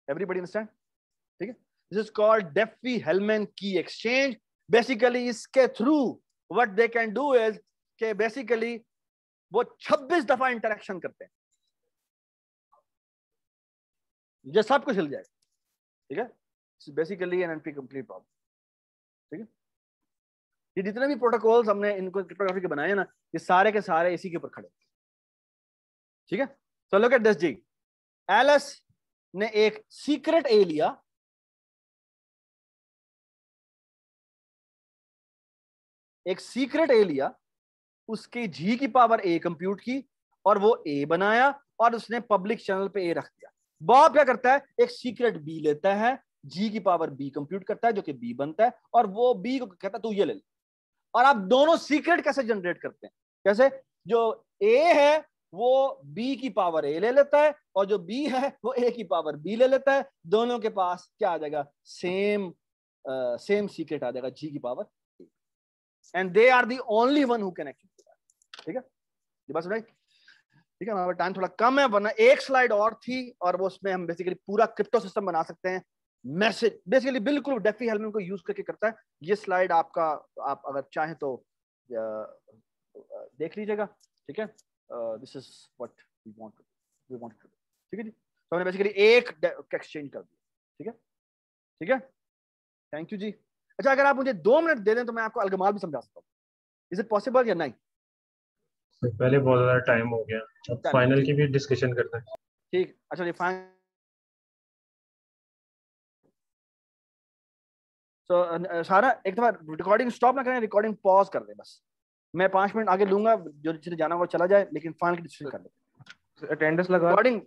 Everybody understand? ठीक है? दिस इज कॉल्ड डेफी-हेलमैन की एक्सचेंज। बेसिकली इसके through what they can do is कि बेसिकली वो 26 दफा इंटरेक्शन करते हैं, ये सब कुछ हिल जाएगा। ठीक है? Basically an NP complete problem. ठीक है? ये जितने भी प्रोटोकॉल्स हमने इनको क्रिप्टोग्राफी के बनाए हैं ना, ये सारे के सारे इसी के ऊपर खड़े। ठीक है? सो लुक एट दिस जी। एलिस ने एक सीक्रेट ए लिया, एक सीक्रेट ए लिया, उसकी G की पावर A कंप्यूट की और वो A बनाया और उसने पब्लिक चैनल पे A रख दिया। बॉब क्या करता है? एक सीक्रेट B लेता है, G की पावर B कंप्यूट करता है जो कि B बनता है, और वो B को कहता है तू ये ले ले। और आप दोनों सीक्रेट कैसे जनरेट करते हैं? कैसे? जो A है वो B की पावर A ले लेता है, और जो B है वो A की पावर B ले लेता है। दोनों के पास क्या आ जाएगा? सेम सीक्रेट आ जाएगा, G की power, and they are the only one who can actually do that। ठीक है? ये बात समझ? ठीक है? हमारा टाइम थोड़ा कम है, वरना एक स्लाइड और थी और वो उसमें हम बेसिकली पूरा क्रिप्टो सिस्टम बना सकते हैं। मैसेज बेसिकली बिल्कुल डेफी-हेलमैन को यूज करके करता है। ये स्लाइड आपका, आप अगर चाहें तो देख लीजिएगा। ठीक है? This is what we want to do. ठीक है जी? तो हमने बेसिकली एक एक्सचेंज कर दिया। ठीक है? ठीक है? थैंक यू जी। अच्छा, अगर आप मुझे 2 मिनट दे दें तो मैं आपको अलगमाल भी समझा सकता हूँ। इज इट पॉसिबल या नहीं? पहले बहुत ज्यादा टाइम हो गया, अब फाइनल की भी डिस्कशन करते हैं। ठीक। अच्छा जी, फाइनल। तो सारा एक दफा रिकॉर्डिंग स्टॉप ना करें, रिकॉर्डिंग पॉज कर दें बस। मैं 5 मिनट आगे लूंगा, जो जिसे जाना वो चला जाए, लेकिन फाइनल की डिस्कशन कर लें। अटेंडेंस लगा। रिकॉर्डिंग